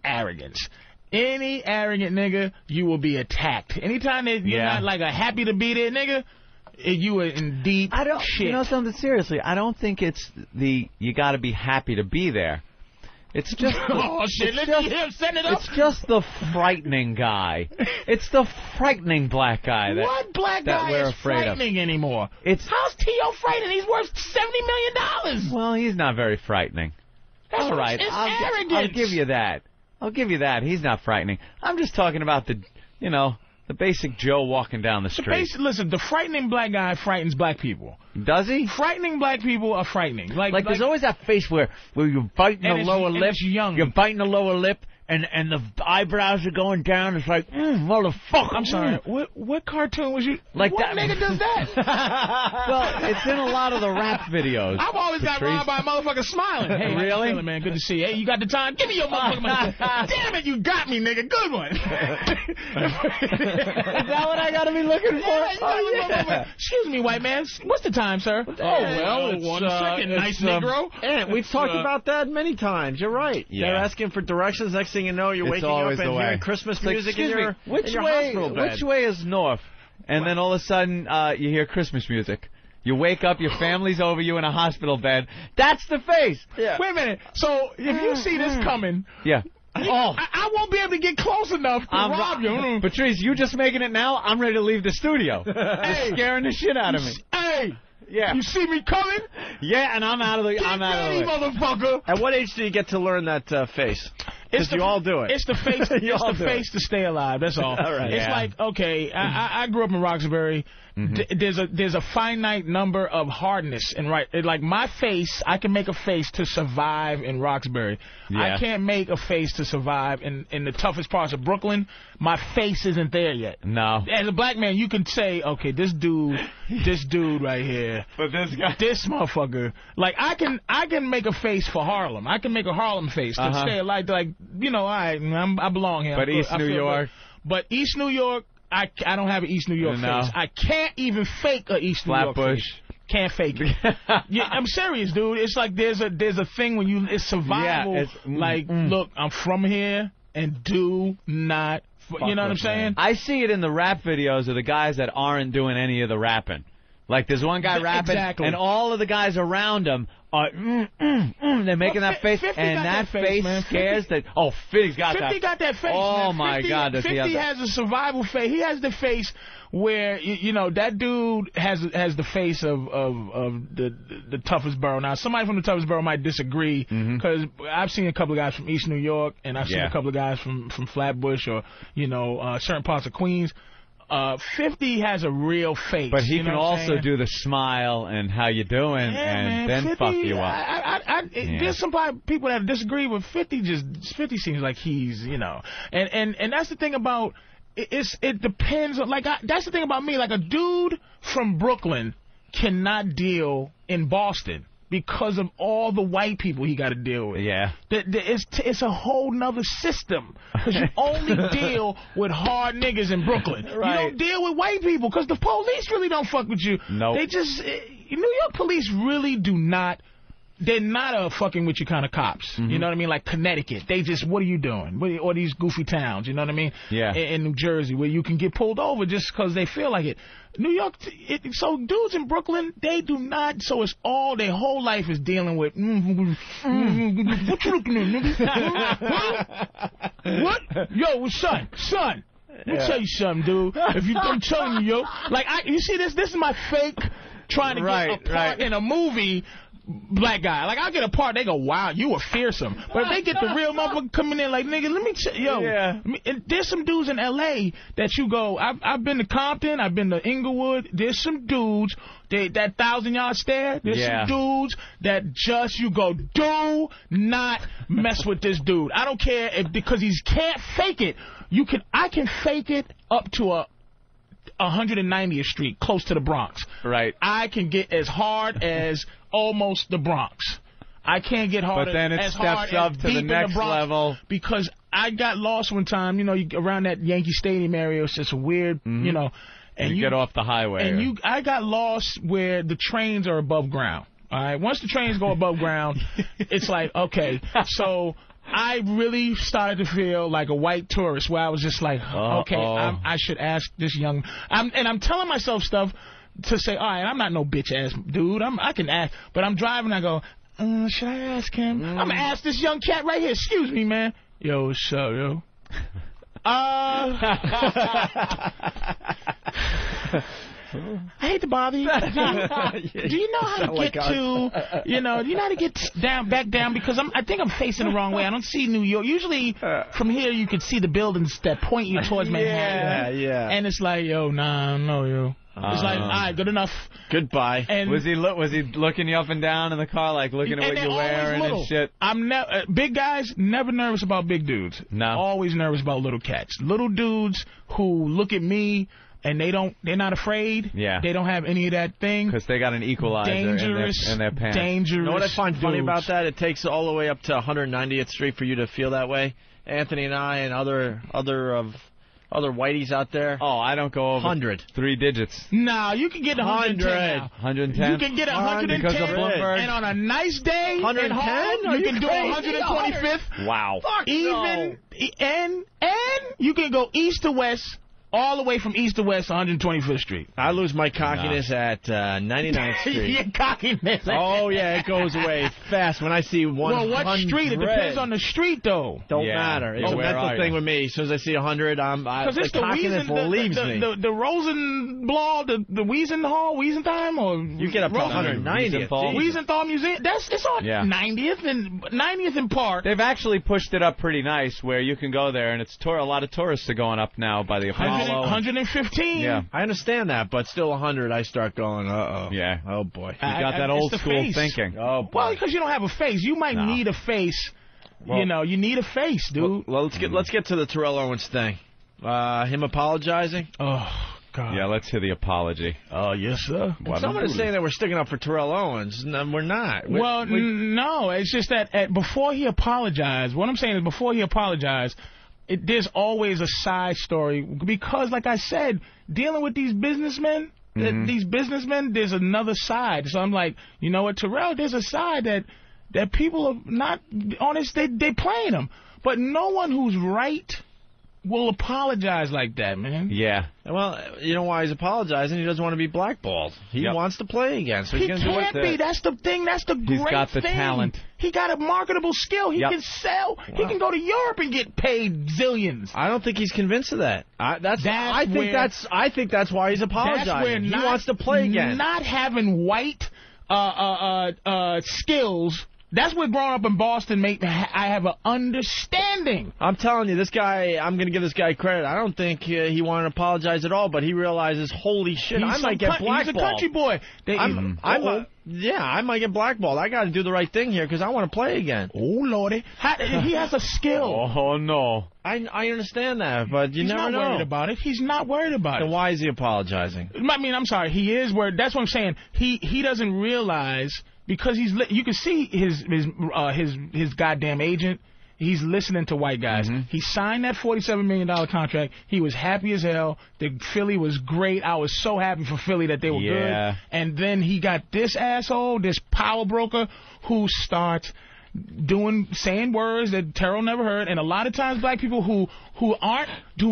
Arrogance. Any arrogant nigga, you will be attacked. Anytime that you're not like a happy to be there nigga, you are in deep shit. You know something, seriously, I don't think it's you got to be happy to be there. It's just it's just the frightening guy. It's the frightening black guy what black guy is frightening anymore? How's T.O. frightening? He's worth $70 million. Well, he's not very frightening. That's all right. I'll give you that. He's not frightening. I'm just talking about the basic Joe walking down the street. Listen, the frightening black guy frightens black people. Does he? Frightening black people are frightening. Like there's always that face where you're biting the lower lip. You're biting the lower lip, and the eyebrows are going down. It's like, motherfucker. I'm sorry. What cartoon was you? Like what nigga does that? Well, it's in a lot of the rap videos. I've always got robbed by a mother smiling. Hey, really? Feeling, man. Good to see you. Hey, you got the time? Give me your motherfucking money. Damn it, you got me, nigga. Good one. Is that what I got to be looking for? Excuse me, white man. What's the time, sir? Well, 1 second, nice Negro. And we've talked about that many times. You're right. Yeah. They're asking for directions. Next thing you know, you're waking up and hearing Christmas music in your hospital bed. Which way is north? And then all of a sudden, you hear Christmas music. You wake up, your family's over you in a hospital bed. That's the face. Yeah. Wait a minute. So if you see this coming... Yeah. I won't be able to get close enough to rob you. Patrice, you just making it now? I'm ready to leave the studio. Hey, scaring the shit out of me. Hey. Yeah. You see me coming? Yeah, and I'm out of the way. Motherfucker. At what age do you get to learn that face? Because you all do it. It's the face. It's the face to stay alive. That's all. All right. It's like, okay, I grew up in Roxbury. Mm-hmm. There's a finite number of hardness and like my face. I can make a face to survive in Roxbury. Yeah. I can't make a face to survive in the toughest parts of Brooklyn. My face isn't there yet. No. As a black man, you can say, okay, this dude right here, but this motherfucker, like I can make a face for Harlem. I can make a Harlem face to stay alive. Like, all right, I belong here. But East New York. But East New York. I don't have an East New York face. I can't even fake an East New York face. Can't fake it. Yeah, I'm serious, dude. It's like there's a thing when it's survival. Yeah, look, I'm from here, and do not. You know what I'm saying? I see it in the rap videos of the guys that aren't doing any of the rapping. Like, there's one guy rapping, and all of the guys around him are, they're making that face, and that face scares that. Oh, 50's got that. 50 got that face. Oh, man. my 50, God. 50 has a survival face. He has the face where, you know, that dude has the face of the toughest borough. Now, somebody from the toughest borough might disagree, because I've seen a couple of guys from East New York, and I've seen a couple of guys from Flatbush or, you know, certain parts of Queens. 50 has a real face. But he can also do the smile and how you doing, and then 50, fuck you up. There's some people that disagree with 50. 50 seems like he's, you know, and that's the thing about it depends on, like, that's the thing about me. Like, a dude from Brooklyn cannot deal in Boston because of all the white people he got to deal with. Yeah. It's a whole nother system. Because you only deal with hard niggas in Brooklyn. Right. You don't deal with white people because the police really don't fuck with you. No. They just... New York police really do not... They're not a fucking with you kind of cops. You know what I mean? Like Connecticut. They just, what are you doing? Or these goofy towns, you know what I mean? Yeah. In New Jersey, where you can get pulled over just because they feel like it. New York, so dudes in Brooklyn, they do not, so it's all, their whole life is dealing with, what you looking at, nigga? What? Yo, son, let me tell you something, dude. I'm telling you, yo, like, you see this is my fake trying to get a part in a movie. Black guy. Like, I'll get a part, they go, wow, you were fearsome. But if they get the real motherfucker coming in like, nigga, let me tell you, and there's some dudes in L.A. that you go, I've been to Compton, I've been to Inglewood, there's some dudes, that 1,000-yard stare, there's some dudes that just, you go, do not mess with this dude. I don't care because he can't fake it. I can fake it up to 190th Street, close to the Bronx. Right. I can get as hard as almost the Bronx. I can't get hard but then it as steps hard up as to the next level. Because I got lost one time, you know, around that Yankee Stadium area. It's just a weird, you know. And you get off the highway. And I got lost where the trains are above ground. All right. Once the trains go above ground, it's like, okay, so I really started to feel like a white tourist where I was just like, okay, I should ask this young... I'm telling myself stuff to say, all right, I'm not no bitch-ass dude. I can ask. But I'm driving, I go, should I ask him? I'm going to ask this young cat right here. Excuse me, man. Yo, what's up, yo? I hate to bother you. Do you know how to get to, you know, do you know how to get back down? Because I think I'm facing the wrong way. I don't see New York. Usually from here you can see the buildings that point you towards Manhattan. Yeah. And it's like, yo, nah, no, yo. It's like, all right, good enough. Goodbye. And was he looking you up and down in the car, like looking at what you're wearing and shit? Big guys, never nervous about big dudes. No. Always nervous about little cats. Little dudes who look at me and they're not afraid. Yeah. They don't have any of that thing. Because they got an equalizer in their pants. Dangerous. You know what I find funny dudes. about that? It takes all the way up to 190th Street for you to feel that way. Anthony and I and other whiteys out there. Oh, I don't go over 100. 3 digits. No, you can get 110 now. 110? You can get 110. Because of Bloomberg. And on a nice day 110? at home, you can do 125th. Wow. Fuck even no. And you can go east to west, all the way from east to west, 125th Street. I lose my cockiness at 99th Street. Your cockiness. Oh, yeah, it goes away fast when I see 100. Well, what street? It depends on the street, though. Don't matter. It's a mental thing with me. As soon as I see 100, the cockiness leaves me. The Rosenblatt, the Wiesenthal, or you get up to 190th. Wiesenthal Museum. It's on 90th and 90th and Park. They've actually pushed it up pretty nice, where you can go there, and a lot of tourists are going up now by the Apollo. 115. Yeah, I understand that, but still 100, I start going, uh-oh. Yeah. Oh, boy. You got that old school thinking. Oh, boy. Well, because you don't have a face. You might need a face. Well, you need a face, dude. Well, let's get to the Terrell Owens thing. Him apologizing? Oh, God. Yeah, let's hear the apology. Oh, yes, sir. Someone is saying that we're sticking up for Terrell Owens. No, we're not. No, it's just that before he apologized, what I'm saying is before he apologized, there's always a side story because, like I said, dealing with these businessmen, These businessmen, there's another side. So I'm like, you know what, Terrell, there's a side that people are not honest. They playing them. But no one who's right will apologize like that, man. Yeah. Well, you know why he's apologizing? He doesn't want to be blackballed. He wants to play again. So he can't be. That's the thing. That's the great thing. He's got the talent. He got a marketable skill. He can sell. Wow. He can go to Europe and get paid zillions. I don't think he's convinced of that. I think that's why he's apologizing. That's where he wants to play again. Not having white skills. That's what growing up in Boston I have an understanding. I'm telling you, this guy, I'm going to give this guy credit. I don't think he wanted to apologize at all, but he realizes, holy shit, I might get blackballed. He's a country boy. I might get blackballed. I got to do the right thing here because I want to play again. Oh, Lordy. He has a skill. Oh, no. I understand that, but you never know. He's not worried about it. He's not worried about it. Then why is he apologizing? I mean, I'm sorry. He is worried. That's what I'm saying. He doesn't realize... Because you can see his goddamn agent. He's listening to white guys. He signed that $47 million contract. He was happy as hell. The Philly was great. I was so happy for Philly that they were good. And then he got this asshole, this power broker, who starts saying words that Terrell never heard. And a lot of times black people who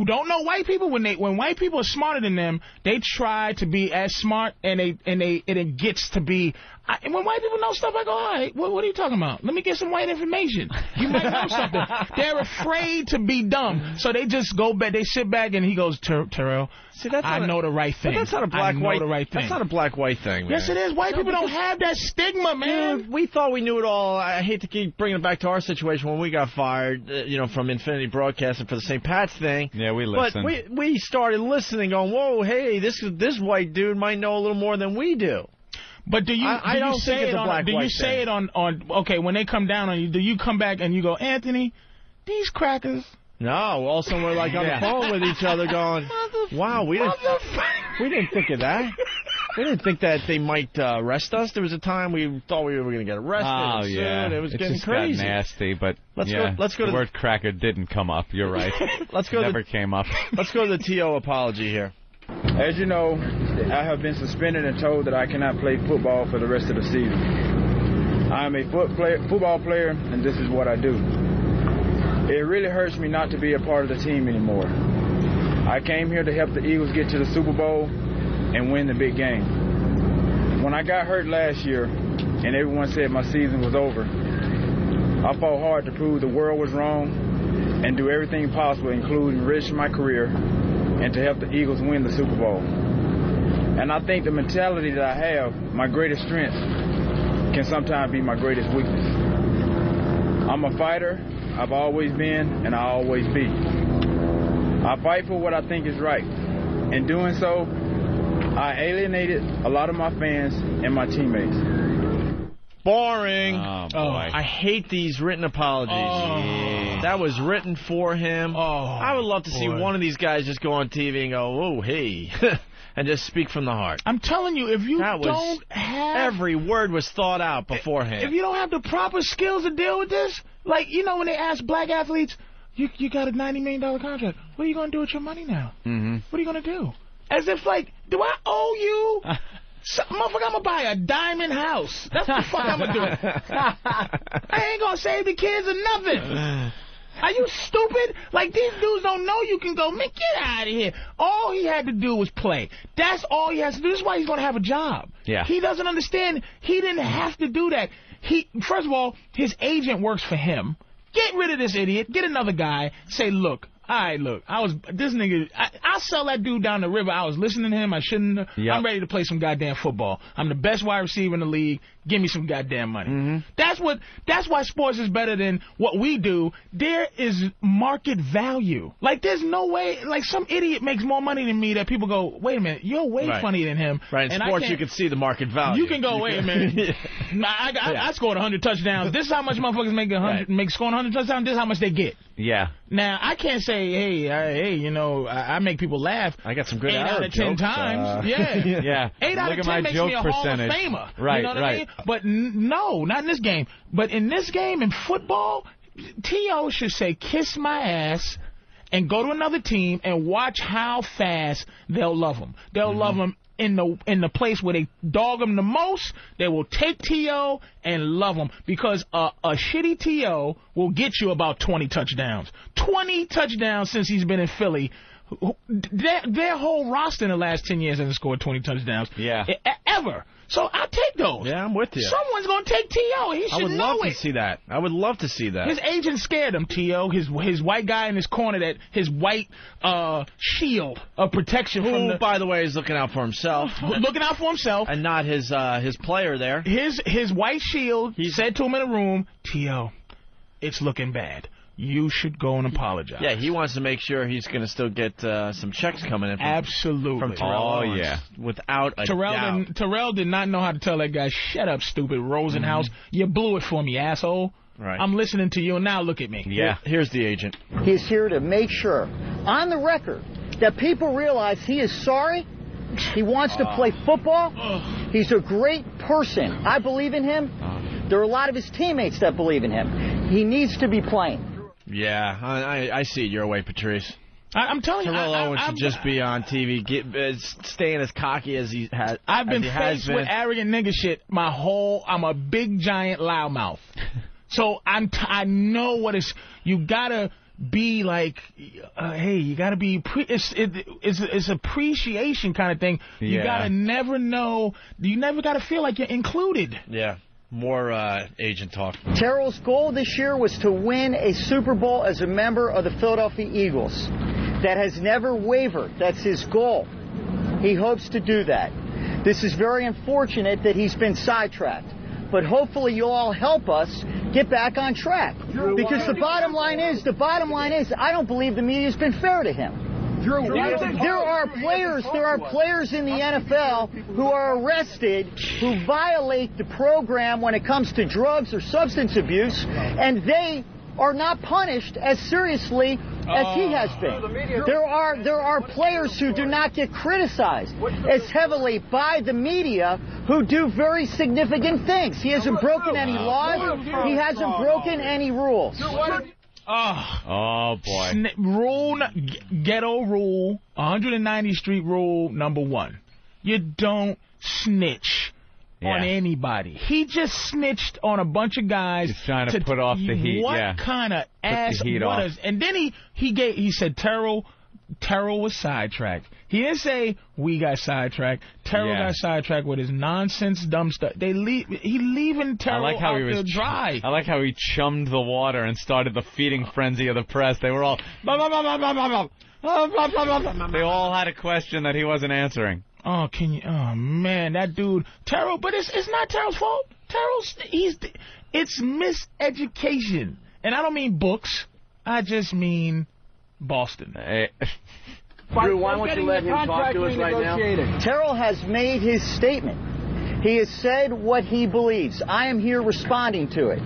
don't know white people, when white people are smarter than them, they try to be as smart, and it gets to be. And when white people know stuff, I go, all right, what are you talking about? Let me get some white information. You might know something. They're afraid to be dumb, so they just go back. They sit back, and he goes, Terrell, I know the right thing. But that's not a black-white thing. That's not a black-white thing, man. Yes, it is. White people don't have that stigma, man. Dude, we thought we knew it all. I hate to keep bringing it back to our situation when we got fired, from Infinity Broadcasting for the St. Pat's thing. Yeah, we listened. But we started listening, going, whoa, hey, this white dude might know a little more than we do. But do you say it on okay, when they come down on you, do you come back and you go, Anthony, these crackers? No, also we're like on the phone with each other going, wow, we didn't think of that. We didn't think that they might arrest us. There was a time we thought we were going to get arrested. Oh, yeah. It was getting just crazy. Got nasty, but let's go the word cracker didn't come up. You're right. Never came up. Let's go to the T.O. apology here. As you know, I have been suspended and told that I cannot play football for the rest of the season. I am a football player, and this is what I do. It really hurts me not to be a part of the team anymore. I came here to help the Eagles get to the Super Bowl and win the big game. When I got hurt last year and everyone said my season was over, I fought hard to prove the world was wrong and do everything possible, including risk my career and to help the Eagles win the Super Bowl. And I think the mentality that I have, my greatest strength, can sometimes be my greatest weakness. I'm a fighter. I've always been, and I'll always be. I fight for what I think is right. In doing so, I alienated a lot of my fans and my teammates. Boring. Oh, boy. I hate these written apologies. Yeah. That was written for him. I would love to see one of these guys just go on TV and go, oh, hey, and just speak from the heart. I'm telling you, if you don't have... Every word was thought out beforehand. If you don't have the proper skills to deal with this, like, when they ask black athletes, you got a $90 million contract, what are you going to do with your money now? Mm-hmm. What are you going to do? As if, like, do I owe you... motherfucker, I'm going to buy a diamond house. That's what the fuck I'm going to do. I ain't going to save the kids or nothing. Are you stupid? Like, these dudes don't know you can go, man, get out of here. All he had to do was play. That's all he has to do. This is why he's going to have a job. Yeah. He doesn't understand. He didn't have to do that. First of all, his agent works for him. Get rid of this idiot. Get another guy. Say, look. All right, look, this nigga, I'll sell that dude down the river. I was listening to him. I shouldn't have. Yep. I'm ready to play some goddamn football. I'm the best wide receiver in the league. Give me some goddamn money. Mm-hmm. That's why sports is better than what we do. There is market value. Like, there's no way, like, some idiot makes more money than me that people go, wait a minute, you're way funnier than him. Right, in sports you can see the market value. You can go, wait a minute. I scored 100 touchdowns. This is how much motherfuckers make scoring 100 touchdowns. This is how much they get. Yeah. Now, I can't say, hey, I make people laugh. I got some good 8 out of 10 times. Yeah. 8 out of 10 makes me a Hall of Famer. Right, you know what I mean? But no, not in this game. But in this game, in football, T.O. should say, kiss my ass. and go to another team and watch how fast they'll love him. They'll love him in the place where they dog him the most. They will take T.O. and love him because a shitty T.O. will get you about 20 touchdowns. 20 touchdowns since he's been in Philly. Their whole roster in the last 10 years hasn't scored 20 touchdowns. Yeah. Ever. So I'll take those. Yeah, I'm with you. Someone's going to take T.O. He should know it. I would love to see that. I would love to see that. His agent scared him, T.O. His white guy in his corner, that his white shield of protection. Who, by the way, is looking out for himself. Looking out for himself. And not his player there. His white shield, he said to him in a room, T.O., it's looking bad. You should go and apologize. Yeah, he wants to make sure he's going to still get some checks coming in. Absolutely. From Terrell Owens, without a doubt. Terrell did not know how to tell that guy, shut up, stupid Rosenhaus. You blew it for me, asshole. Right. I'm listening to you, and now look at me. Yeah, here's the agent. He's here to make sure, on the record, that people realize he is sorry. He wants to play football. He's a great person. I believe in him. There are a lot of his teammates that believe in him. He needs to be playing. Yeah, I see it your way, Patrice. I'm telling you, Terrell Owens should just be on TV, staying as cocky as he has. I've been faced with arrogant nigga shit I'm a big giant loudmouth. So I know what it's. You gotta be like, hey, you gotta be. It's appreciation kind of thing. You gotta never know. You never gotta feel like you're included. Yeah. More agent talk. Terrell's goal this year was to win a Super Bowl as a member of the Philadelphia Eagles. That has never wavered. That's his goal. He hopes to do that. This is very unfortunate that he's been sidetracked. But hopefully you'll all help us get back on track. Because the bottom line is, I don't believe the media's been fair to him. There are players in the NFL who are arrested who violate the program when it comes to drugs or substance abuse, and they are not punished as seriously as he has been. There are players who do not get criticized as heavily by the media who do very significant things. He hasn't broken any laws. He hasn't broken any rules. Oh boy. Ghetto rule, 190th Street rule number 1. You don't snitch on anybody. He just snitched on a bunch of guys. He's trying to put off the heat. What kind of ass? And then he said Terrell was sidetracked. He didn't say we got sidetracked. Terrell got sidetracked with his nonsense, dumb stuff. He leaving Terrell out there dry. I like how he chummed the water and started the feeding frenzy of the press. They were all they all had a question that he wasn't answering. Oh, man, that dude Terrell. But it's not Terrell's fault. It's miseducation, and I don't mean books. I just mean Boston. Drew, why don't you let him talk to us right now? Terrell has made his statement. He has said what he believes. I am here responding to it.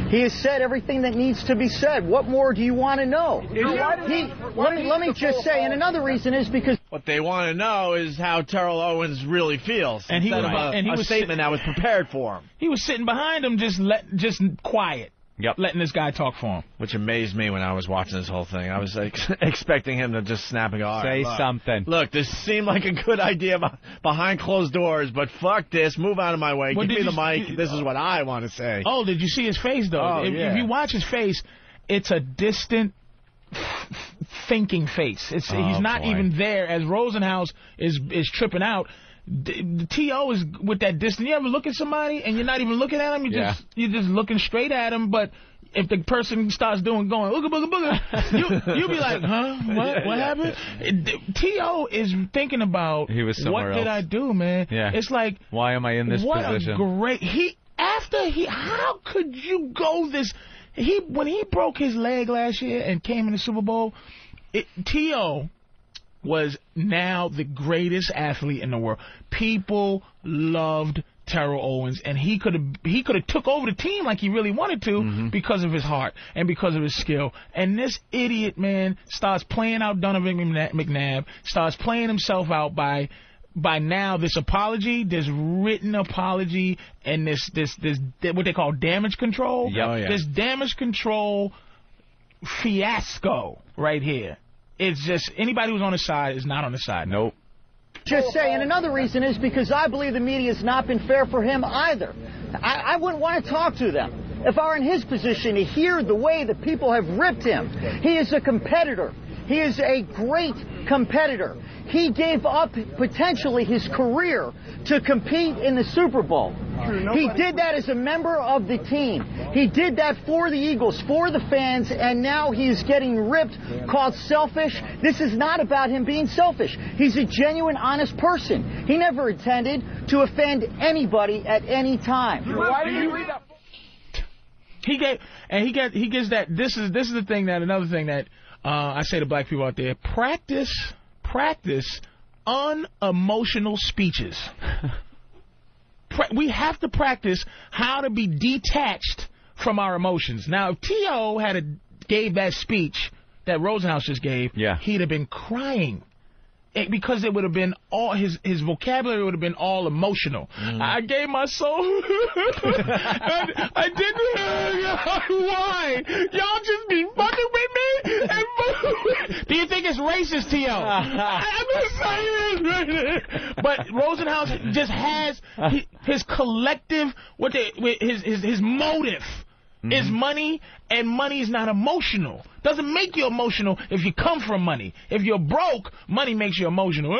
He has said everything that needs to be said. What more do you want to know? Let me just say, and another reason is because what they want to know is how Terrell Owens really feels. And he was a statement that was prepared for him. He was sitting behind him, just quiet. Yep. Letting this guy talk for him. Which amazed me when I was watching this whole thing. I was like, expecting him to just snap and go, say something. Look, this seemed like a good idea behind closed doors, but fuck this. Move out of my way. Give me the mic. This is what I want to say. Oh, did you see his face, though? Oh, if you watch his face, it's a distant thinking face. He's not even there as Rosenhaus is tripping out. The T.O. is with that distance. You ever look at somebody and you're not even looking at him? You're just looking straight at him. But if the person starts going, ooga booga booga, you'll be like, huh? What happened? T.O. is thinking about what did I do, man? Yeah. It's like, why am I in this position? What a great how could you go this? When he broke his leg last year and came in the Super Bowl, T.O. was now the greatest athlete in the world. People loved Terrell Owens, and he could have took over the team like he really wanted to because of his heart and because of his skill. And this idiot, man, starts playing out Donovan McNabb, starts playing himself out by now this apology, this written apology, and this what they call damage control. Yep. Oh, yeah. This damage control fiasco right here. it's just anybody who's on his side is not on his side. Nope. Just say, and another reason is because I believe the media has not been fair for him either. I wouldn't want to talk to them. If I were in his position to hear the way that people have ripped him, he is a competitor. He is a great competitor. He gave up potentially his career to compete in the Super Bowl. He did that as a member of the team. He did that for the Eagles, for the fans, and now he's getting ripped, called selfish. This is not about him being selfish. He's a genuine, honest person. He never intended to offend anybody at any time. Why do you read that? He gives that. This is the thing that another thing that I say to black people out there: practice unemotional speeches. We have to practice how to be detached from our emotions. Now, if T.O. gave that speech that Rosenhaus just gave, he'd have been crying. Because it would have been all his vocabulary would have been all emotional. I gave my soul. I didn't. Why? Y'all just be fucking with me? Do you think it's racist, T.O.? I'm just saying. But Rosenhaus just has his collective, his motive. Is money, and money is not emotional. Doesn't make you emotional if you come from money. If you're broke, money makes you emotional. I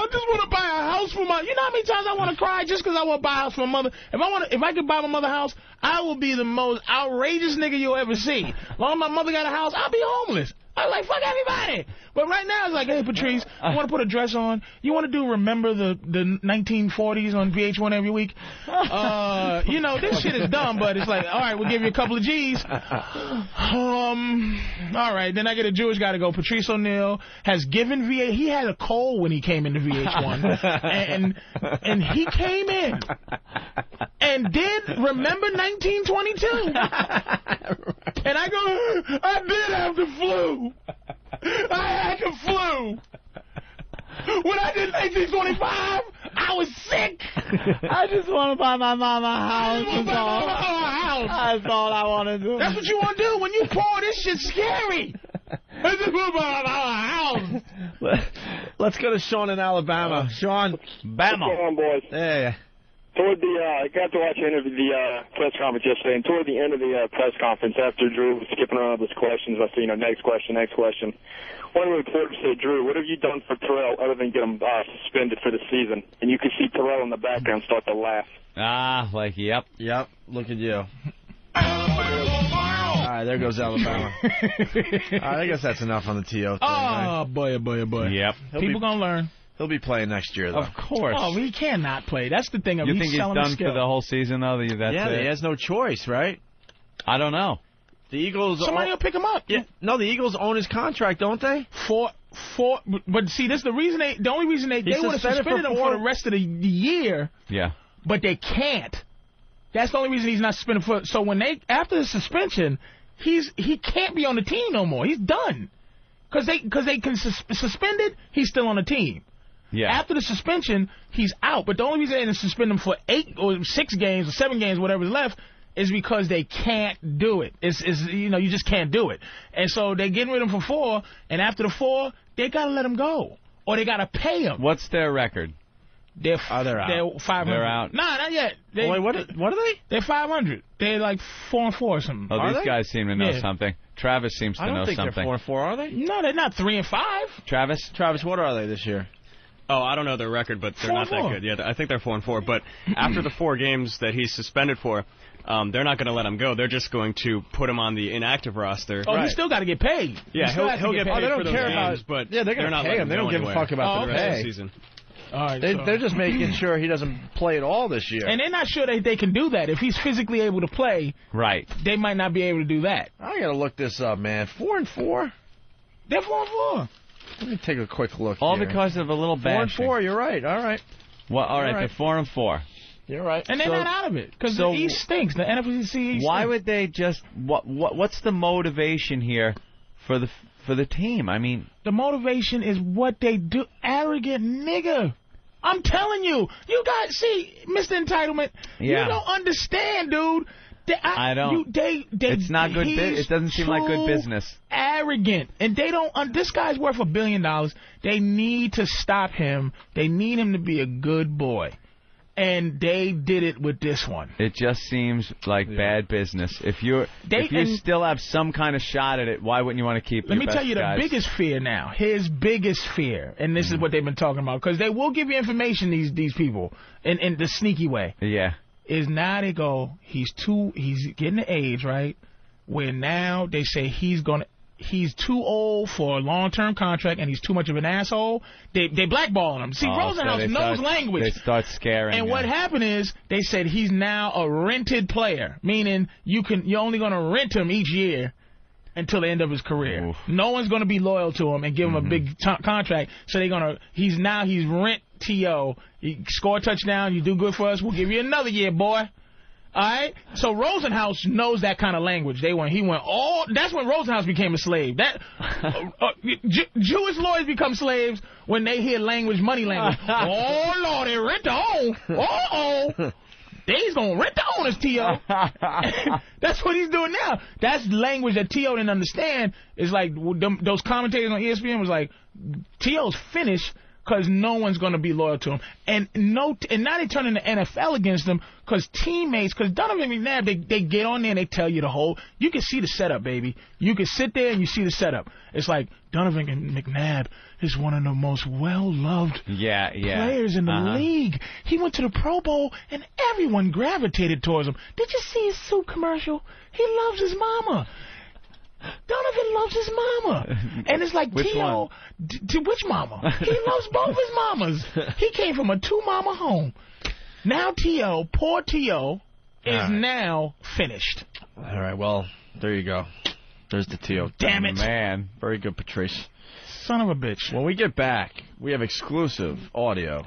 just want to buy a house for my... You know how many times I want to cry just because I want to buy a house for my mother? If I could buy my mother a house, I will be the most outrageous nigga you'll ever see. As long as my mother got a house, I'll be homeless. I'm like, fuck everybody. But right now, it's like, hey, Patrice, I want to put a dress on. You want to do Remember the 1940s on VH1 every week? You know, this shit is dumb, but it's like, all right, we'll give you a couple of G's. All right, then I get a Jewish guy to go. Patrice O'Neal has given VH... He had a cold when he came into VH1. and he came in and did Remember 1922. And I go, I did have the flu. I had the flu. When I did 1925, I was sick. I just want to buy my mama a house. That's all I want to do. That's what you want to do. When you pour, this shit's scary. I just want to buy my house. Let's go to Sean in Alabama. Sean, Bama. What's going on, boys? Yeah. Toward the, I got to watch the press conference yesterday, and toward the end of the press conference, after Drew was skipping around all those questions, I said, next question. One reporter said, Drew, what have you done for Terrell other than get him suspended for the season? And you could see Terrell in the background start to laugh. Yep. Look at you. All right, there goes Alabama. I guess that's enough on the T.O. thing. Oh, boy. Yep. People going to learn. He'll be playing next year, though. Of course. Oh, he cannot play. That's the thing. You think he's done for the whole season, though? He has no choice, right? I don't know. The Eagles... Somebody will pick him up. Yeah. No, the Eagles own his contract, don't they? But see, that's the reason the only reason they would have suspended him for the rest of the year. Yeah. But they can't. That's the only reason he's not suspended for. So after the suspension, he can't be on the team no more. He's done. Because they can suspend it, he's still on the team. Yeah. After the suspension, he's out. But the only reason they didn't suspend him for 8 or 6 games or 7 games, whatever's left, is because they can't do it. You just can't do it. And so they're getting rid of him for 4, and after the 4, they got to let him go. Or they got to pay him. What's their record? They're out. They're 500. They're out. Nah, not yet. Wait, what are they? They're 500. They're like 4-4 or something. Oh, these guys seem to know something. Travis seems to know something. I don't think they're 4-4, are they? No, they're not 3-5. Travis, what are they this year? Oh, I don't know their record, but they're not that good. Yeah, I think they're 4-4. But after the 4 games that he's suspended for, they're not going to let him go. They're just going to put him on the inactive roster. Oh, he still got to get paid. Yeah, he'll get paid for those games, but they're going to pay him. They don't give a fuck about the rest of the season. All right, they're just making sure he doesn't play at all this year. And they're not sure that they can do that. If he's physically able to play, right, they might not be able to do that. I got to look this up, man. 4-4? They're 4-4. Let me take a quick look all here. Because of a little bashing. 4-4, you're right. All right. Well, all right, they're 4-4. You're right. And they're not out of it because the East stinks. The NFC East stinks. Why would they just... What's the motivation here for the team? I mean... The motivation is what they do. Arrogant nigga. I'm telling you. You guys... See, Mr. Entitlement, you don't understand, dude. I don't. It's not good. It doesn't seem like good business. Arrogant, and they don't. This guy's worth $1 billion. They need to stop him. They need him to be a good boy. And they did it with this one. It just seems like bad business. If you still have some kind of shot at it, why wouldn't you want to keep it? Let me tell you the biggest fear now. His biggest fear, and this is what they've been talking about, because they will give you information, these people, in the sneaky way. Yeah. Is now they go, he's getting the age, right, where now they say he's too old for a long-term contract and he's too much of an asshole. They blackballing him. See, Rosenhaus knows language. They start scaring And him. what happened is they said he's now a rented player, meaning you're only going to rent him each year until the end of his career. Oof. No one's going to be loyal to him and give him a big contract. So he's rent T.O. You score a touchdown, you do good for us, we'll give you another year, boy. All right, so Rosenhaus knows that kind of language. That's when Rosenhaus became a slave. Jewish lawyers become slaves when they hear money language. Oh Lord, they rent the home. They's gonna rent the owners, T.O. That's what he's doing now. That's language that T.O. didn't understand. It's like those commentators on ESPN was like, T.O.'s finished. Because no one's going to be loyal to him. And now they turning the NFL against him because teammates, because Donovan McNabb, they get on there and they tell you the whole, you can see the setup, baby. You can sit there and you see the setup. It's like Donovan McNabb is one of the most well-loved players in the league. He went to the Pro Bowl and everyone gravitated towards him. Did you see his soup commercial? He loves his mama. Donovan loves his mama. And it's like, T.O., which mama? He loves both his mamas. He came from a two-mama home. Now poor T.O., is now finished. All right, well, there you go. There's the T.O. Damn it. Man, very good, Patrice. Son of a bitch. When we get back, we have exclusive audio.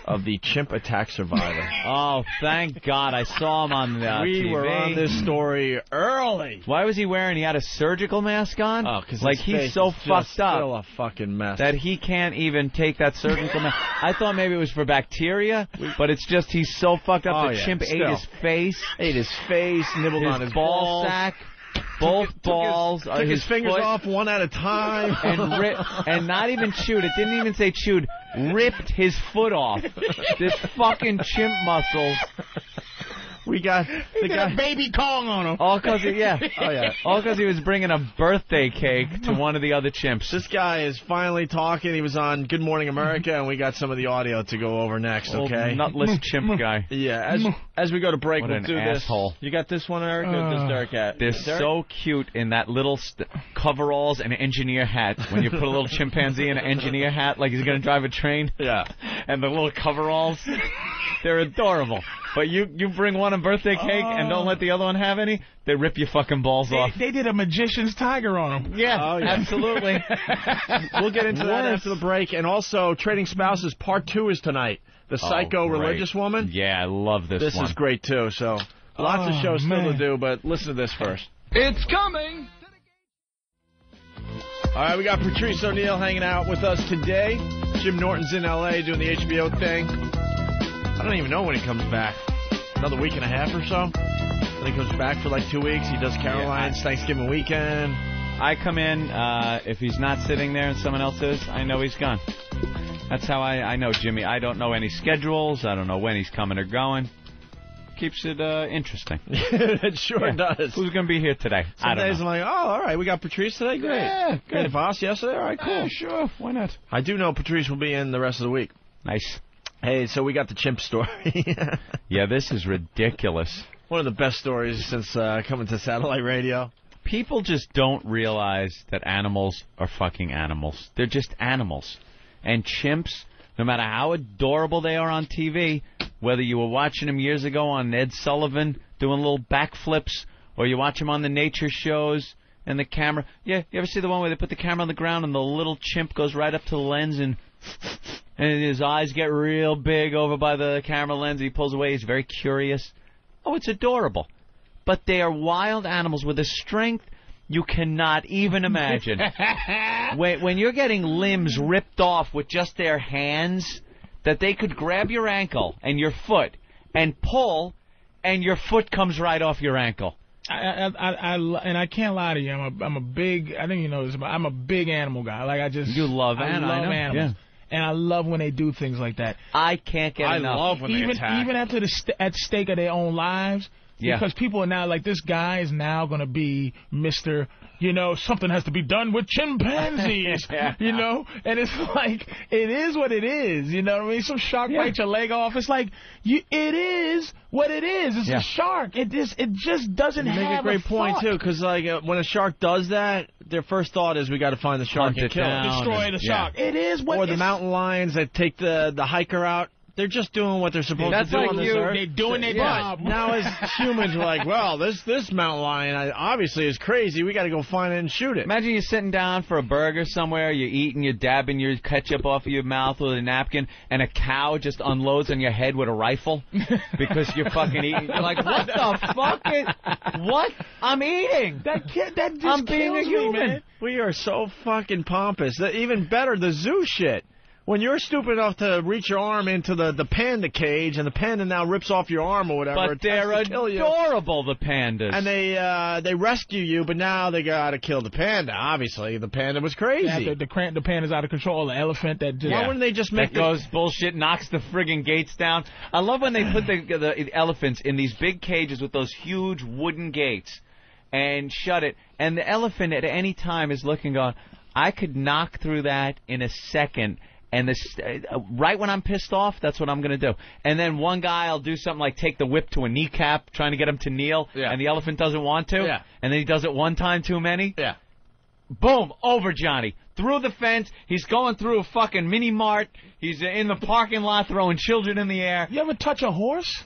Of the Chimp attack survivor. Oh, thank God. I saw him on the We TV. were on this story early. Why was he wearing? He had a surgical mask on? Oh, because he's so fucked up. Still a fucking mess. That he can't even take that surgical mask. I thought maybe it was for bacteria, but it's just he's so fucked up. The Chimp ate his face. Nibbled on his ball sack. Both balls. Took his fingers off one at a time. And not even chewed. It didn't even say chewed. Ripped his foot off. This fucking chimp muscles. We got the guy baby Kong on him. All because he was bringing a birthday cake to one of the other chimps. This guy is finally talking. He was on Good Morning America, and we got some of the audio to go over next. Old okay, nutless chimp guy. Yeah. As we go to break, we'll do asshole. this. You got this one, Eric? Or does Derek at? They're so cute in that little coveralls and engineer hat. When you put a little chimpanzee in an engineer hat, like he's going to drive a train. Yeah. And the little coveralls. They're adorable. But you bring one a birthday cake and don't let the other one have any, they rip your fucking balls off. They did a magician's tiger on them. Yeah, absolutely. We'll get into that after the break. And also, Trading Spouses Part 2 is tonight. The Psycho Religious Woman. Yeah, I love this one. This is great, too. So, lots of shows still to do, but listen to this first. It's coming! All right, we got Patrice O'Neal hanging out with us today. Jim Norton's in L.A. doing the HBO thing. I don't even know when he comes back. Another week and a half or so. Then he comes back for like 2 weeks. He does Caroline's Thanksgiving weekend. I come in. If he's not sitting there and someone else is, I know he's gone. That's how I know Jimmy. I don't know any schedules. I don't know when he's coming or going. Keeps it interesting. It sure does. Who's going to be here today? Some days I'm like, oh, all right, we got Patrice today? Great. Yeah, good. Good. Voss yesterday? All right, cool. Yeah, sure. Why not? I do know Patrice will be in the rest of the week. Nice. Hey, so we got the chimp story. Yeah, this is ridiculous. One of the best stories since coming to satellite radio. People just don't realize that animals are fucking animals. They're just animals. And chimps, no matter how adorable they are on TV, whether you were watching them years ago on Ed Sullivan doing little backflips, or you watch them on the nature shows and the camera. Yeah, you ever see the one where they put the camera on the ground and the little chimp goes right up to the lens and his eyes get real big over by the camera lens. He pulls away. He's very curious. Oh, it's adorable. But they are wild animals with a strength you cannot even imagine. When you're getting limbs ripped off with just their hands, that they could grab your ankle and your foot and pull, and your foot comes right off your ankle. And I can't lie to you. I'm a big. I think you know this. I'm a big animal guy. Like You love animals. Yeah. And I love when they do things like that. I can't get enough. I love when they attack. Even after at stake of their own lives. Yeah. Because people are now like, this guy is now going to be Mr. You know, something has to be done with chimpanzees, you know? And it's like, it is what it is, you know what I mean? Some shark bites your leg off. It's like, it is what it is. It's a shark. It just doesn't have a You make a great point, too, because like, when a shark does that, their first thought is we got to find the shark and kill it. Destroy the shark. It is what Or the mountain lions that take the hiker out. They're just doing what they're supposed to do on this earth. They're doing their job. Now, as humans, we're like, well, this mountain lion obviously is crazy. We got to go find it and shoot it. Imagine you're sitting down for a burger somewhere, you're eating, you're dabbing your ketchup off of your mouth with a napkin, and a cow just unloads on your head with a rifle because you're fucking eating. You're like, what the fuck what? I'm eating. That just I'm being a human. Me, man. We are so fucking pompous. Even better, the zoo shit. When you're stupid enough to reach your arm into the panda cage and the panda now rips off your arm or whatever, but they're adorable, the pandas. And they rescue you, but now they got to kill the panda. Obviously, the panda was crazy. Yeah, the panda's out of control. The elephant that just... Why wouldn't they just make goes bullshit, knocks the friggin' gates down? I love when they put the elephants in these big cages with those huge wooden gates and shut it. And the elephant at any time is looking, going, I could knock through that in a second. And right when I'm pissed off, that's what I'm going to do. And then one guy will do something like take the whip to a kneecap, trying to get him to kneel, and the elephant doesn't want to. Yeah. And then he does it one time too many. Yeah. Boom, over Johnny. Through the fence. He's going through a fucking mini-mart. He's in the parking lot throwing children in the air. You ever touch a horse?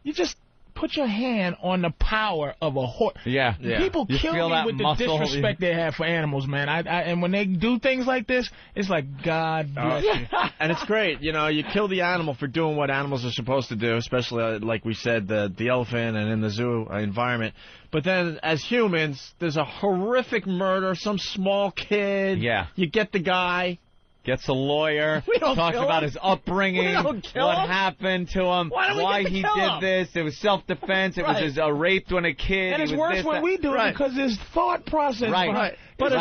You just put your hand on the power of a horse. Yeah. People kill me with the disrespect they have for animals, man. And when they do things like this, it's like, God bless you. And it's great. You know, you kill the animal for doing what animals are supposed to do, especially, like we said, the elephant and in the zoo environment. But then, as humans, there's a horrific murder, some small kid. Yeah. You get the guy. Gets a lawyer, We don't talks kill about him. his upbringing, what happened to him, why he did this. It was self-defense. It was his raped when a kid. And it's he was worse this, when that. we do it because his thought process. Right. But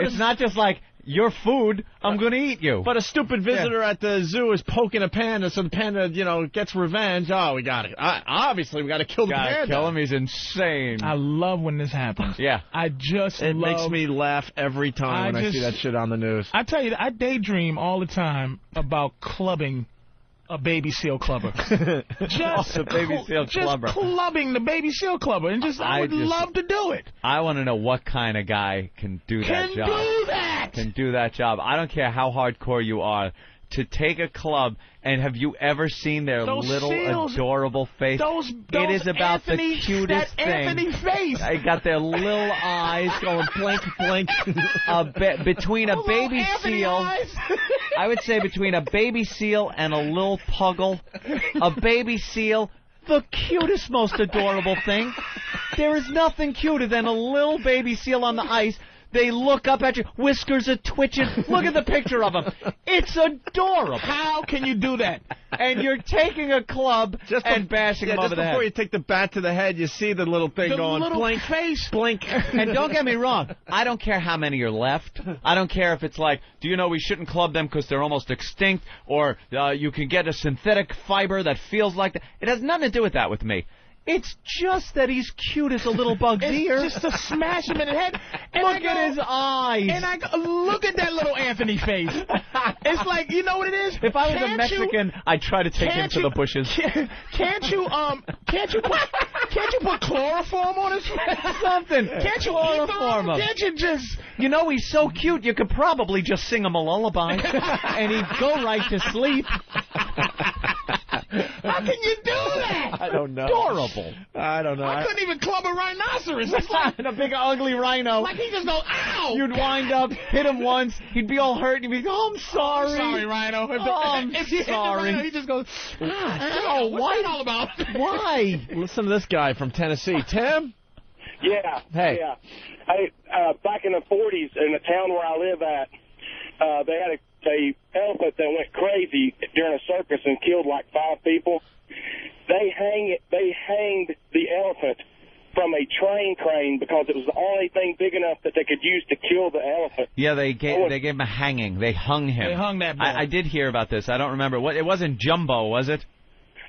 it's not just like, your food, I'm going to eat you. But a stupid visitor at the zoo is poking a panda, so the panda, gets revenge. Oh, we got it. Obviously, we got to kill the panda. Gotta kill him. He's insane. I love when this happens. Yeah. It makes me laugh every time when I see that shit on the news. I tell you, I daydream all the time about clubbing a baby seal clubber. Just clubbing the baby seal clubber. And I would love to do it. I want to know what kind of guy can do that job. Can do that job. I don't care how hardcore you are. To take a club, and have you ever seen their little adorable face? It is about the cutest thing. Anthony face. They got their little eyes going blink, blink. Between a baby seal, I would say between a baby seal and a little puggle, a baby seal, the cutest, most adorable thing. There is nothing cuter than a little baby seal on the ice. They look up at you, whiskers are twitching. Look at the picture of them. It's adorable. How can you do that? And you're taking a club and bashing them over the head. Just before you take the bat to the head, you see the little thing going, blink, face, blink. And don't get me wrong, I don't care how many are left. I don't care if it's like, do you know we shouldn't club them because they're almost extinct, or you can get a synthetic fiber that feels like that. It has nothing to do with that with me. It's just that he's cute as a little bug's ear. Just to smash him in the head. And look at his eyes. And I go, look at that little Anthony face. It's like, you know what it is? If I was a Mexican, I'd try to take him to the bushes. Can't you put chloroform on his face? Something. Can't you chloroform him? Can't you just... You know, he's so cute, you could probably just sing him a lullaby, and he'd go right to sleep. How can you do that? I don't know. Adorable. I don't know. I couldn't even club a rhinoceros. It's like a big ugly rhino. Like he just goes, ow! You'd wind up, hit him once, he'd be all hurt, and he'd be, oh, I'm sorry. I'm sorry, Rhino. I'm if you sorry. Hit the rhino, he just goes, oh, what's that all about? Why? Listen to this guy from Tennessee. Tim? Yeah. Hey. Yeah. Hey, back in the 40s, in the town where I live at, they had a elephant that went crazy during a circus and killed like 5 people. they hanged the elephant from a train crane because it was the only thing big enough that they could use to kill the elephant. Yeah, they gave him a hanging. They hung him. They hung that boy. I did hear about this. I don't remember. It wasn't Jumbo, was it?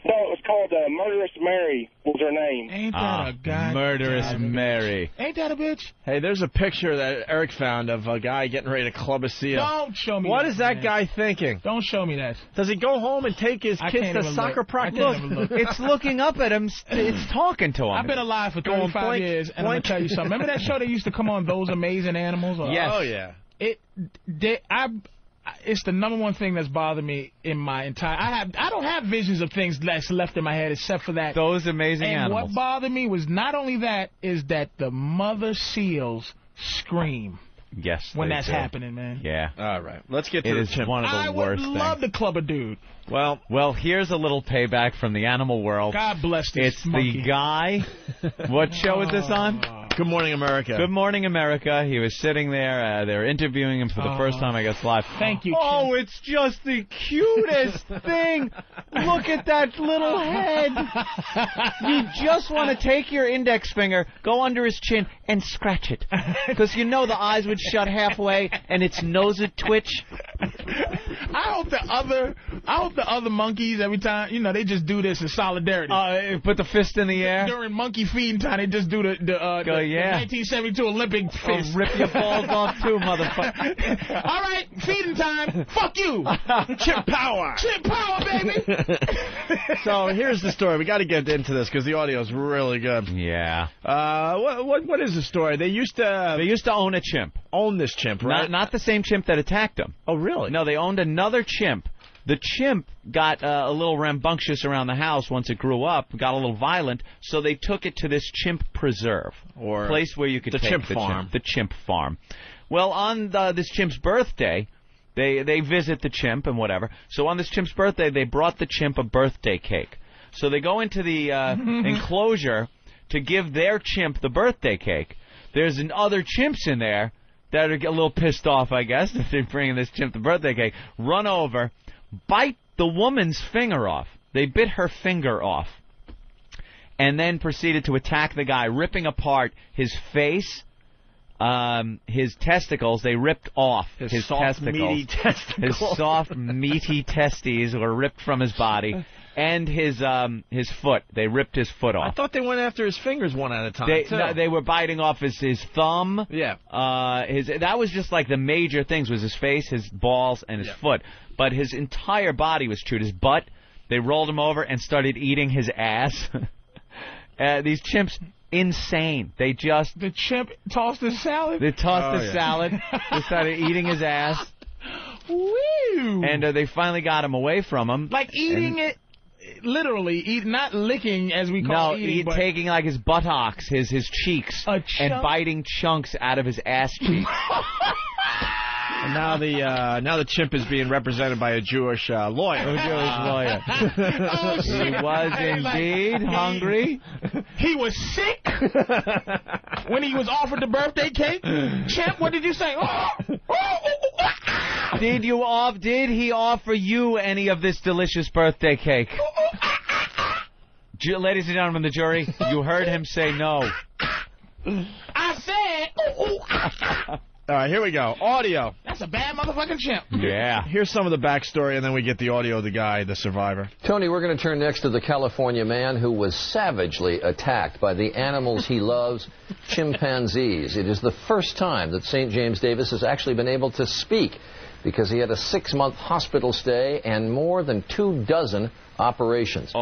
No, it was called Murderous Mary was her name. Ain't that a guy? Murderous Mary. Ain't that a bitch? Hey, there's a picture that Eric found of a guy getting ready to club a seal. Don't show me What that, is that man. guy thinking? Don't show me that. Does he go home and take his kids to soccer practice? Look, it's looking up at him. It's talking to him. I've been alive for Going 35 blink, years, and I'm going blink. to tell you something. Remember that show that used to come on, Those Amazing Animals? Yes. Oh, yeah. It's the number one thing that's bothered me in my entire... I don't have visions of things that's left in my head except for that. Those Amazing Animals. And what bothered me was not only that, is that the mother seals scream. Yes, when they that's do. happening, man. Yeah. All right. Let's get to It the is chimp. one of the worst things. I would love to club a dude. Well, here's a little payback from the animal world. God bless this It's monkey. the guy. What show is this on? Good Morning America. Good Morning America. He was sitting there. They were interviewing him for the first time, I guess, live. Thank you, Oh, it's just the cutest thing. Look at that little head. You just want to take your index finger, go under his chin, and scratch it. Because you know the eyes would shut halfway, and its nose would twitch. I hope the other monkeys, every time, they just do this in solidarity. Put the fist in the air. During monkey feeding time, they just do the 1972 Olympic fist. Rip your balls off, too, motherfucker. All right, feeding time. Fuck you. Chimp power. Chimp power, baby. So here's the story. We got to get into this because the audio is really good. Yeah. What is the story? They used to own a chimp. Own this chimp, right? Not the same chimp that attacked them. Oh, really? No, they owned another chimp. The chimp got a little rambunctious around the house once it grew up, got a little violent, so they took it to this chimp preserve, or place where you could take chimp farm. The chimp farm. Well, on this chimp's birthday, they visit the chimp and whatever. So on this chimp's birthday, they brought the chimp a birthday cake. So they go into the enclosure to give their chimp the birthday cake. There's other chimps in there that are a little pissed off, I guess, that they're bringing this chimp the birthday cake. Run over, bite the woman's finger off. They bit her finger off. And then proceeded to attack the guy, ripping apart his face, his testicles. They ripped off his soft, testicles. meaty testicles. His soft, meaty testes were ripped from his body. And his foot. They ripped his foot off. I thought they went after his fingers one at a time, They were biting off his thumb. Yeah. That was just like the major things, was his face, his balls, and his foot. But his entire body was chewed. His butt, they rolled him over and started eating his ass. These chimps, insane. The chimp tossed his salad? They tossed his salad. They started eating his ass. Woo! And they finally got him away from him. Like eating it. Literally, not licking as we call eating, but taking like his buttocks, his cheeks, and biting chunks out of his ass cheeks. And now the chimp is being represented by a Jewish lawyer. He was indeed hungry. He was sick when he was offered the birthday cake. Chimp, what did you say? Did he offer you any of this delicious birthday cake? Ladies and gentlemen, the jury, you heard him say no. I said. All right, here we go. Audio. That's a bad motherfucking chimp. Yeah. Here's some of the backstory, and then we get the audio of the guy, the survivor. Tony, we're going to turn next to the California man who was savagely attacked by the animals he loves, chimpanzees. It is the first time that St. James Davis has actually been able to speak because he had a 6-month hospital stay and more than 24 operations.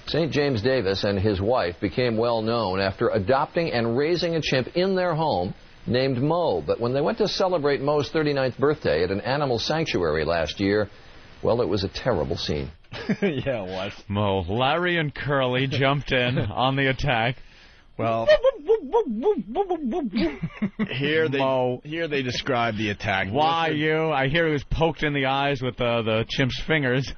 St. James Davis and his wife became well known after adopting and raising a chimp in their home named Mo. But when they went to celebrate Mo's 39th birthday at an animal sanctuary last year, well, it was a terrible scene. Yeah, it was. Mo, Larry and Curly jumped in on the attack. Well, here they describe the attack. Why you? I hear he was poked in the eyes with the chimp's fingers.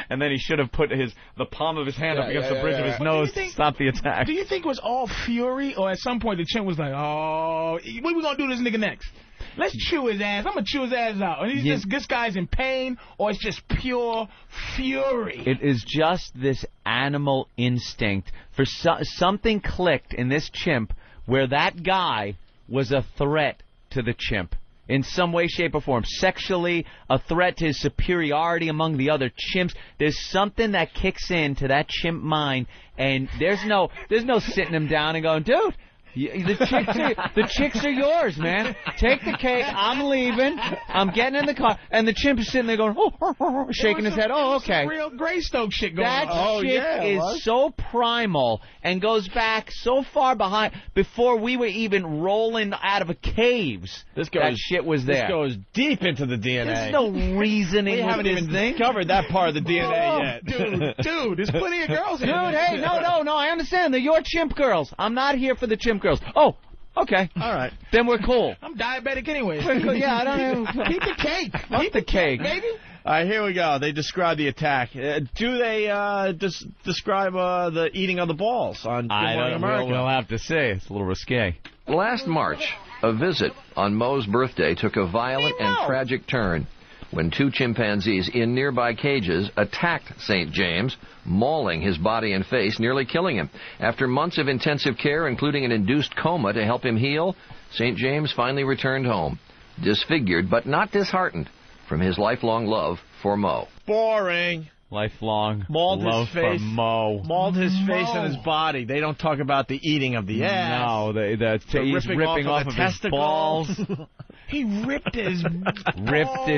And then he should have put the palm of his hand up against the bridge of his nose to stop the attack. Do you think it was all fury, or at some point the chimp was like, oh, what are we going to do to this nigga next? Let's chew his ass. I'm going to chew his ass out. And he's just, this guy's in pain, or it's just pure fury. It is just this animal instinct. For something clicked in this chimp where that guy was a threat to the chimp. In some way, shape, or form. Sexually, a threat to his superiority among the other chimps. There's something that kicks into that chimp mind, and there's no sitting him down and going, dude, the chicks are yours, man. Take the cake. I'm leaving. I'm getting in the car. And the chimp is sitting there going, shaking his head. Oh, okay. Real Greystoke shit going on. That shit is so primal and goes back so far behind before we were even rolling out of caves. That shit was there. This goes deep into the DNA. There's no reasoning. We haven't even discovered that part of the DNA yet. Dude, there's plenty of girls in there. Dude, hey, no, I understand. They're your chimp girls. I'm not here for the chimp girls. Oh, okay. All right. Then we're cool. I'm diabetic anyway. Yeah, I don't know. Keep the cake. Keep the cake, baby. All right, here we go. They describe the attack. Do they describe the eating of the balls on Good Morning America? We'll have to say. It's a little risque. Last March, a visit on Mo's birthday took a violent and tragic turn when two chimpanzees in nearby cages attacked St. James, mauling his body and face, nearly killing him. After months of intensive care, including an induced coma to help him heal, St. James finally returned home, disfigured but not disheartened from his lifelong love for Mo. Boring. Lifelong mauled love his face, for Mo. Mauled his face and his body. They don't talk about the eating of the ass. No, he's ripping off of his balls. He ripped his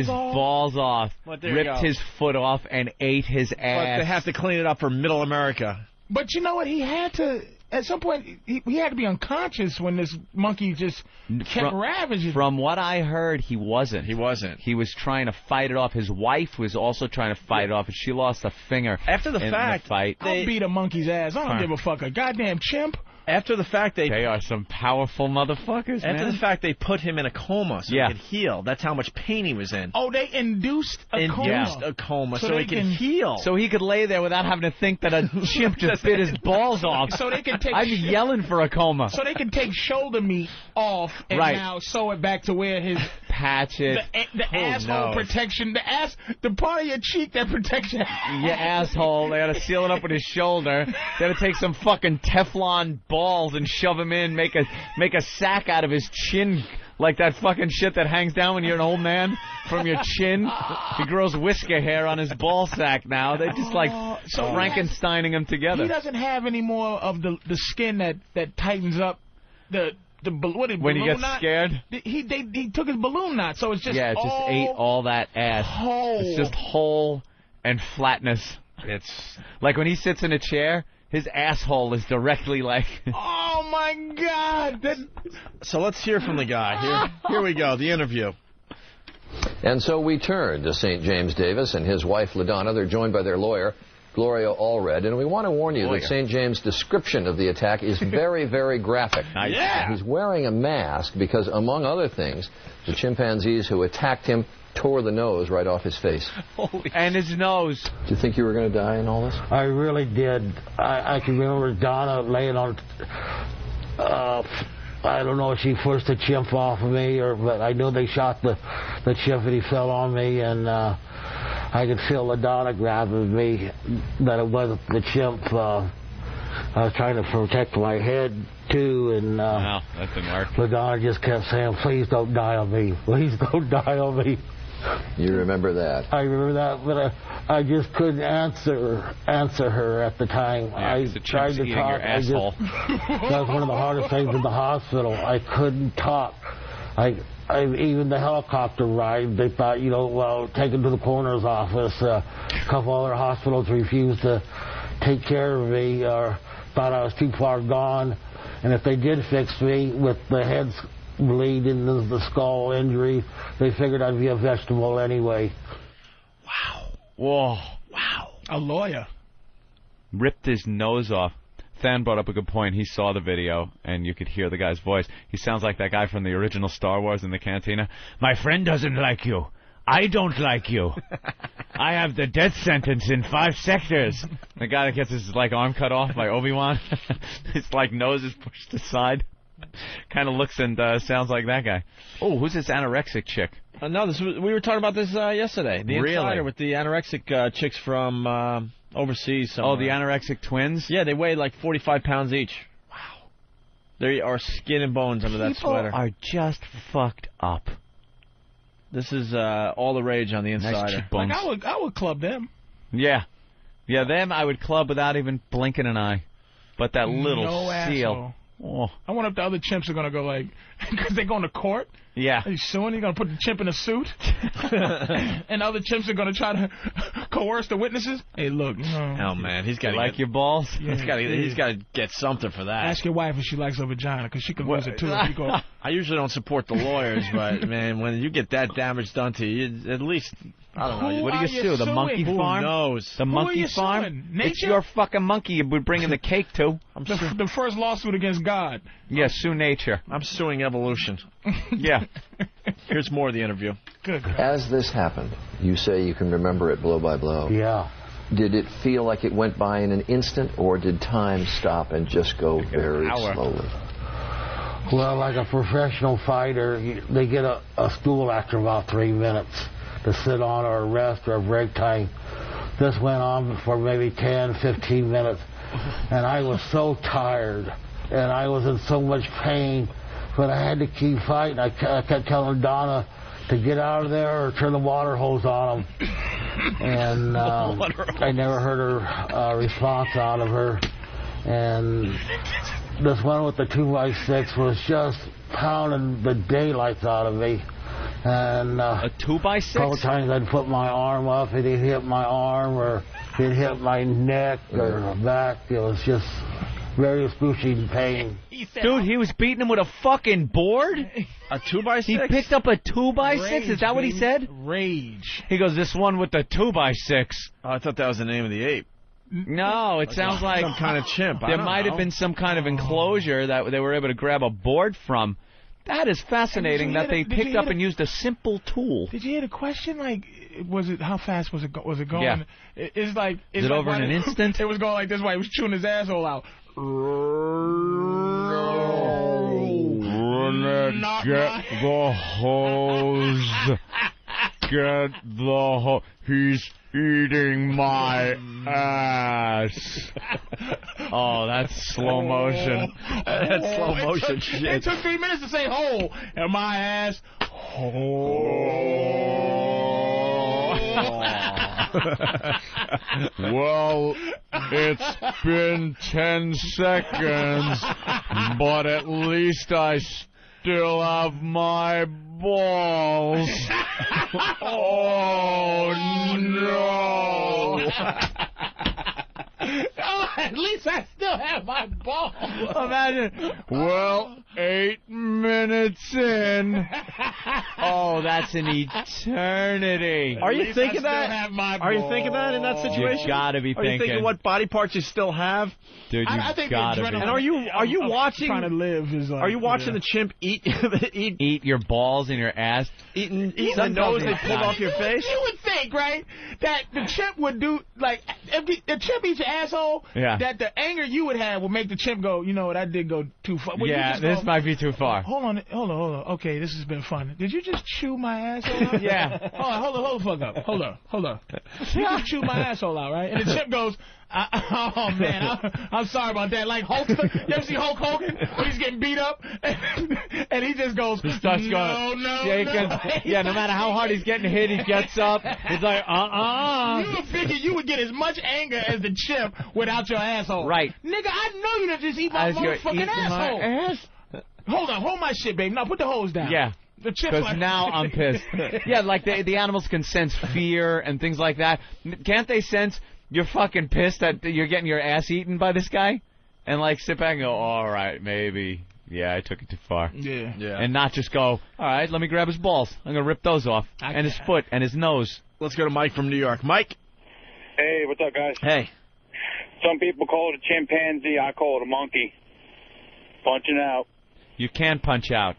balls off, ripped his foot off, and ate his ass. But they have to clean it up for Middle America. But you know what? He had to, at some point, he had to be unconscious when this monkey just kept ravaging. From what I heard, he wasn't. He wasn't. He was trying to fight it off. His wife was also trying to fight it off, and she lost a finger. After the fact, the fight. I'll beat a monkey's ass. I don't give a fuck. A goddamn chimp. After the fact, they are some powerful motherfuckers, man. After the fact, they put him in a coma so he could heal. That's how much pain he was in. Oh, they induced a coma so he could heal. So he could lay there without having to think that a chimp just bit his balls off. So they could take. I'd be yelling for a coma. So they can take shoulder meat off and now sew it back to where his patch it. The asshole protection. The part of your cheek that protects your asshole. They got to seal it up with his shoulder. They got to take some fucking Teflon balls and shove him in, make a sack out of his chin, like that fucking shit that hangs down when you're an old man from your chin. He grows whisker hair on his ball sack now. They just like Frankensteining him together. He doesn't have any more of the skin that tightens up when he gets scared. He took his balloon knot, so it's just it just ate all that ass. Whole. It's just whole and flatness. It's like when he sits in a chair. His asshole is directly like... Oh, my God! So let's hear from the guy. Here we go, the interview. And so we turn to St. James Davis and his wife, LaDonna. They're joined by their lawyer, Gloria Allred. And we want to warn you that St. James' description of the attack is very, very graphic. Nice. Yeah. He's wearing a mask because, among other things, the chimpanzees who attacked him tore the nose right off his face. And his nose. Do you think you were going to die in all this? I really did. I can remember Donna laying on... I don't know if she pushed the chimp off of me, but I knew they shot the chimp and he fell on me, and I could feel LaDonna grabbing me, that it wasn't the chimp. I was trying to protect my head, too, and that didn't work. LaDonna just kept saying, please don't die on me. Please don't die on me. You remember that? I remember that, but I just couldn't answer her at the time. I tried to talk. That was one of the hardest things in the hospital. I couldn't talk. Even the helicopter ride, they thought, take him to the coroner's office. A couple other hospitals refused to take care of me or thought I was too far gone. And if they did fix me with the head bleed into the skull injury, they figured I'd be a vegetable anyway. Wow. Whoa. Wow. A lawyer. Ripped his nose off. Than brought up a good point. He saw the video, and you could hear the guy's voice. He sounds like that guy from the original Star Wars in the cantina. My friend doesn't like you. I don't like you. I have the death sentence in 5 sectors. The guy that gets his arm cut off by Obi-Wan. His nose is pushed aside. Kind of looks and sounds like that guy. Oh, who's this anorexic chick? No, we were talking about this yesterday. The Insider with the anorexic chicks from overseas. Somewhere. Oh, the anorexic twins? Yeah, they weigh like 45 pounds each. Wow. They are skin and bones under that sweater. People are just fucked up. This is all the rage on the Insider. Like I would club them. Yeah. Yeah, them I would club without even blinking an eye. But that little seal. Asshole. Oh. I wonder if the other chimps are going to go like, because they're going to court. Yeah. Are you suing? You're going to put the chimp in a suit? And other chimps are going to try to coerce the witnesses? Hey, look. Oh, man. He's got to like your balls? Yeah, he's got to get something for that. Ask your wife if she likes her vagina, because she could lose it, too. If you go. I usually don't support the lawyers, but, man, when you get that damage done to you, at least... I don't know. What do you sue? The monkey farm? Who knows? The monkey farm? It's your fucking monkey you're bringing the cake to. The first lawsuit against God. Yeah, sue nature. I'm suing evolution. Yeah. Here's more of the interview. Good. As this happened, you say you can remember it blow by blow. Yeah. Did it feel like it went by in an instant, or did time stop and just go very slowly? Well, like a professional fighter, they get a stool after about 3 minutes to sit on or rest or break time. This went on for maybe 10, 15 minutes, and I was so tired, and I was in so much pain, but I had to keep fighting. I kept telling Donna to get out of there or turn the water hose on them, and I never heard a response out of her. And this one with the 2x6 was just pounding the daylights out of me. And a 2x6? A couple times I'd put my arm up, and he'd hit my arm, or he'd hit my neck or back. It was just very excruciating pain. Dude, he was beating him with a fucking board? A 2x6? He picked up a 2x6? Is that what he said? Rage. He goes, this one with the 2x6. Oh, I thought that was the name of the ape. No, it sounds like some kind of chimp. There might have been some kind of enclosure that they were able to grab a board from. That is fascinating that they picked up and used a simple tool. Did you hear the question? Like, how fast was it going? Yeah. It's like... Is it over in an instant? It was going like this way. He was chewing his asshole out. Get the hose. Get the hose. He's eating my ass. Oh, that's slow motion. That's slow motion shit. It took 3 minutes to say hole. And my ass. Well, it's been 10 seconds, but at least I still have my balls. Oh, no. Oh, at least I still have my balls. Imagine. Well, 8 minutes in. Oh, that's an eternity. Are you thinking that? Are you thinking that in that situation? You gotta be thinking. Are you thinking what body parts you still have? Dude, you gotta be. And are you watching? Trying to live is like, are you watching the chimp eat your balls in your ass? Eating the nose they pulled off your face? You would think, right, that the chimp would do, like, if the chimp eats your asshole, that the anger you would have would make the chimp go, you know what, I did go too far. Well, yeah, this might be too far. Hold on. Okay, this has been fun. Did you just chew my asshole out? Yeah. Hold the fuck up. Hold up. You just chewed my asshole out, right? And the chimp goes, oh, man, I'm sorry about that. Like Hulk, you ever see Hulk Hogan when he's getting beat up? And he just goes, he starts going, no. Yeah, no matter how hard he's getting hit, he gets up. He's like, You would figure you would get as much anger as the chimp without your asshole. Right. Nigga, I know you done just eat my motherfucking asshole. My ass? Hold on, hold my shit, babe. Now put the hose down. Yeah. Because now I'm pissed. Yeah, like the animals can sense fear and things like that. Can't they sense you're fucking pissed that you're getting your ass eaten by this guy? And like sit back and go, all right, maybe. Yeah, I took it too far. Yeah. And not just go, all right, let me grab his balls. I'm going to rip those off. And his foot and his nose. Let's go to Mike from New York. Mike? Hey, what's up, guys? Hey. Some people call it a chimpanzee. I call it a monkey. Punching out. You can punch out.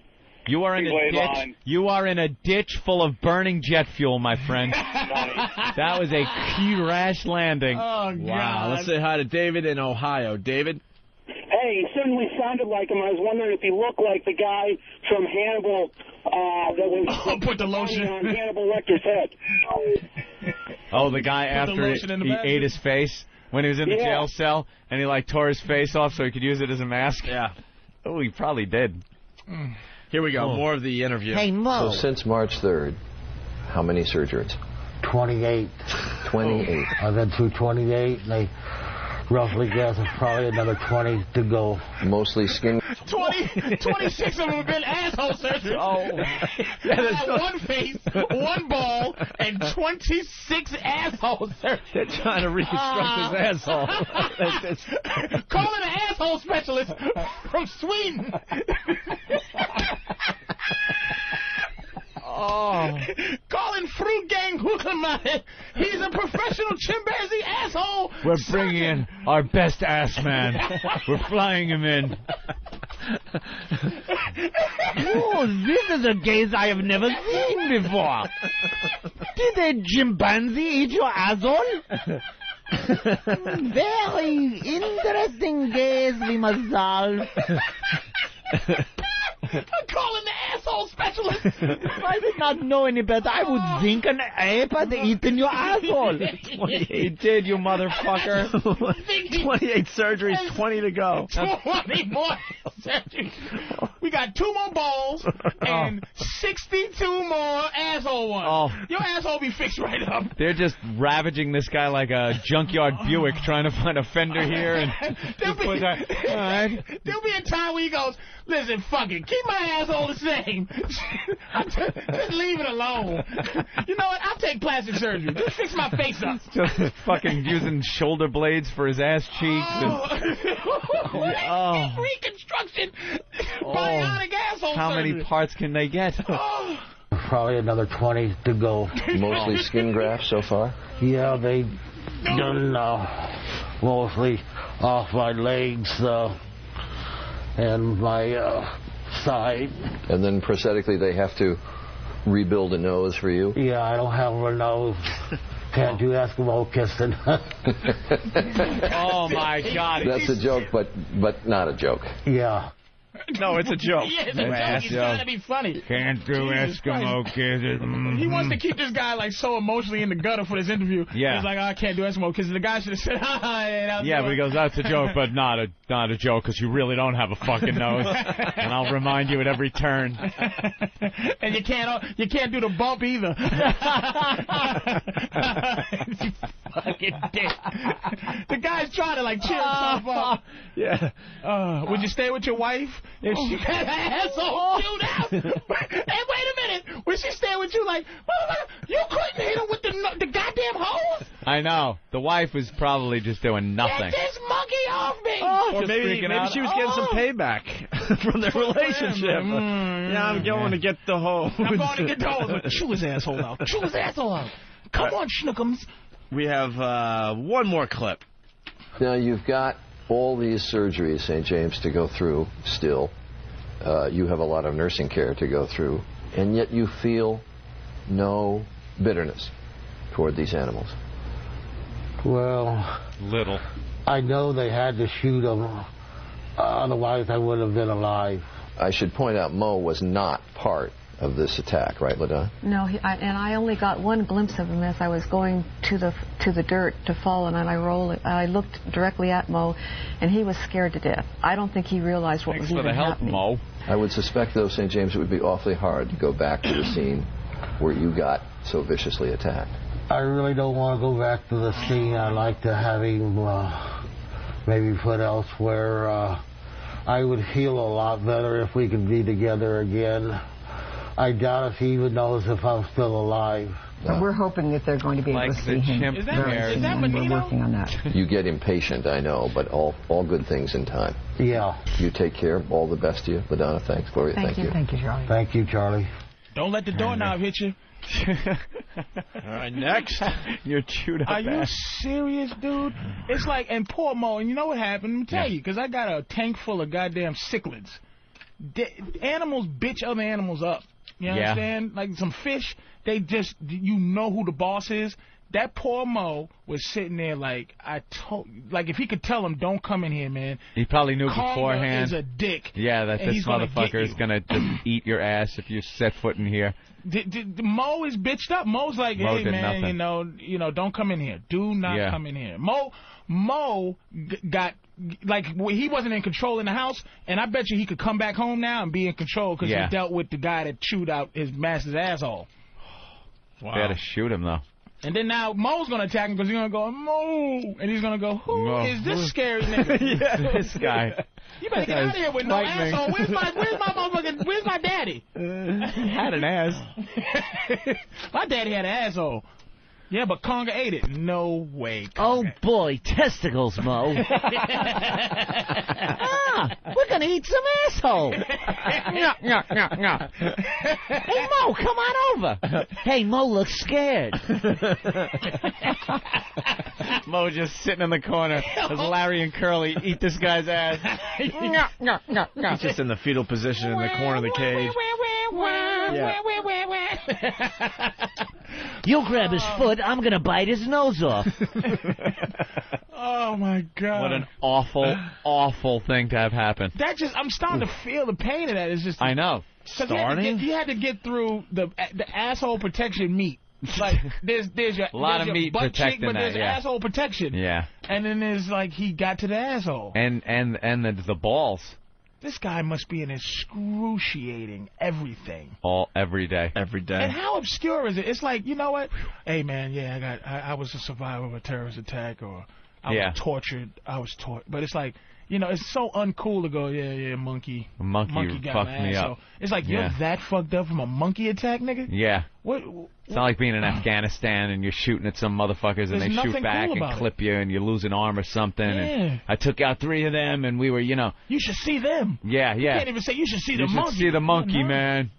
You are in a ditch. Line. You are in a ditch full of burning jet fuel, my friend. That was a crash landing. Oh, God. Wow. Let's say hi to David in Ohio. David? Hey, He certainly sounded like him. I was wondering if he looked like the guy from Hannibal that was put the lotion on Hannibal Lecter's head. Oh, the guy after he ate his face when he was in the jail cell, and he like tore his face off so he could use it as a mask? Yeah. Oh, he probably did. Here we go. More of the interview. Hey, Mo. So since March 3rd, how many surgeries? 28. 28. I've been through 28, and they roughly guess it's probably another 20 to go. Mostly skin. 26 of them have been asshole surgery. Oh. One face, one ball, and 26 asshole surgery. They're trying to reconstruct his asshole. Call in an asshole specialist from Sweden. Calling Fruit Gang Hookerman. He's a professional chimpanzee asshole. We're bringing in our best ass man. We're flying him in. Oh, this is a case I have never seen before. Did a chimpanzee eat your asshole? Very interesting case we must solve. I'm calling the asshole specialist. If I did not know any better, I would think an ape had eaten your asshole. He did, you motherfucker. 28 surgeries, 20 to go. 20 more surgeries. We got 2 more balls and 62 more asshole ones. Your asshole be fixed right up. They're just ravaging this guy like a junkyard Buick, trying to find a fender here. And there'll be a time where he goes, listen, fuck it, keep my asshole the same. Just leave it alone. You know what? I'll take plastic surgery. Just fix my face up. Just fucking using shoulder blades for his ass cheeks. Reconstruction. Bionic asshole How surgery. many parts can they get? Probably another 20 to go. Mostly skin grafts so far? Yeah, they done mostly off my legs and my side. And then prosthetically they have to rebuild a nose for you? Yeah, I don't have a nose. Can't do Eskimo kissing. Oh, my God. That's a joke, but not a joke. Yeah. No, it's a joke. Yeah, it's a joke. He's trying to be funny. Can't do Eskimo kisses. He wants to keep this guy like so emotionally in the gutter for this interview. Yeah. He's like, I can't do Eskimo because the guy should have said, yeah, but he goes, that's a joke, but not a joke because you really don't have a fucking nose. And I'll remind you at every turn. And you can't do the bump either. You fucking dick. The guy's trying to like cheer himself up. Yeah. Would you stay with your wife if she had an asshole chewed out? Hey, wait a minute. Would she stay with you like, motherfucker, you couldn't hit her with the goddamn hose? I know. The wife was probably just doing nothing. Get this monkey off me. Or maybe she was getting some payback from their relationship. Yeah, I'm going to get the hose. I'm going to get the hose. Chew his asshole out. Chew his asshole out. Come on, schnookums. We have one more clip. Now, you've got all these surgeries, St. James, to go through still. You have a lot of nursing care to go through, and yet you feel no bitterness toward these animals. Well, little. I know they had to shoot them, otherwise I wouldn't have been alive. I should point out Mo was not part of this attack, right, LaDonna? No, and I only got one glimpse of him as I was going to the dirt to fall, and I looked directly at Mo, and he was scared to death. I don't think he realized what was even happening. Mo. I would suspect, though, St. James, it would be awfully hard to go back to the scene where you got so viciously attacked. I really don't want to go back to the scene. I'd like to have him maybe put elsewhere. I would feel a lot better if we could be together again. I doubt if he even knows if I'm still alive. We're hoping that they're going to be able to see him. Is that we're working on that. You get impatient, I know, but all good things in time. Yeah. You take care. All the best to you. LaDonna, thanks. Gloria, thank you. Thank you, Charlie. Thank you, Charlie. Don't let the doorknob hit you. All right, next. You're chewed up. Are you serious, dude? It's like, and poor Mo, and you know what happened? Let me tell you, because I got a tank full of goddamn cichlids. Animals bitch other animals up. You understand? Like some fish, they just, you know who the boss is. That poor Mo was sitting there like, if he could tell him, don't come in here, man. He probably knew Conga beforehand. Is a dick. Yeah, that this motherfucker is going to just eat your ass if you set foot in here. Mo is bitched up. Mo's like, Mo hey, did man, nothing. you know, don't come in here. Do not come in here. Mo got, like, he wasn't in control in the house, and I bet you he could come back home now and be in control because he dealt with the guy that chewed out his master's asshole. Wow. They had to shoot him, though. And then now Mo's going to attack him because he's going to go, Mo. And he's going to go, who is this scary nigga? This guy. You better get out of here with no asshole. Where's my daddy? He had an ass. My daddy had an asshole. Yeah, but Conga ate it. No way. Oh, boy. Testicles, Mo. We're going to eat some asshole. Hey, Mo, come on over. Hey, Mo looks scared. Mo just sitting in the corner as Larry and Curly eat this guy's ass. He's just in the fetal position in the corner of the cage. You'll grab his foot, I'm going to bite his nose off. Oh, my God. What an awful, awful thing to have happen. I'm starting to feel the pain of that. It's just, I know. Starting? He had to get through the asshole protection meat. Like, there's your, a lot of meat butt cheek, but there's asshole protection. Yeah. And then there's, like, he got to the asshole. And the balls. This guy must be in excruciating everything. Every day. Every day. And how obscure is it? It's like, you know what? Hey, man, I was a survivor of a terrorist attack, or I was tortured. But it's like, you know, it's so uncool to go, monkey. A monkey got fucked me up. It's like, you're that fucked up from a monkey attack, nigga? Yeah. What? It's not like being in Afghanistan and you're shooting at some motherfuckers and they shoot back and clip you and you lose an arm or something. Yeah. And I took out 3 of them and we were, you know. You should see them. Yeah. You can't even say you should see the monkey. You should see the monkey, man.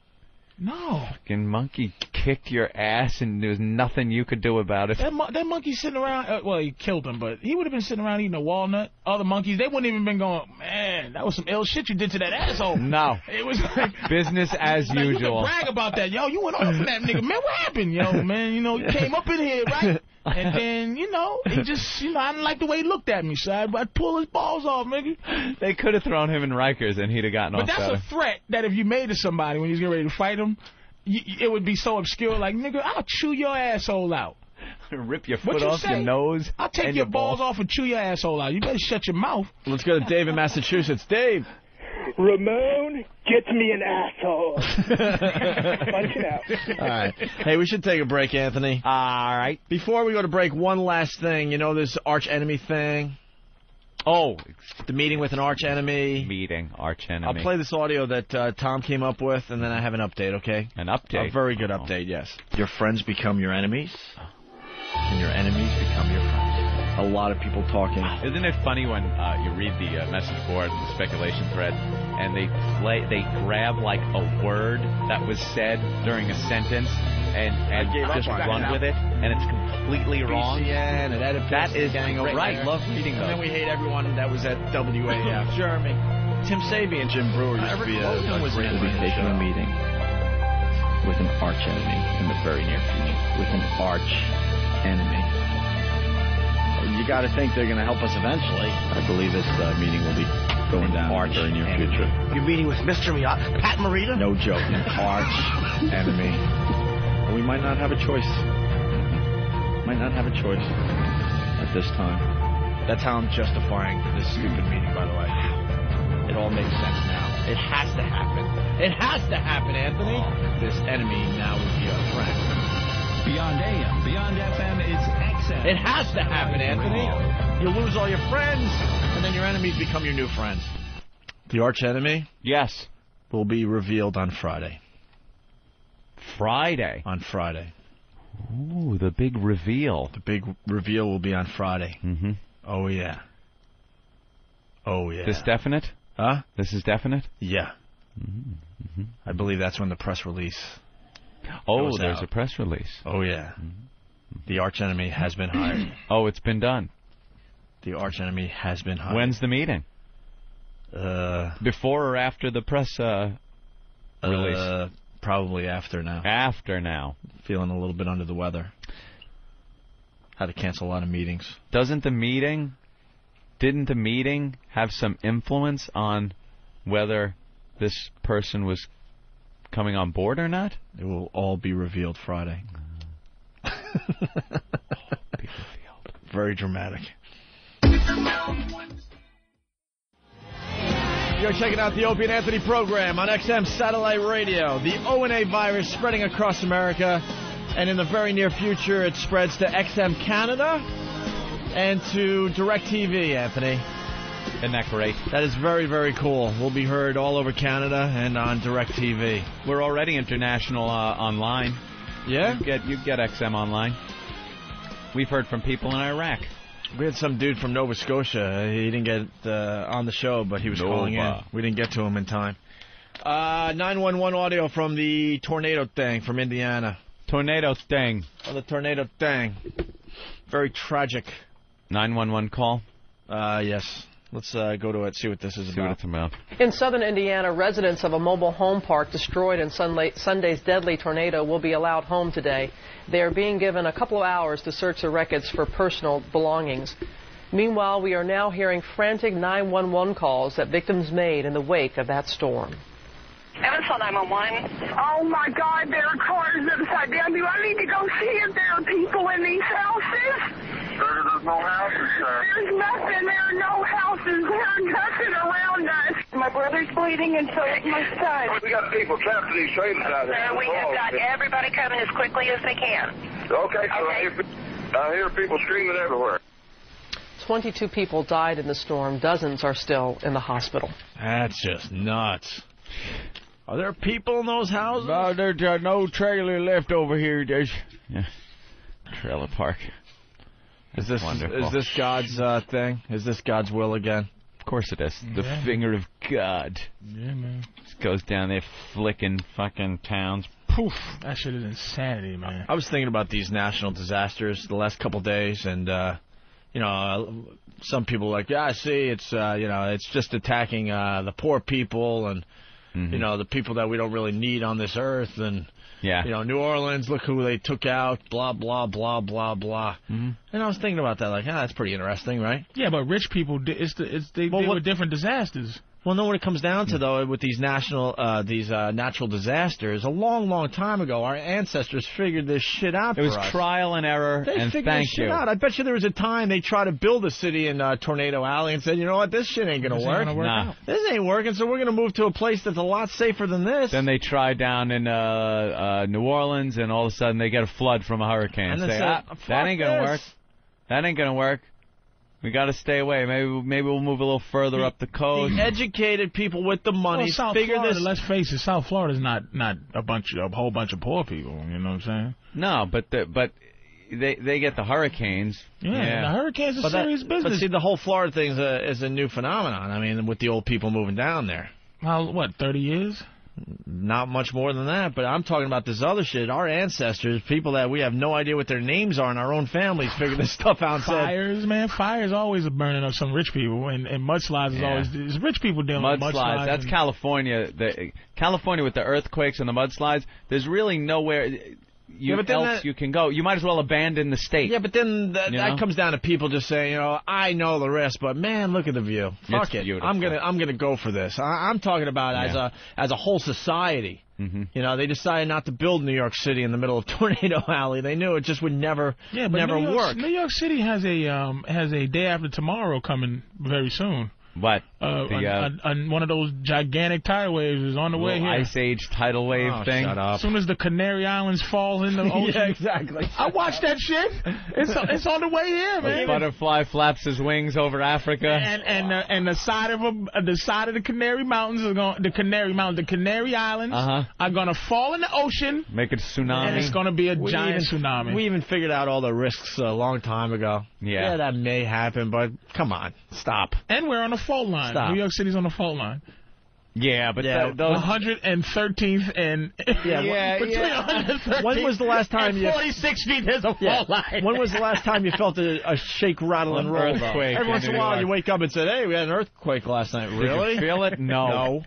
No. Fucking monkey kicked your ass and there was nothing you could do about it. That monkey sitting around, well, he killed him, but he would have been sitting around eating a walnut. Other monkeys, they wouldn't even been going, man, that was some ill shit you did to that asshole. No. It was like... Business as usual. You can brag about that. Yo, you went off on that nigga. Man, what happened? Yo, man, you know, you came up in here, right? And then, you know, he just, you know, I didn't like the way he looked at me, so I'd pull his balls off, nigga. They could have thrown him in Rikers and he'd have gotten off better. But that's a threat that if you made to somebody when you was getting ready to fight him, it would be so obscure, like, nigga, I'll chew your asshole out. Rip your foot off your nose. I'll take your balls off and chew your asshole out. You better shut your mouth. Let's go to Dave in Massachusetts. Dave. Ramon gets me an asshole. Punch it out. All right. Hey, we should take a break, Anthony. All right. Before we go to break, one last thing. You know this arch enemy thing? Oh, the meeting with an arch enemy. Arch enemy. I'll play this audio that Tom came up with, and then I have an update, okay? An update? A very good update, yes. Your friends become your enemies, and your enemies become your friends. A lot of people talking. Isn't it funny when you read the message board, the speculation thread, and they grab like a word that was said during a sentence and just run with it, and it's completely wrong. BCN and that is great. Right, love reading those. And then we hate everyone that was at WAF. Jeremy. Tim Sabian, Jim Brewer used to be a great taking a meeting with an arch enemy in the very near future. With an arch enemy. You got to think they're going to help us eventually. I believe this meeting will be going down in the very near future. You're meeting with Mr. Pat Morita? No joke. An arch enemy. We might not have a choice. Might not have a choice at this time. That's how I'm justifying this stupid meeting, by the way. It all makes sense now. It has to happen. It has to happen, Anthony. This enemy now would be a friend. Beyond AM, Beyond FM is XM. It has to happen, Anthony. You lose all your friends, and then your enemies become your new friends. The arch enemy? Yes. Will be revealed on Friday. Friday? On Friday. Ooh, the big reveal. The big reveal will be on Friday. Mm-hmm. Oh, yeah. Oh, yeah. This definite? Huh? This is definite? Yeah. Mm-hmm. I believe that's when the press release there's out. A press release. Oh, yeah. The arch enemy has been hired. Oh, it's been done. The arch enemy has been hired. When's the meeting? Before or after the press release? Probably after now. After now. Feeling a little bit under the weather. Had to cancel a lot of meetings. Didn't the meeting have some influence on whether this person was coming on board or not? It will all be revealed Friday. Very dramatic. You're checking out the Opie and Anthony program on XM Satellite Radio. The O&A virus spreading across America, and in the very near future it spreads to XM Canada and to DirecTV, Anthony. Isn't that great? That is very, very cool. We'll be heard all over Canada and on DirecTV. We're already international online. Yeah? You get XM online. We've heard from people in Iraq. We had some dude from Nova Scotia. He didn't get on the show, but he was calling in. We didn't get to him in time. 911 audio from the tornado thing from Indiana. Tornado thing. Oh, the tornado thing. Very tragic. 911 call? Yes. Let's go to it, see what this is about. See what it's about. In southern Indiana, residents of a mobile home park destroyed in Sunday's deadly tornado will be allowed home today. They are being given a couple of hours to search the wreckage for personal belongings. Meanwhile, we are now hearing frantic 911 calls that victims made in the wake of that storm. Evansville 911. Oh my God, there are cars upside down. Do I need to go see if there are people in these houses? There's no houses, sir. There's nothing. There are no houses. There's nothing around us. My brother's bleeding and so is my son. We got people trapped in these trailers out there. Sir, we have got everybody coming as quickly as they can. Okay, so I hear people screaming everywhere. 22 people died in the storm. Dozens are still in the hospital. That's just nuts. Are there people in those houses? No, there's no trailer left over here. There's trailer park. Is this God's thing? Is this God's will again? Of course it is. The finger of God. Yeah, man. Just goes down there flicking fucking towns. Poof. That shit is insanity, man. I was thinking about these national disasters the last couple days, and some people are like, yeah, I see, it's it's just attacking the poor people and the people that we don't really need on this earth, and New Orleans, look who they took out, blah blah blah blah blah. And I was thinking about that, like, that's pretty interesting, right? Yeah, but rich people, they deal with different disasters. Well, no, what it comes down to, though, with these natural disasters, a long, long time ago, our ancestors figured this shit out for us. It was trial and error, and figured thank this shit you. out. I bet you there was a time they tried to build a city in Tornado Alley and said, you know what, this shit ain't going to work. Nah. This ain't working, so we're going to move to a place that's a lot safer than this. Then they tried down in New Orleans, and all of a sudden they get a flood from a hurricane. And say, that ain't going to work. That ain't going to work. We got to stay away. Maybe we'll move a little further up the coast. The educated people with the money figure Florida, this. Let's face it, South Florida's not a whole bunch of poor people. You know what I'm saying? No, but they get the hurricanes. Yeah. The hurricanes are serious business. But see, the whole Florida thing is a new phenomenon. I mean, with the old people moving down there. Well, what, 30 years? Not much more than that, but I'm talking about this other shit. Our ancestors, people that we have no idea what their names are in our own families, figured this stuff out. Fires, man. Fires always are burning up some rich people, and mudslides is always it's rich people dealing with mudslides. That's California. California with the earthquakes and the mudslides. There's really nowhere you can go. You might as well abandon the state. Yeah, but then that comes down to people just saying, I know the risk, but man, look at the view. Fuck it. Beautiful. I'm gonna go for this. I'm talking about as a whole society. They decided not to build New York City in the middle of Tornado Alley. They knew it just would never work. New York City has a day after tomorrow coming very soon. What? One of those gigantic tidal waves is on the way here. Ice Age tidal wave thing. Shut up. As soon as the Canary Islands fall in the ocean. Yeah, exactly. I watched that shit. It's on the way here, man. The butterfly flaps his wings over Africa. And the side of the Canary Mountains the Canary Islands are gonna fall in the ocean. Make it a tsunami. And it's gonna be a giant tsunami. We even figured out all the risks a long time ago. Yeah, that may happen, but come on, stop. And we're on a fault line. Stop. New York City's on a fault line. Yeah, but those 113th and between 113th when was the last time and 46 feet there's a fault line. When was the last time you felt a shake, rattle, and roll? Earthquake. Every once in a while you wake up and say, "Hey, we had an earthquake last night." Really? Did you feel it? No.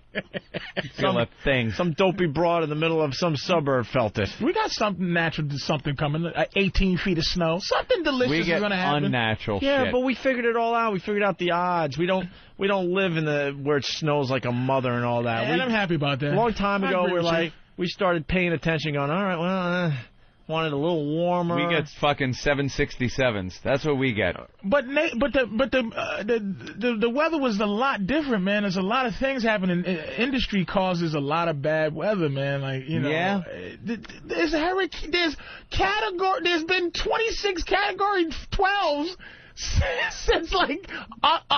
Feel a thing. Some dopey broad in the middle of some suburb felt it. We got something natural, something coming. 18 feet of snow. Something delicious is going to happen. Unnatural yeah, shit. but we figured it all out. We figured out the odds. We don't live in where it snows like a mother and all that. And I'm happy about that. A long time ago, we started paying attention, going, all right, well, wanted a little warmer. We get fucking 767s. That's what we get. But the weather was a lot different, man. There's a lot of things happening. Industry causes a lot of bad weather, man. Like, you know, yeah. There's hurricane. There's been 26 Category 12s. Since like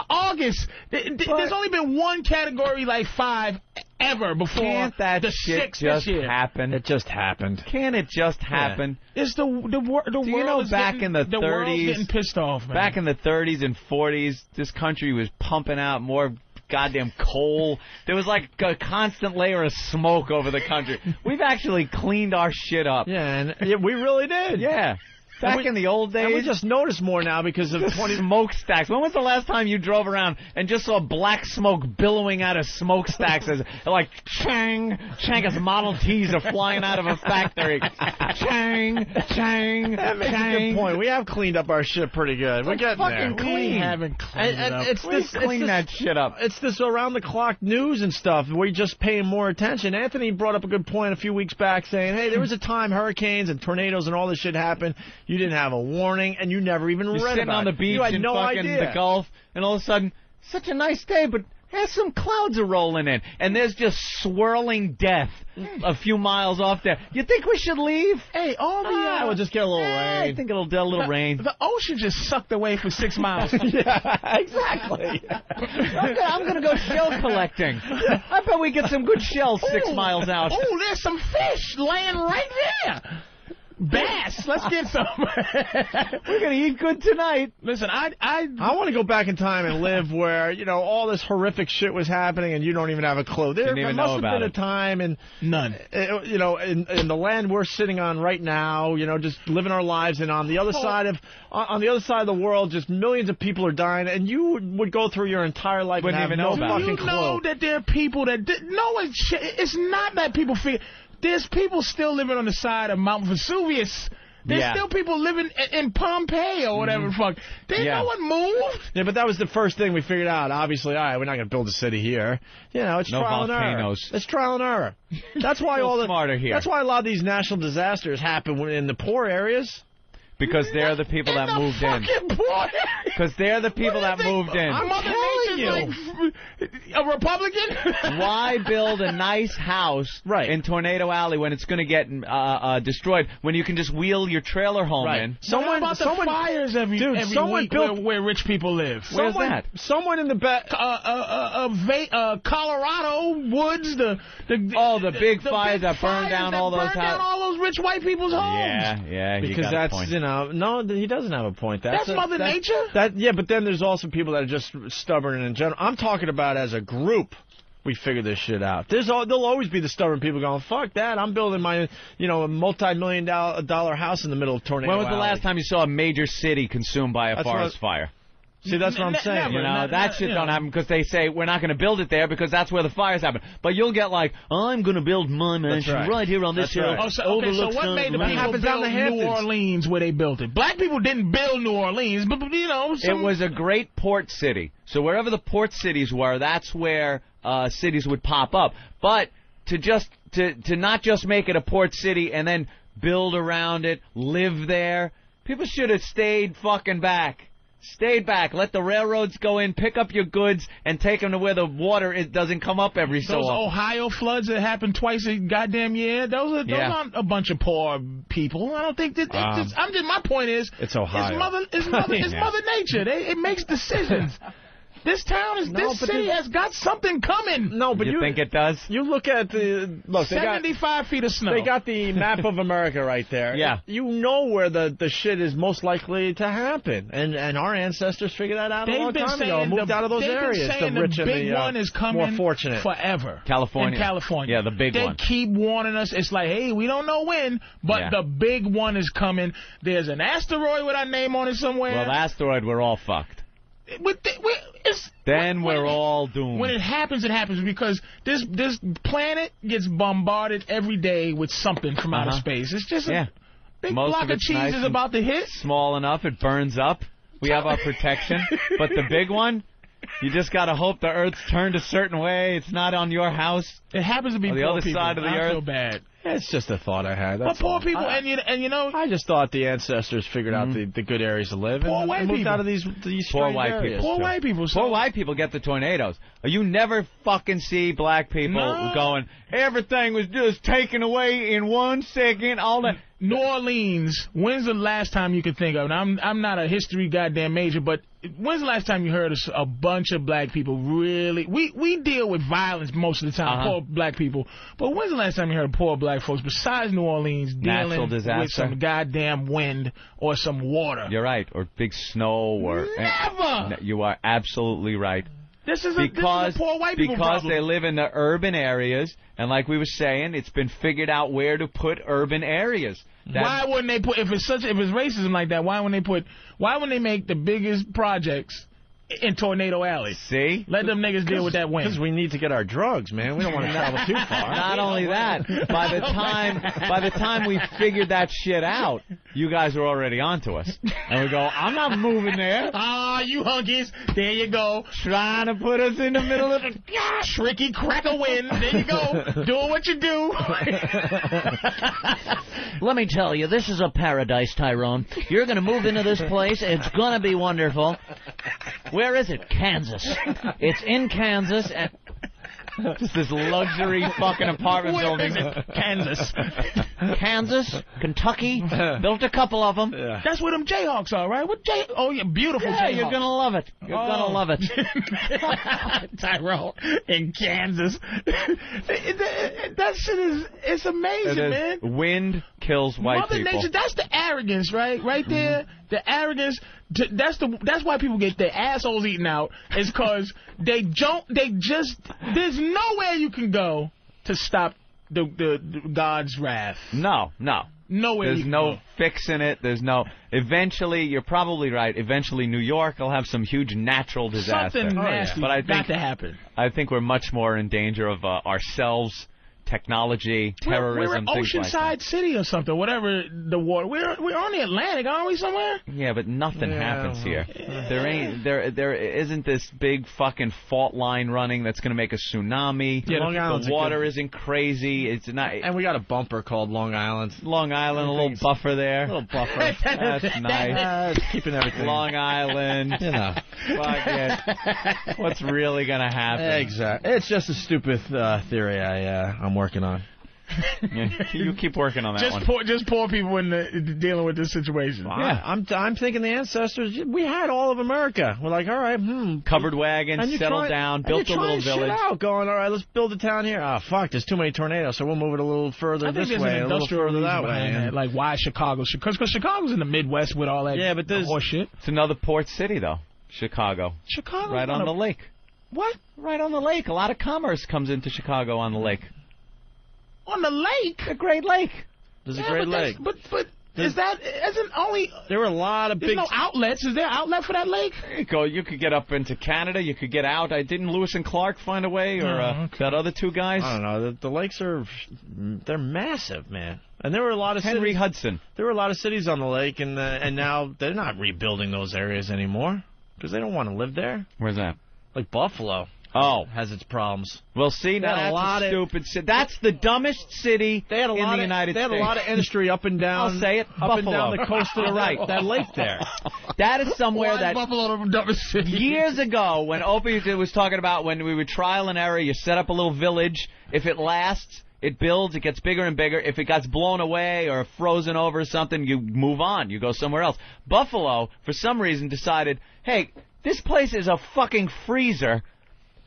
August. There's only been one Category 5 ever before. Can't that the shit 6th just this year. happen? It just happened. Can it just happen? Yeah. It's the world. Do you know back in the 30s, world's getting pissed off, man. Back in the 30s and 40s, this country was pumping out more goddamn coal. There was like a constant layer of smoke over the country. We've actually cleaned our shit up. Yeah, and we really did. Yeah. Back in the old days. And we just notice more now because of 20 smokestacks. When was the last time you drove around and just saw black smoke billowing out of smokestacks as like chang, chang as Model Ts are flying out of a factory. Chang, chang, that makes a good point. We have cleaned up our shit pretty good. We're getting fucking there. Clean. We haven't cleaned it up. Clean that shit up. It's this around-the-clock news and stuff. We're just paying more attention. Anthony brought up a good point a few weeks back saying, hey, there was a time hurricanes and tornadoes and all this shit happened. You didn't have a warning, and you never even read about it. You're sitting on the beach you had in no fucking idea. the Gulf, and all of a sudden, such a nice day, but some clouds are rolling in, and there's just swirling death a few miles off there. You think we should leave? Hey, all the... we'll just get a little rain. I think it'll get a little rain. The ocean just sucked away for 6 miles. Yeah, exactly. I'm going to go shell collecting. I bet we get some good shells 6 miles out. Oh, there's some fish laying right there. Bass. Let's get some. We're going to eat good tonight. Listen, I want to go back in time and live where, you know, all this horrific shit was happening and you don't even have a clue. There must have been a time and none. You know, in the land we're sitting on right now, you know, just living our lives, and on the other side of the world, just millions of people are dying, and you would go through your entire life and have no fucking clue. You know that there are people that it's not that people feel. There's people still living on the side of Mount Vesuvius. There's still people living in Pompeii or whatever the fuck. No one moved. Yeah, but that was the first thing we figured out. Obviously, all right, we're not going to build a city here. You know, it's trial and error. It's trial and error. That's why That's why a lot of these national disasters happen in the poor areas. Because they're the people that moved in. Because they're the people that moved in. I'm telling you. A Republican? Why build a nice house in Tornado Alley when it's going to get destroyed, when you can just wheel your trailer home in? Someone about the fires every week where rich people live. Where's that? Someone in the back. Colorado woods. The big fires that burned down all those houses. Burned down all those rich white people's homes. Yeah. Because that's, you know, no, he doesn't have a point. That's Mother Nature? Yeah, but then there's also people that are just stubborn and in general. I'm talking about as a group. We figure this shit out. There'll always be the stubborn people going, fuck that, I'm building my, you know, a multi-million-dollar house in the middle of Tornado When was the Alley. last time you saw a major city consumed by a forest fire? See, that's what I'm saying. You know, that shit don't happen because they say we're not going to build it there because that's where the fires happen. But you'll get like, I'm going to build my mansion right here on this hill. So what made the people build New Orleans where they built it? Black people didn't build New Orleans, but, you know. It was a great port city. So wherever the port cities were, that's where cities would pop up. But to not just make it a port city and then build around it, live there, people should have stayed fucking back. Stayed back. Let the railroads go in, pick up your goods, and take them to where the water doesn't come up every so often. Those Ohio floods that happen twice a goddamn year, those aren't a bunch of poor people. I don't think that. My point is, it's Ohio. It's Mother Nature. It makes decisions. This city has got something coming. No, but you think it does? You look at the 75 feet of snow. They got the map of America right there. Yeah. You know where the shit is most likely to happen, and our ancestors figured that out a long time ago and moved out of those areas. The rich and the one is coming more fortunate forever. California. In California. Yeah, the big one. They keep warning us. It's like, hey, we don't know when, but the big one is coming. There's an asteroid with our name on it somewhere. Well, the asteroid, we're all fucked. We're all doomed. When it happens because this planet gets bombarded every day with something from outer space. It's just a big block of cheese is about to hit. Small enough, it burns up. We have our protection. But the big one, you just got to hope the Earth's turned a certain way. It's not on your house. It happens to be on the other side of the Earth. I feel bad. It's just a thought I had. But poor people, and you know, I just thought the ancestors figured out the good areas to live and moved out of these poor white areas. people. Poor white people. Poor white people get the tornadoes. You never fucking see black people going, everything was just taken away in 1 second. All that. New Orleans. When's the last time you could think of? And I'm not a history goddamn major, but when's the last time you heard a bunch of black people really? We deal with violence most of the time, poor black people. But when's the last time you heard of poor black folks besides New Orleans dealing with some goddamn wind or some water? You're right, or big snow, or never. You are absolutely right. This is a poor white people problem. They live in the urban areas, and like we were saying, it's been figured out where to put urban areas. Why wouldn't they put if it's racism like that? Why wouldn't they make the biggest projects in Tornado Alley? See? Let them niggas deal with that wind. Because we need to get our drugs, man. We don't want to travel too far. Not only that, by the time we figured that shit out, you guys were already onto us. And we go, I'm not moving there. You hunkies. There you go. Trying to put us in the middle of the tricky cracker wind. There you go. Doing what you do. Let me tell you, this is a paradise, Tyrone. You're going to move into this place. It's going to be wonderful. Where is it? Kansas. It's in Kansas. And just this luxury fucking apartment building. Kansas, Kentucky. Built a couple of them. Yeah. That's where them Jayhawks are, right? Oh, yeah, beautiful Jayhawks. Yeah, you're going to love it. You're going to love it. Tyrone in Kansas. That shit it's amazing, man. Wind kills white Mother people. Nature, that's the arrogance, right? Right there, the arrogance. That's why people get their assholes eaten out. Is because there's nowhere you can go to stop the God's wrath. No. Nowhere. There's no fixing it. Eventually, you're probably right. Eventually, New York will have some huge natural disaster. Something nasty got to happen. I think we're much more in danger of ourselves. Technology, terrorism, we're things like that. Oceanside City or something, whatever the water. We're on the Atlantic, aren't we, somewhere? Yeah, but nothing happens here. There isn't this big fucking fault line running that's going to make a tsunami. Yeah, Long Island's the water isn't crazy. It's not. And we got a bumper called Long Island. Long Island, a little buffer there. A little buffer. That's nice. Keeping everything. Long Island. You know. Fuck it. What's really going to happen? Exactly. It's just a stupid theory I'm working on. You keep working on that just poor people dealing with this situation. Well, yeah, I'm thinking the ancestors. We had all of America. We're like, all right, covered wagons, settled down, built a little village. Out, going, all right, let's build a town here. Oh fuck, there's too many tornadoes, so we'll move it a little further this way, a little further that way. Like why Chicago? Because Chicago's in the Midwest with all that. Yeah, but there's horse shit. It's another port city though, Chicago. Right on the lake. What? Right on the lake. A lot of commerce comes into Chicago on the lake. On the lake? The Great Lake. There's a Great Lake. But isn't only... There were a lot of There's no outlets. Is there an outlet for that lake? You could get up into Canada. You could get out. Didn't Lewis and Clark find a way? Or that other two guys? I don't know. The lakes they're massive, man. And there were a lot of Henry cities. Hudson. There were a lot of cities on the lake, and now they're not rebuilding those areas anymore because they don't want to live there. Where's that? Like Buffalo. Oh, has its problems. Well, see, that's a stupid city. That's the dumbest city in the United States. They had a lot of industry up and down. I'll say it. Up Buffalo. and down the coast to the right. That lake there. That is somewhere that Buffalo the dumbest city. Years ago, when Opie was talking about when we would trial and error, you set up a little village. If it lasts, it builds. It gets bigger and bigger. If it gets blown away or frozen over or something, you move on. You go somewhere else. Buffalo, for some reason, decided, hey, this place is a fucking freezer,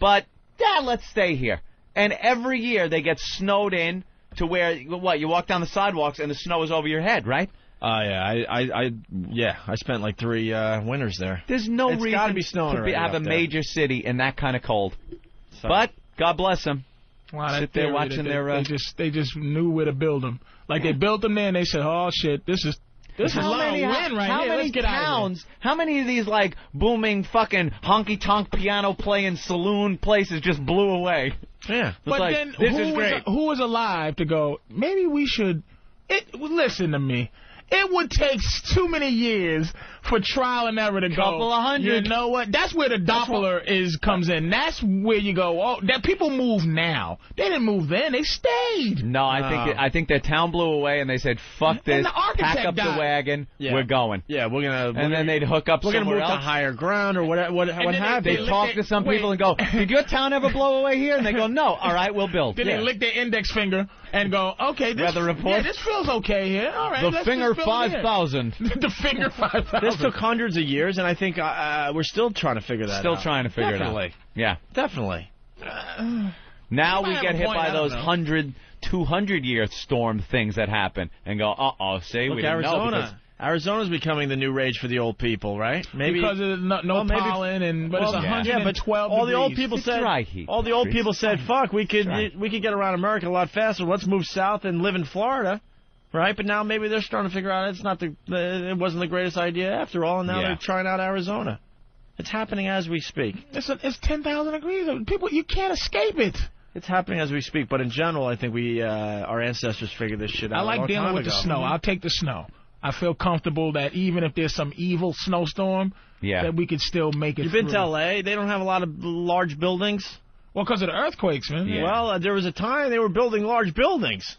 but let's stay here. And every year they get snowed in to where, you walk down the sidewalks and the snow is over your head, right? I spent like 3 winters there. There's no It's reason gotta be snowing to have a major city in that kind of cold. So. But God bless them. Wow, sit there watching their. They just knew where to build them. Like they built them there, and they said, "Oh shit, this is how many towns? How many of these like booming fucking honky tonk piano playing saloon places just blew away? Yeah, but like, then this is great. Who was alive to go? Maybe we should. Listen to me. It would take too many years for trial and error to go. Couple of hundred. You know what? That's where the Doppler comes in. That's where you go. Oh, that people move now. They didn't move then. They stayed. No, I think their town blew away and they said, "Fuck this! And the architect Pack up died. the wagon. Yeah. We're going." Yeah, we're gonna. And then they'd hook up We're gonna somewhere move else. to higher ground or what have they talk to some people and go, "Did your town ever blow away here?" And they go, "No." All right, we'll build. Then they lick their index finger and go, "Okay, this feels okay here. All right, the finger 5,000. The finger 5,000. This took hundreds of years, and I think we're still trying to figure that out. Still trying to figure it out. Yeah. Definitely. Now we get hit by those 100, 200-year storm things that happen and go, see, Look, we didn't know. Because Arizona's becoming the new rage for the old people, right? Maybe because of no pollen but it's 112 all the old degrees. people It's said, dry heat, all the old people said, fuck, we could get around America a lot faster. Let's move south and live in Florida, right? But now maybe they're starting to figure out it wasn't the greatest idea after all, and now they're trying out Arizona. It's happening as we speak. It's 10,000 degrees. People, you can't escape it. It's happening as we speak, but in general, I think our ancestors figured this shit out. I like dealing with the snow. I'll take the snow. I feel comfortable that even if there's some evil snowstorm, that we could still make it. You've been to L.A.? They don't have a lot of large buildings. Well, because of the earthquakes, man. Yeah. Well, there was a time they were building large buildings,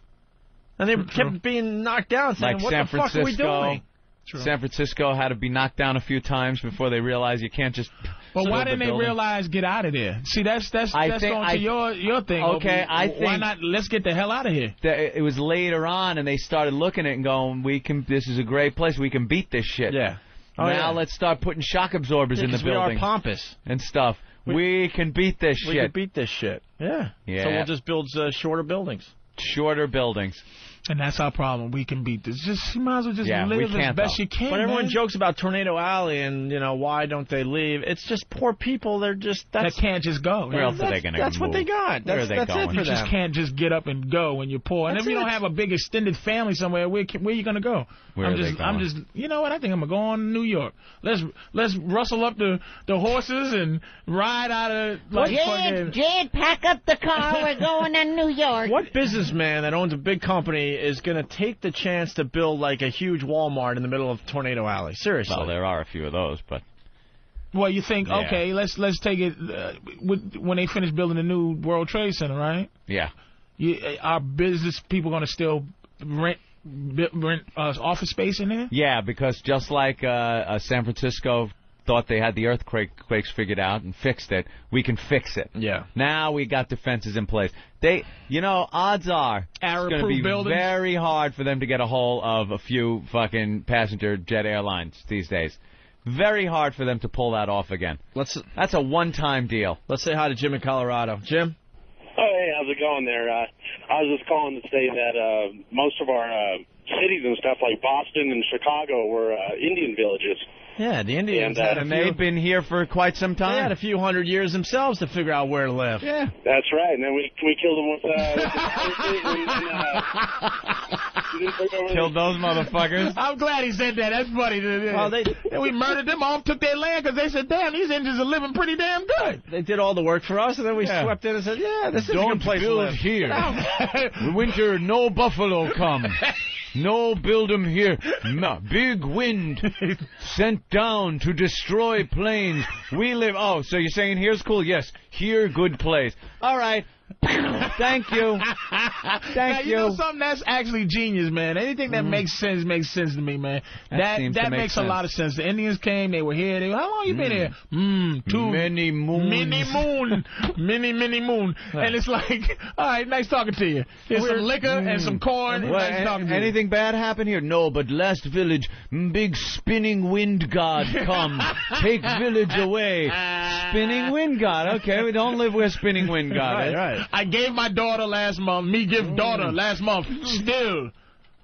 and they kept being knocked down, saying, like "What the fuck are we doing?" San Francisco had to be knocked down a few times before they realized you can't just. But why didn't they realize get out of there? See, that's going to your thing. Okay, I think why not? Let's get the hell out of here. It was later on, and they started looking at it and going, This is a great place. We can beat this shit. Yeah. Now let's start putting shock absorbers in the building. We are pompous and stuff. We can beat this shit. We can beat this shit. Yeah. So we'll just build shorter buildings. Shorter buildings. And that's our problem. We can beat this. You might as well just live as best you can. But everyone jokes about Tornado Alley and, why don't they leave? It's just poor people. They're just... that can't just go. Where else are they going to go? That's what they got. That's it for them. You just can't just get up and go when you're poor. And if you don't have a big extended family somewhere, where are you going to go? I'm just, you know what? I think I'm going to go on to New York. Let's rustle up the horses and ride out of... Jed, pack up the car. We're going to New York. What businessman that owns a big company is going to take the chance to build like a huge Walmart in the middle of Tornado Alley? Seriously. Well, there are a few of those, but... Well, you think, okay, let's take it when they finish building the new World Trade Center, right? Yeah. Are business people going to still rent office space in there? Yeah, because just like San Francisco thought they had the earthquakes figured out and fixed it, we can fix it. Yeah. Now we got defenses in place. Odds are it's going to be very hard for them to get a hold of a few fucking passenger jet airlines these days. Very hard for them to pull that off again. That's a one-time deal. Let's say hi to Jim in Colorado. Jim? Oh, hey, how's it going there? I was just calling to say that most of our cities and stuff like Boston and Chicago were Indian villages. Yeah, the Indians and they've been here for quite some time. They had a few hundred years themselves to figure out where to live. Yeah. That's right. And then we killed them with killed those motherfuckers. I'm glad he said that. That's funny. Well, and we murdered them all, took their land because they said, damn, these Indians are living pretty damn good. They did all the work for us, and then we swept in and said, this is a good place to live. Here. Winter, no buffalo come. No, build 'em here. Big wind sent down to destroy planes. We live... Oh, so you're saying here's cool? Yes, here good place. All right, Thank you. Thank you. Know something? That's actually genius, man. Anything that makes sense to me, man. That makes a lot of sense. The Indians came. They were here. How long you been here? Many moons. Many moon. And it's like, all right, nice talking to you. Here's some liquor and some corn. Nice talking to you. Anything bad happen here? No, but last village, big spinning wind god come. Take village away. Spinning wind god. Okay, we don't live where spinning wind god is. Right. I gave my daughter last month. Me give daughter last month. Still.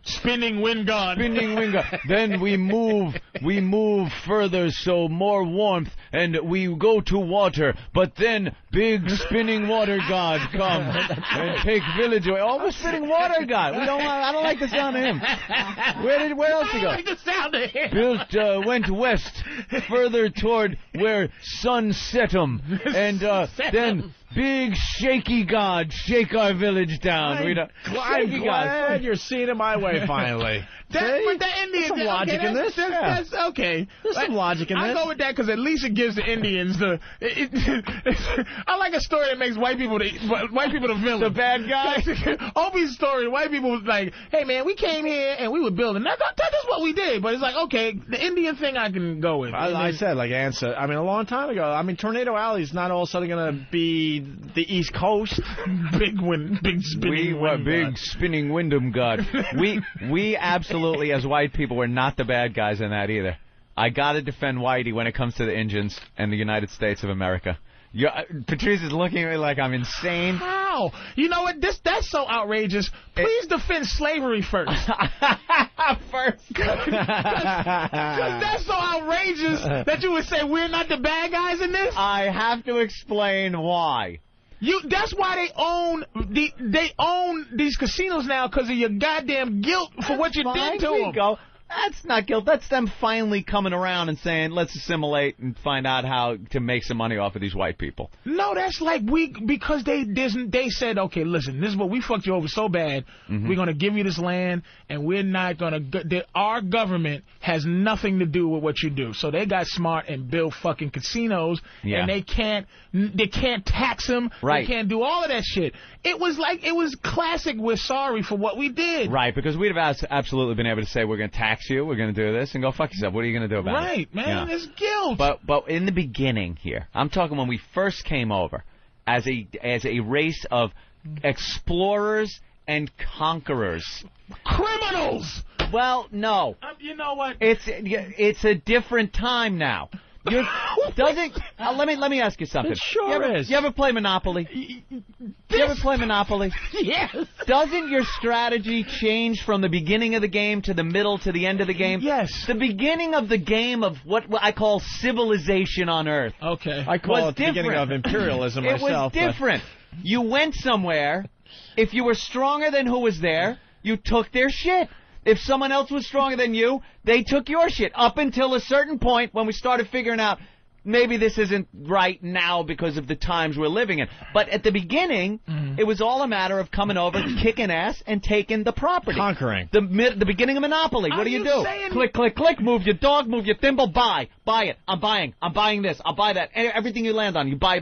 Spinning wind god. Spinning wind god. Then we move further, so more warmth, and we go to water. But then big spinning water god come and take village away. Oh, we're spinning water god. I don't like the sound of him. Where else to go? I don't like the sound of him. Went west, further toward where sun set him, and then. Big shaky god, shake our village down. I'm glad you're seeing it my way finally. But the Indians, there's some logic in this. That's okay. There's some logic in this. I go with that because at least it gives the Indians the. I like a story that makes white people the villain. The bad guy. Opie's story. White people was like, "Hey man, we came here and we were building. That's what we did." But it's like, okay, the Indian thing I can go with. I said like answer. I mean, a long time ago. I mean, Tornado Alley's not all of a sudden going to be the East Coast. Big spinning windham god. We absolutely, as white people, we're not the bad guys in that either. I gotta defend Whitey when it comes to the Indians and the United States of America. Patrice is looking at me like I'm insane. How? You know what? That's so outrageous. Please defend slavery first. First. Because that's so outrageous that you would say we're not the bad guys in this? I have to explain why. That's why they own these casinos now, because of your goddamn guilt for what you did to them. Go. That's not guilt. That's them finally coming around and saying, let's assimilate and find out how to make some money off of these white people. No, that's like because they said, okay, listen, this is what we fucked you over so bad. We're going to give you this land, and we're not going to. Our government has nothing to do with what you do. So they got smart and built fucking casinos, and they can't tax them. Right. They can't do all of that shit. It was classic. We're sorry for what we did. Right, because we'd have absolutely been able to say we're going to tax you, we're going to do this, and go fuck yourself. What are you going to do about it? Right, man, it's guilt. But in the beginning here, I'm talking when we first came over, as a race of explorers and conquerors. Criminals! Well, no. You know what? It's a different time now. Let me ask you something. It sure is. You ever play Monopoly? You ever play Monopoly? Yes. Doesn't your strategy change from the beginning of the game to the middle to the end of the game? Yes. The beginning of the game of what I call civilization on Earth. Okay. I call it the beginning of imperialism myself. It was different. You went somewhere. If you were stronger than who was there, you took their shit. If someone else was stronger than you, they took your shit. Up until a certain point when we started figuring out maybe this isn't right now because of the times we're living in. But at the beginning, it was all a matter of coming over, kicking ass, and taking the property. Conquering. The beginning of Monopoly. What do you do? Click, click, click. Move your dog, move your thimble, buy. Buy it. I'm buying. I'm buying this. I'll buy that. Everything you land on, you buy.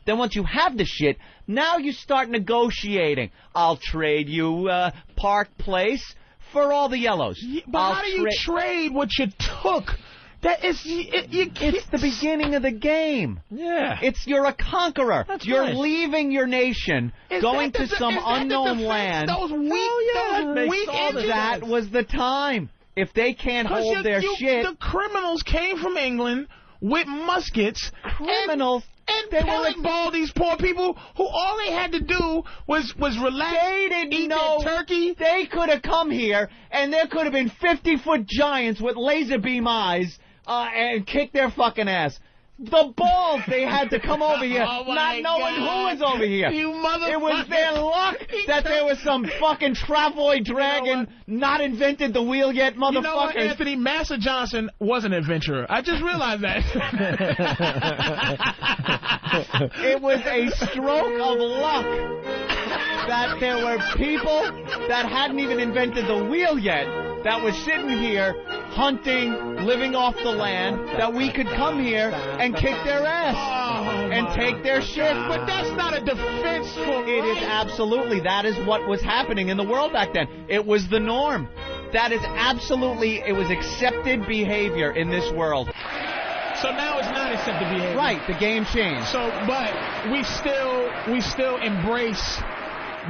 Then once you have the shit, now you start negotiating. I'll trade you Park Place for all the yellows. But how do you trade what you took? It's the beginning of the game. Yeah. You're a conqueror. You're leaving your nation, going to some unknown land. Those weak engines. That was the time. If they can't hold their shit. The criminals came from England with muskets. Criminals. And pellet ball these poor people who all they had to do was relax. They didn't know turkey. They could have come here, and there could have been 50-foot giants with laser beam eyes and kicked their fucking ass. The balls they had to come over here, not knowing who was over here. You motherfucker. It was their luck that there was some fucking travoid dragon not invented the wheel yet, motherfuckers. You know what, Anthony? Massa Johnson was an adventurer. I just realized that. It was a stroke of luck that there were people that hadn't even invented the wheel yet that was sitting here hunting, living off the land, that we could come here and kick their ass and take their shit. But that's not a defense for It is absolutely. That is what was happening in the world back then. It was the norm. That is absolutely, it was accepted behavior in this world. So now it's not accepted behavior. Right, the game changed. So, but we still embrace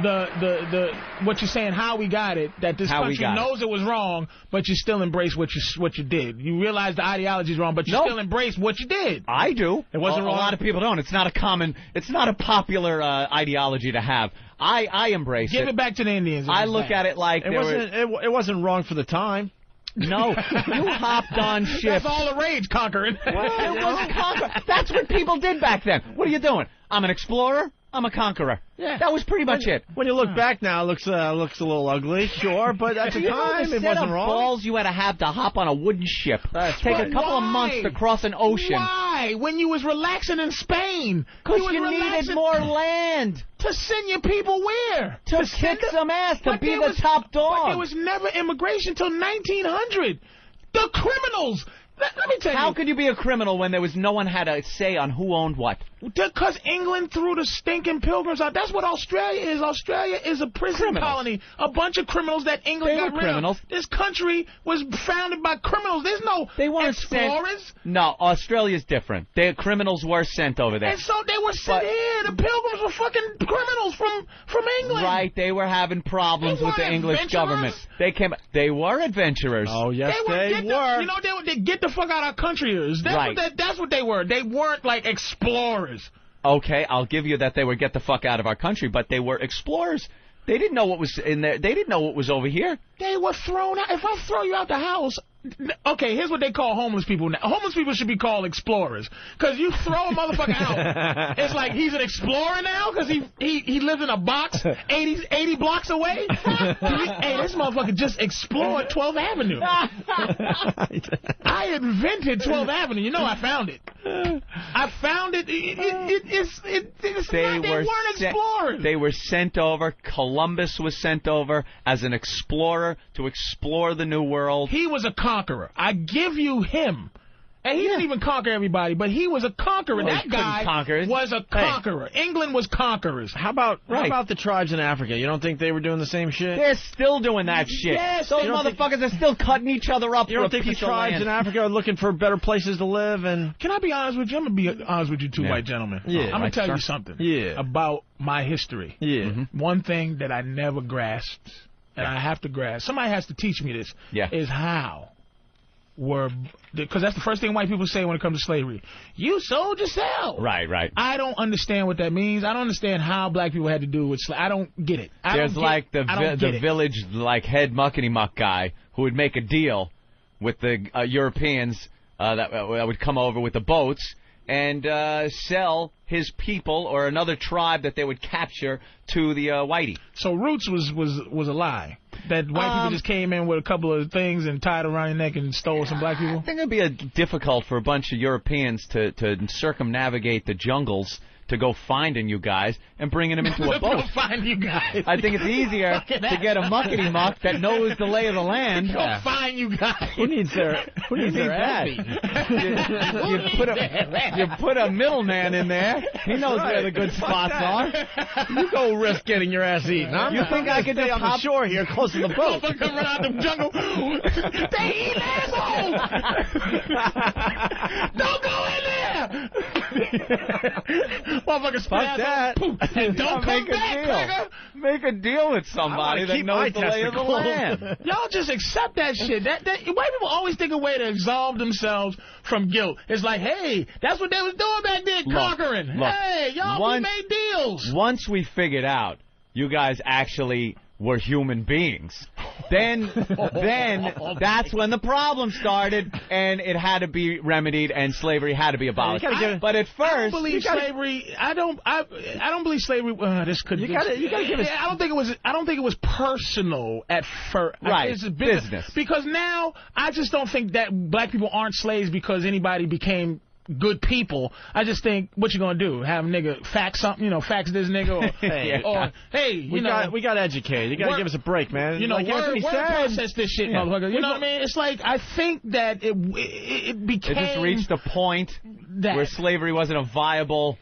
the what you're saying, how we got it, that this country knows it was wrong, but you still embrace what you did. You realize the ideology is wrong, but you still embrace what you did. I do. It wasn't wrong. A lot of people don't. It's not a popular ideology to have. I embrace it. Give it back to the Indians. I look at it like it wasn't wrong for the time. No, you hopped on ship. That's all the rage, conquering. It wasn't conquering. That's what people did back then. What are you doing? I'm an explorer. I'm a conqueror. Yeah. That was pretty much it. When you look back now, it looks a little ugly, sure, but at the time, it wasn't wrong. Balls you had to hop on a wooden ship. Take a couple of months to cross an ocean. Why? When you was relaxing in Spain. Because you needed more land. To send your people where? To kick some ass, to be the top dog. But there was never immigration till 1900. The criminals. Let me tell you. How could you be a criminal when there was no one had a say on who owned what? Because England threw the stinking pilgrims out. That's what Australia is. Australia is a prison colony. A bunch of criminals that England got rid of. This country was founded by criminals. There's no explorers. No, Australia's different. The criminals were sent over there. And so they were sent here. The pilgrims were fucking criminals from England. Right. They were having problems with the English government. They were adventurers. Oh, yes, they were. You know, they get the fuck out of our countryers. That's what they were. They weren't like explorers. Okay, I'll give you that they were get the fuck out of our country, but they were explorers. They didn't know what was in there. They didn't know what was over here. They were thrown out. If I throw you out the house, okay, here's what they call homeless people now. Homeless people should be called explorers. Because you throw a motherfucker out. It's like he's an explorer now because he lives in a box 80 blocks away. Hey, this motherfucker just explored 12th Avenue. I invented 12th Avenue. You know I found it. I found it. They weren't explorers. They were sent over. Columbus was sent over as an explorer to explore the New World. He was a conqueror. I give you him. And he didn't even conquer everybody, but he was a conqueror. Well, that guy was a conqueror. Hey. England was conquerors. How about the tribes in Africa? You don't think they were doing the same shit? They're still doing that shit. Yes, those motherfuckers are still cutting each other up. You don't think the tribes in Africa are looking for better places to live? And can I be honest with you? I'm gonna be honest with you, two white gentlemen. Yeah, I'm gonna tell you something. About my history. Yeah. Mm-hmm. One thing that I never grasped, and I have to grasp. Somebody has to teach me this. Yeah. Is how. Because that's the first thing white people say when it comes to slavery. You sold yourself. Right. I don't understand what that means. I don't understand how black people had to do with slavery. I don't get it. There's like the village like head muckety muck guy who would make a deal with the Europeans that would come over with the boats and sell his people or another tribe that they would capture to the whitey. So Roots was a lie. That white people just came in with a couple of things and tied around your neck and stole some black people? I think it would be difficult for a bunch of Europeans to circumnavigate the jungles to go finding you guys and bringing them into a boat. Go find you guys. I think it's easier to get a muckety muck that knows the lay of the land. Go find you guys. Who needs their ass? You put a middleman in there. He knows where the good spots are. You go risk getting your ass eaten. You think I could stay on the shore here close to the boat? Come run out the jungle. They eat assholes. Don't go in there. Motherfucker, fuck that. And don't come back, nigga. Make a deal with somebody that knows the lay of the land. Y'all just accept that shit. That white people always think a way to absolve themselves from guilt. It's like, hey, that's what they was doing back then, conquering. Hey, y'all, we made deals. Once we figured out you guys actually were human beings, then that's when the problem started, and it had to be remedied, and slavery had to be abolished. But at first, I don't believe slavery. I don't believe slavery. This could. You gotta give us. I don't think it was personal at first. Right. It's business. Because now I just don't think that black people aren't slaves because anybody became good people. I just think, what you gonna do? Have a nigga fax something? Fax this nigga, or hey, we got educated. You gotta give us a break, man. Word process this shit, motherfucker. You know what I mean? It's like, I think that it became... It just reached a point where slavery wasn't a viable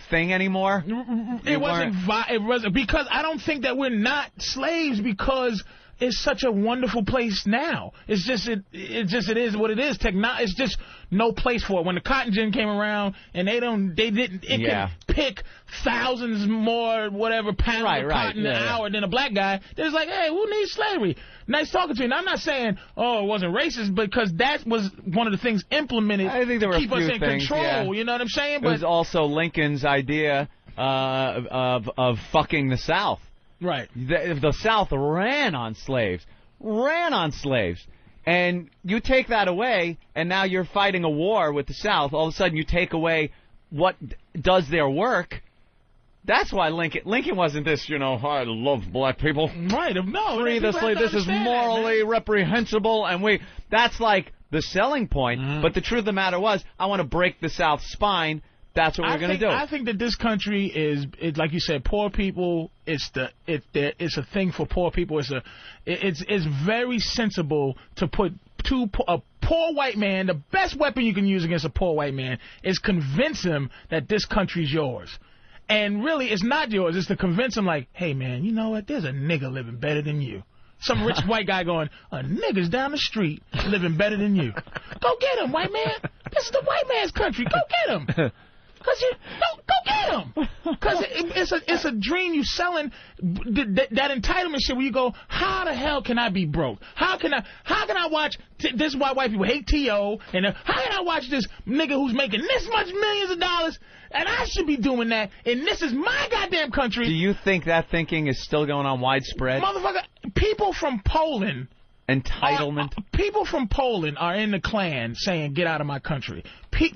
thing anymore. It wasn't, because I don't think that we're not slaves, because it's such a wonderful place now. It is what it is. It's just no place for it. When the cotton gin came around, and it could pick thousands more pounds of cotton an hour than a black guy. They're like, hey, who needs slavery? Nice talking to you. And I'm not saying, it wasn't racist, because that was one of the things implemented to keep us in control. Yeah. You know what I'm saying? It was also Lincoln's idea of fucking the South. Right. The South ran on slaves. And you take that away, and now you're fighting a war with the South. All of a sudden, you take away what does their work. That's why Lincoln wasn't this, I love black people. Right. No. Free the slave. This is morally reprehensible. And that's like the selling point. Mm-hmm. But the truth of the matter was, I want to break the South's spine. That's what we're going to do. I think that this country is like you said, poor people. It's a thing for poor people. It's very sensible to put a poor white man. The best weapon you can use against a poor white man is convince him that this country's yours. And really, it's not yours. It's to convince him, like, hey man, you know what? There's a nigga living better than you. Some rich white guy going, a nigga's down the street living better than you. Go get him, white man. This is the white man's country. Go get him. Because go get him. Because it's a dream you selling, that entitlement shit where you go, how the hell can I be broke? How can I watch, this is why white people hate T.O., and how can I watch this nigga who's making this much millions of dollars, and I should be doing that, and this is my goddamn country. Do you think that thinking is still going on widespread? Motherfucker, people from Poland... Entitlement. People from Poland are in the Klan saying, get out of my country.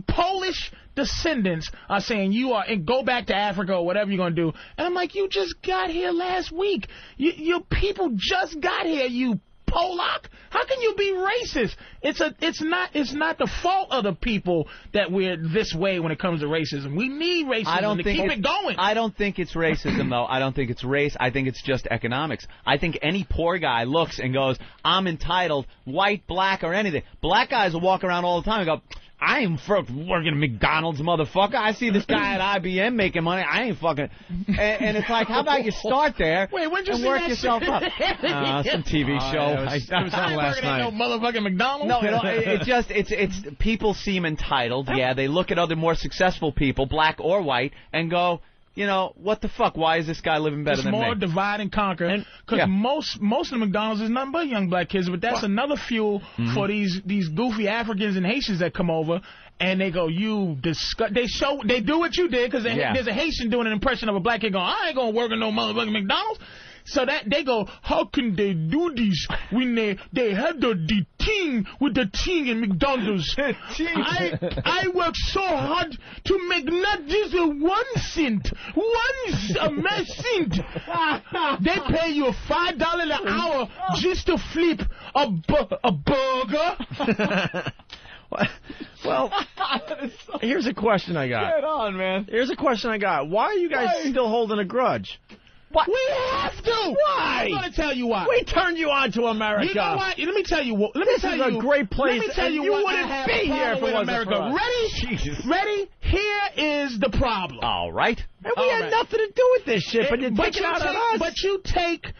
Polish descendants are saying, go back to Africa or whatever you're going to do. And I'm like, you just got here last week. Your people just got here, you Polak. How can you be racist? It's not the fault of the people that we're this way when it comes to racism. We need racism to keep it going. I don't think it's racism, though. I don't think it's race. I think it's just economics. I think any poor guy looks and goes, I'm entitled, white, black, or anything. Black guys will walk around all the time and go, I ain't working at McDonald's, motherfucker. I see this guy at IBM making money. I ain't fucking... And it's like, how about you start there and work yourself up? Some TV show. It was on last night. No motherfucking McDonald's? No, it's people seem entitled. Yeah, they look at other more successful people, black or white, and go... what the fuck? Why is this guy living better than me? It's more divide and conquer. Because most of the McDonald's is nothing but young black kids, but that's another fuel for these goofy Africans and Haitians that come over, and they go, they do what you did, because there's a Haitian doing an impression of a black kid going, I ain't going to work at no motherfucking McDonald's. So that they go, how can they do this when they had the thing with the thing in McDonald's? I work so hard to make not just a 1 cent, a cent. They pay you $5 an hour just to flip a burger. Well, here's a question I got. Get on, man. Here's a question I got. Why are you guys still holding a grudge? What? We have to. Why? I'm going to tell you why. We turned you on to America. You know what? Let me tell you what. This is a great place. Let me tell you what. Wouldn't be here if it wasn't America. for us. Ready? Jesus. Ready? Here is the problem. All right. And we had nothing to do with this shit, but you take it out on us. But you take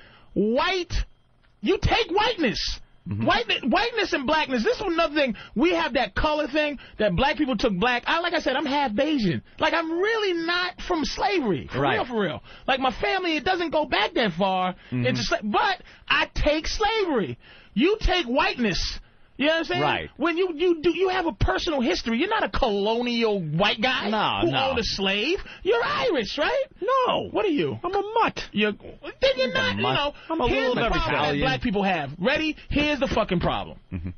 whiteness. Mm-hmm. Whiteness and blackness. This is another thing. We have that color thing that black people took black. Like I said, I'm half Bayesian. Like, I'm really not from slavery. For real. Like, my family, it doesn't go back that far. Mm-hmm. But I take slavery. You take whiteness. You know what I'm saying? Right. When you have a personal history. You're not a colonial white guy who owned a slave. You're Irish, right? No. What are you? I'm a mutt. Then you're not. I'm a little bit Italian. That black people have. Ready? Here's the fucking problem. Mm-hmm.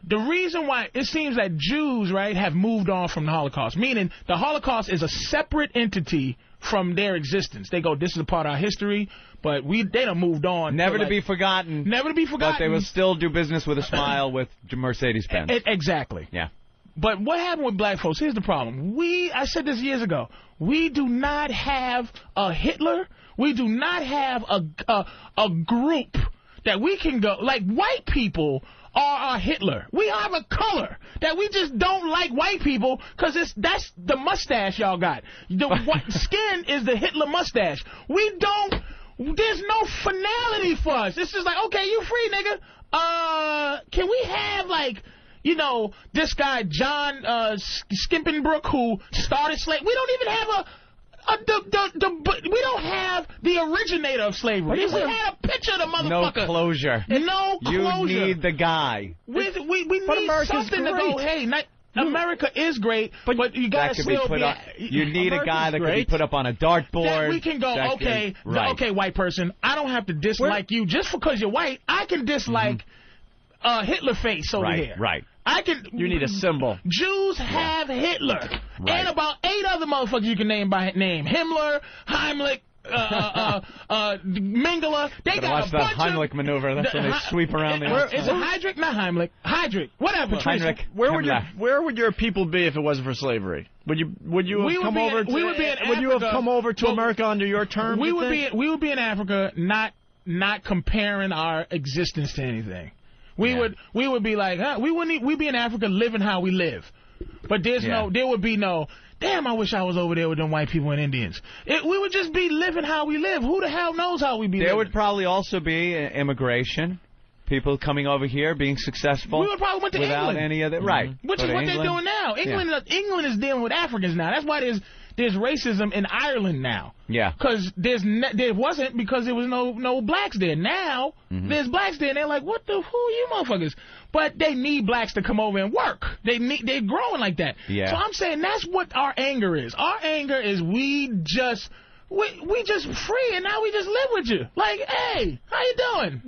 The reason why it seems that Jews, right, have moved on from the Holocaust, meaning the Holocaust is a separate entity from their existence. They go, this is a part of our history, but they done moved on. Never to be forgotten. Never to be forgotten. But they will still do business with a smile with Mercedes-Benz. Exactly. Yeah. But what happened with black folks? Here's the problem. I said this years ago. We do not have a Hitler. We do not have a group that we can go. Like, white people are a Hitler. We have a color that we just don't like white people because that's the mustache y'all got. The white skin is the Hitler mustache. There's no finality for us. It's just like, okay, you free, nigga. Can we have, like, you know, this guy, John Skimpenbrook, who started slavery? We don't even have we don't have the originator of slavery. We had a picture of the motherfucker. No closure. No closure. You need the guy. We need something to go, hey, America is great, but you got to still be... You need a guy that can be put up on a dartboard. That we can go, okay, white person, I don't have to dislike you just because you're white. I can dislike Hitler face over here. Right. You need a symbol. Jews have Hitler. And about 8 other motherfuckers you can name by name. Himmler, Heimlich, Mengele. They got a bunch that Heimlich maneuver. That's when they sweep around the outside. Is it Heydrich? Not Heimlich. Heydrich. Whatever. Heinrich. Where would your people be if it wasn't for slavery? Would you have come over to America under your terms? We would be in Africa, not comparing our existence to anything. We would be like, we'd be in Africa living how we live. But there would be no, damn, I wish I was over there with them white people and Indians. We would just be living how we live. Who the hell knows how we be living? There would probably also be immigration. People coming over here, being successful. We would probably went to without England. Any of that. Right. Which is what they're doing now. England is dealing with Africans now. That's why there's racism in Ireland now. Yeah. Because there wasn't because there was no blacks there. Now there's blacks there, and they're like, who are you motherfuckers? But they need blacks to come over and work. They're growing like that. Yeah. So I'm saying that's what our anger is. Our anger is we just free, and now we just live with you. Like, hey, how you doing?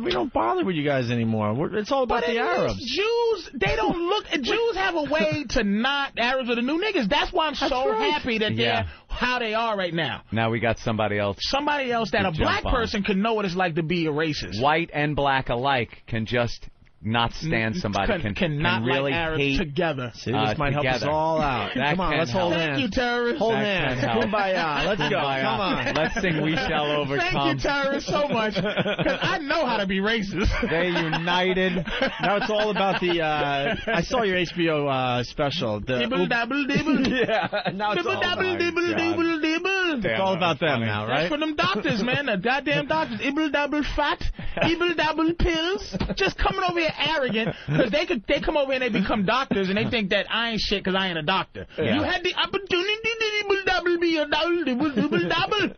We don't bother with you guys anymore. It's all about the Arabs. Jews, they don't look. Jews have a way to not Arabs are the new niggas. That's why I'm so happy that they're how they are right now. Now we got somebody else. Somebody else that a black person can know what it's like to be a racist. White and black alike can just not stand somebody. Cannot really like Arabs hate together. See, this might help us all out. Come on, let's hold hands. Thank you, terrorists. Hold hands. Kumbaya. Let's go. Come on. Let's sing We Shall Overcome. Thank you, terrorists, so much. Because I know how to be racist. They united. Now it's all about the... I saw your HBO special. Dibble, dabble, dibble. Yeah. Now it's all about... It's all about them now, right? That's for them doctors, man. The goddamn doctors. Ibble dabble fat. Ibble dabble pills. Just coming over here arrogant because they come over here and they become doctors and they think that I ain't shit because I ain't a doctor. Yeah. You had the opportunity to ibble dabble be a ibble dabble.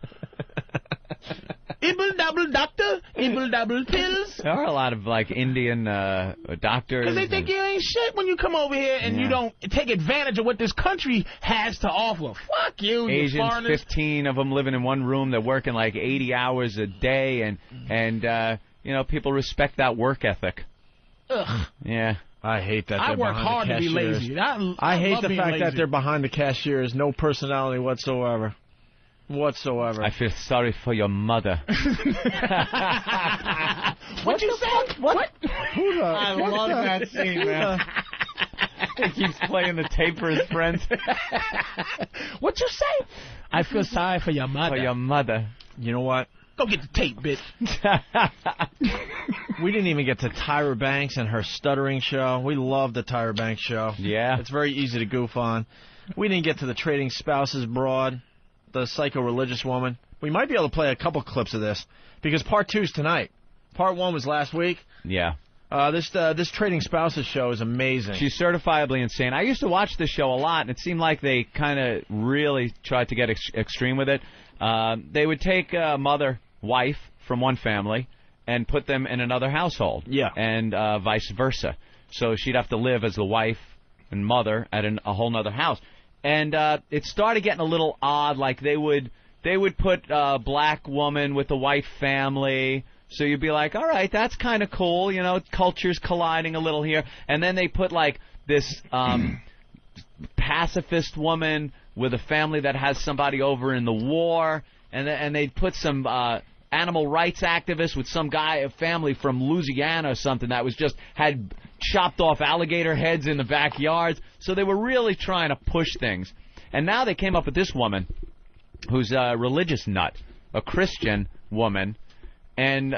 Ibble dabble doctor, ibble dabble pills. There are a lot of like Indian doctors. Because they think you ain't shit when you come over here and you don't take advantage of what this country has to offer. Fuck you, Asians, you foreigners. 15 of them living in one room. They're working like 80 hours a day, and you know, people respect that work ethic. Ugh. Yeah. I hate that. I work hard to be lazy. I hate the fact that lazy. they're behind the cashiers. No personality whatsoever. I feel sorry for your mother. What you say? What? I love that scene, man. He keeps playing the tape for his friends. What you say? I feel sorry for your mother. For your mother. You know what? Go get the tape, bitch. We didn't even get to Tyra Banks and her stuttering show. We love the Tyra Banks show. Yeah. It's very easy to goof on. We didn't get to the trading spouses broad, the psycho-religious woman. We might be able to play a couple clips of this because part 2's tonight. Part 1 was last week. Yeah. This trading spouses show is amazing. She's certifiably insane. I used to watch this show a lot, and it seemed like they kind of really tried to get extreme with it. They would take a wife from one family and put them in another household. Yeah. And vice versa. So she'd have to live as the wife and mother at a whole other house. And it started getting a little odd. Like they would put a black woman with a white family. So you'd be like, all right, that's kind of cool. You know, cultures colliding a little here. And then they put like this pacifist woman with a family that has somebody over in the war. And they'd put some animal rights activist with some guy, a family from Louisiana or something that was just had chopped off alligator heads in the backyards. So they were really trying to push things. And now they came up with this woman who's a religious nut, a Christian woman, and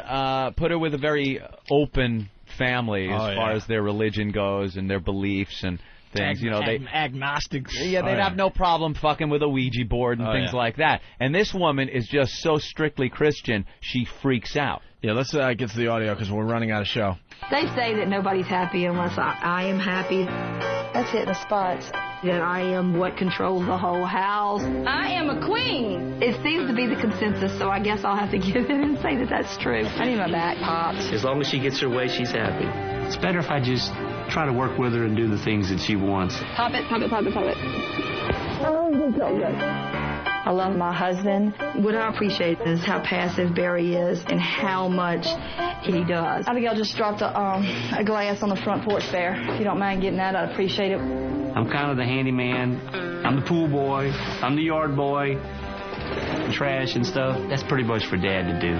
put her with a very open family as far as their religion goes and their beliefs and things. You know, they agnostics. Yeah, they'd have no problem fucking with a Ouija board and things like that. And this woman is just so strictly Christian, she freaks out. Yeah, let's get to the audio because we're running out of show. They say that nobody's happy unless I am happy. That's hitting the spots. That I am what controls the whole house. I am a queen. It seems to be the consensus, so I guess I'll have to give in and say that that's true. I need my back popped. As long as she gets her way, she's happy. It's better if I just try to work with her and do the things that she wants. Pop it, pop it, pop it, pop it. Oh, it's so good. I love my husband. What I appreciate is how passive Barry is and how much he does. Abigail just dropped a glass on the front porch there. If you don't mind getting that, I'd appreciate it. I'm kind of the handyman. I'm the pool boy. I'm the yard boy. Trash and stuff. That's pretty much for Dad to do.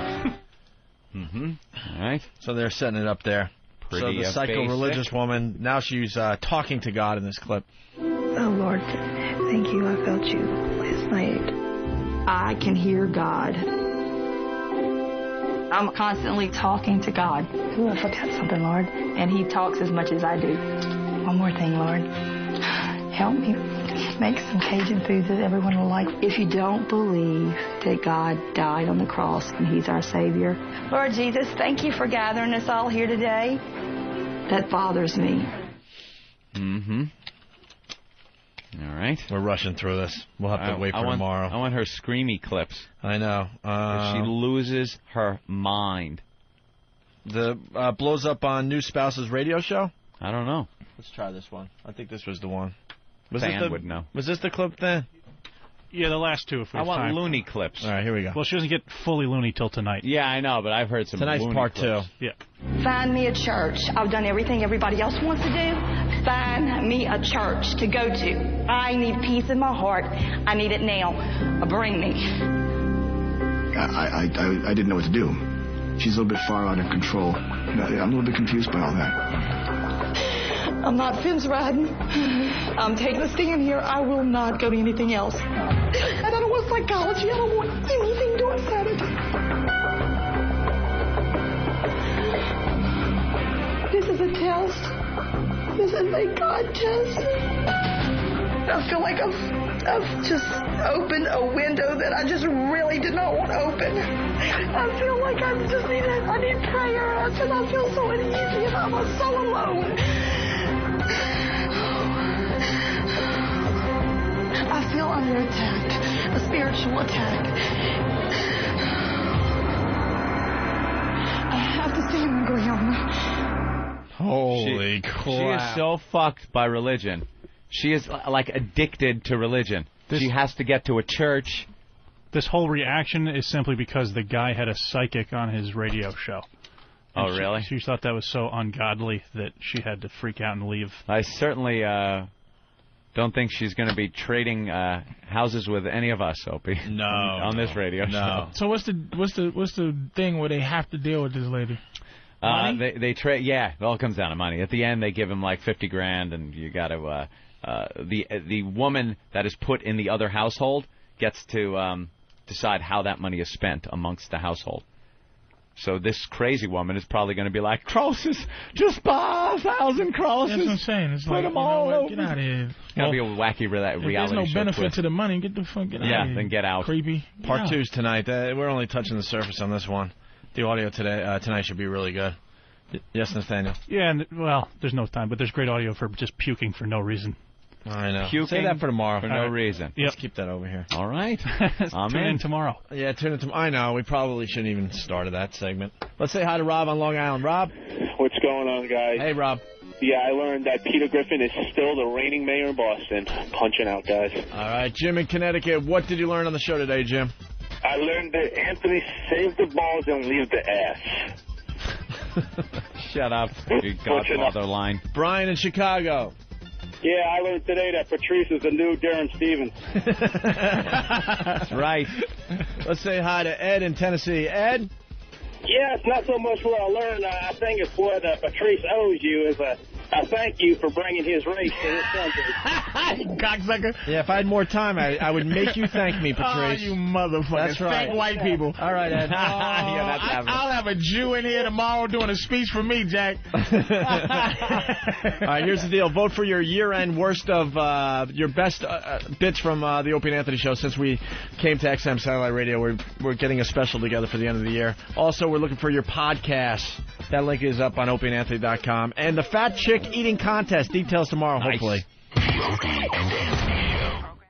All right. So they're setting it up there. So the psycho-religious woman, now she's talking to God in this clip. Oh, Lord, thank you. I felt you last night. I can hear God. I'm constantly talking to God. Ooh, I forgot something, Lord. And he talks as much as I do. One more thing, Lord. Help me make some Cajun food that everyone will like. If you don't believe that God died on the cross and he's our Savior, Lord Jesus, thank you for gathering us all here today. That bothers me. All right. We're rushing through this. We'll have to wait for tomorrow. I want her screamy clips. I know. She loses her mind. The blows up on new spouse's radio show? I don't know. Let's try this one. I think this was the one. Fan would know. Was this the clip then? Yeah, the last two. If we have want time. loony clips. All right, here we go. Well, she doesn't get fully loony till tonight. Yeah, I know, but I've heard some Tonight's loony part clips. 2. Yeah. Find me a church. I've done everything everybody else wants to do. Find me a church to go to. I need peace in my heart. I need it now. Bring me. I didn't know what to do. She's a little bit far out of control. I'm a little bit confused by all that. I'm not fence riding. I'm taking a stand here. I will not go to anything else. And I don't want psychology. I don't want anything to do with sanity. This is a test. This is a God test. I feel like I've just opened a window that I just really did not want to open. I feel like I need prayer. And I feel so uneasy and I'm so alone. I feel under attack, a spiritual attack. I have to stand my ground. Holy crap. She is so fucked by religion. She is like addicted to religion. She has to get to a church. This whole reaction is simply because the guy had a psychic on his radio show. And Oh, really? She thought that was so ungodly that she had to freak out and leave. I certainly don't think she's going to be trading houses with any of us, Opie. No. On this radio show. So what's the thing where they have to deal with this lady? They trade. Yeah, it all comes down to money. At the end, they give him like $50,000, and you got to. The woman that is put in the other household gets to decide how that money is spent amongst the household. So this crazy woman is probably going to be like, crosses, just buy 1,000 crosses. That's what I'm saying. It's Put like, them all over. get out of here. It's going to be a wacky reality If there's no show benefit twist. to the money, get the fuck out of here. Then get out. Creepy. Part 2's tonight. We're only touching the surface on this one. The audio tonight should be really good. Yes, Nathaniel? Yeah, and, well, there's no time, but there's great audio for just puking for no reason. I know. Puking Say that for tomorrow. For no reason. Let's keep that over here. All right. Tune in tomorrow. Yeah, tune in tomorrow. I know. We probably shouldn't even started that segment. Let's say hi to Rob on Long Island. Rob? What's going on, guys? Hey, Rob. Yeah, I learned that Peter Griffin is still the reigning mayor in Boston. Punching out, guys. All right, Jim in Connecticut. What did you learn on the show today, Jim? I learned that Anthony saved the balls and leave the ass. Shut up, you Godfather line. Brian in Chicago. Yeah, I learned today that Patrice is the new Darren Stevens. That's right. Let's say hi to Ed in Tennessee. Ed? Yeah, it's not so much what I learned. I think it's what Patrice owes you is a thank you for bringing his race to this country. Cocksucker. Yeah, if I had more time, I would make you thank me, Patrice. Oh, you motherfucker. That's right. Thank white people. All right, Ed. I'll have a Jew in here tomorrow doing a speech for me, Jack. All right, here's the deal. Vote for your year-end worst of your best bits from the Opie and Anthony show. Since we came to XM Satellite Radio, we're getting a special together for the end of the year. Also, we're looking for your podcasts. That link is up on opieandanthony.com. And the Fat Chick Eating Contest. Details tomorrow, hopefully. The Opie and Anthony Show.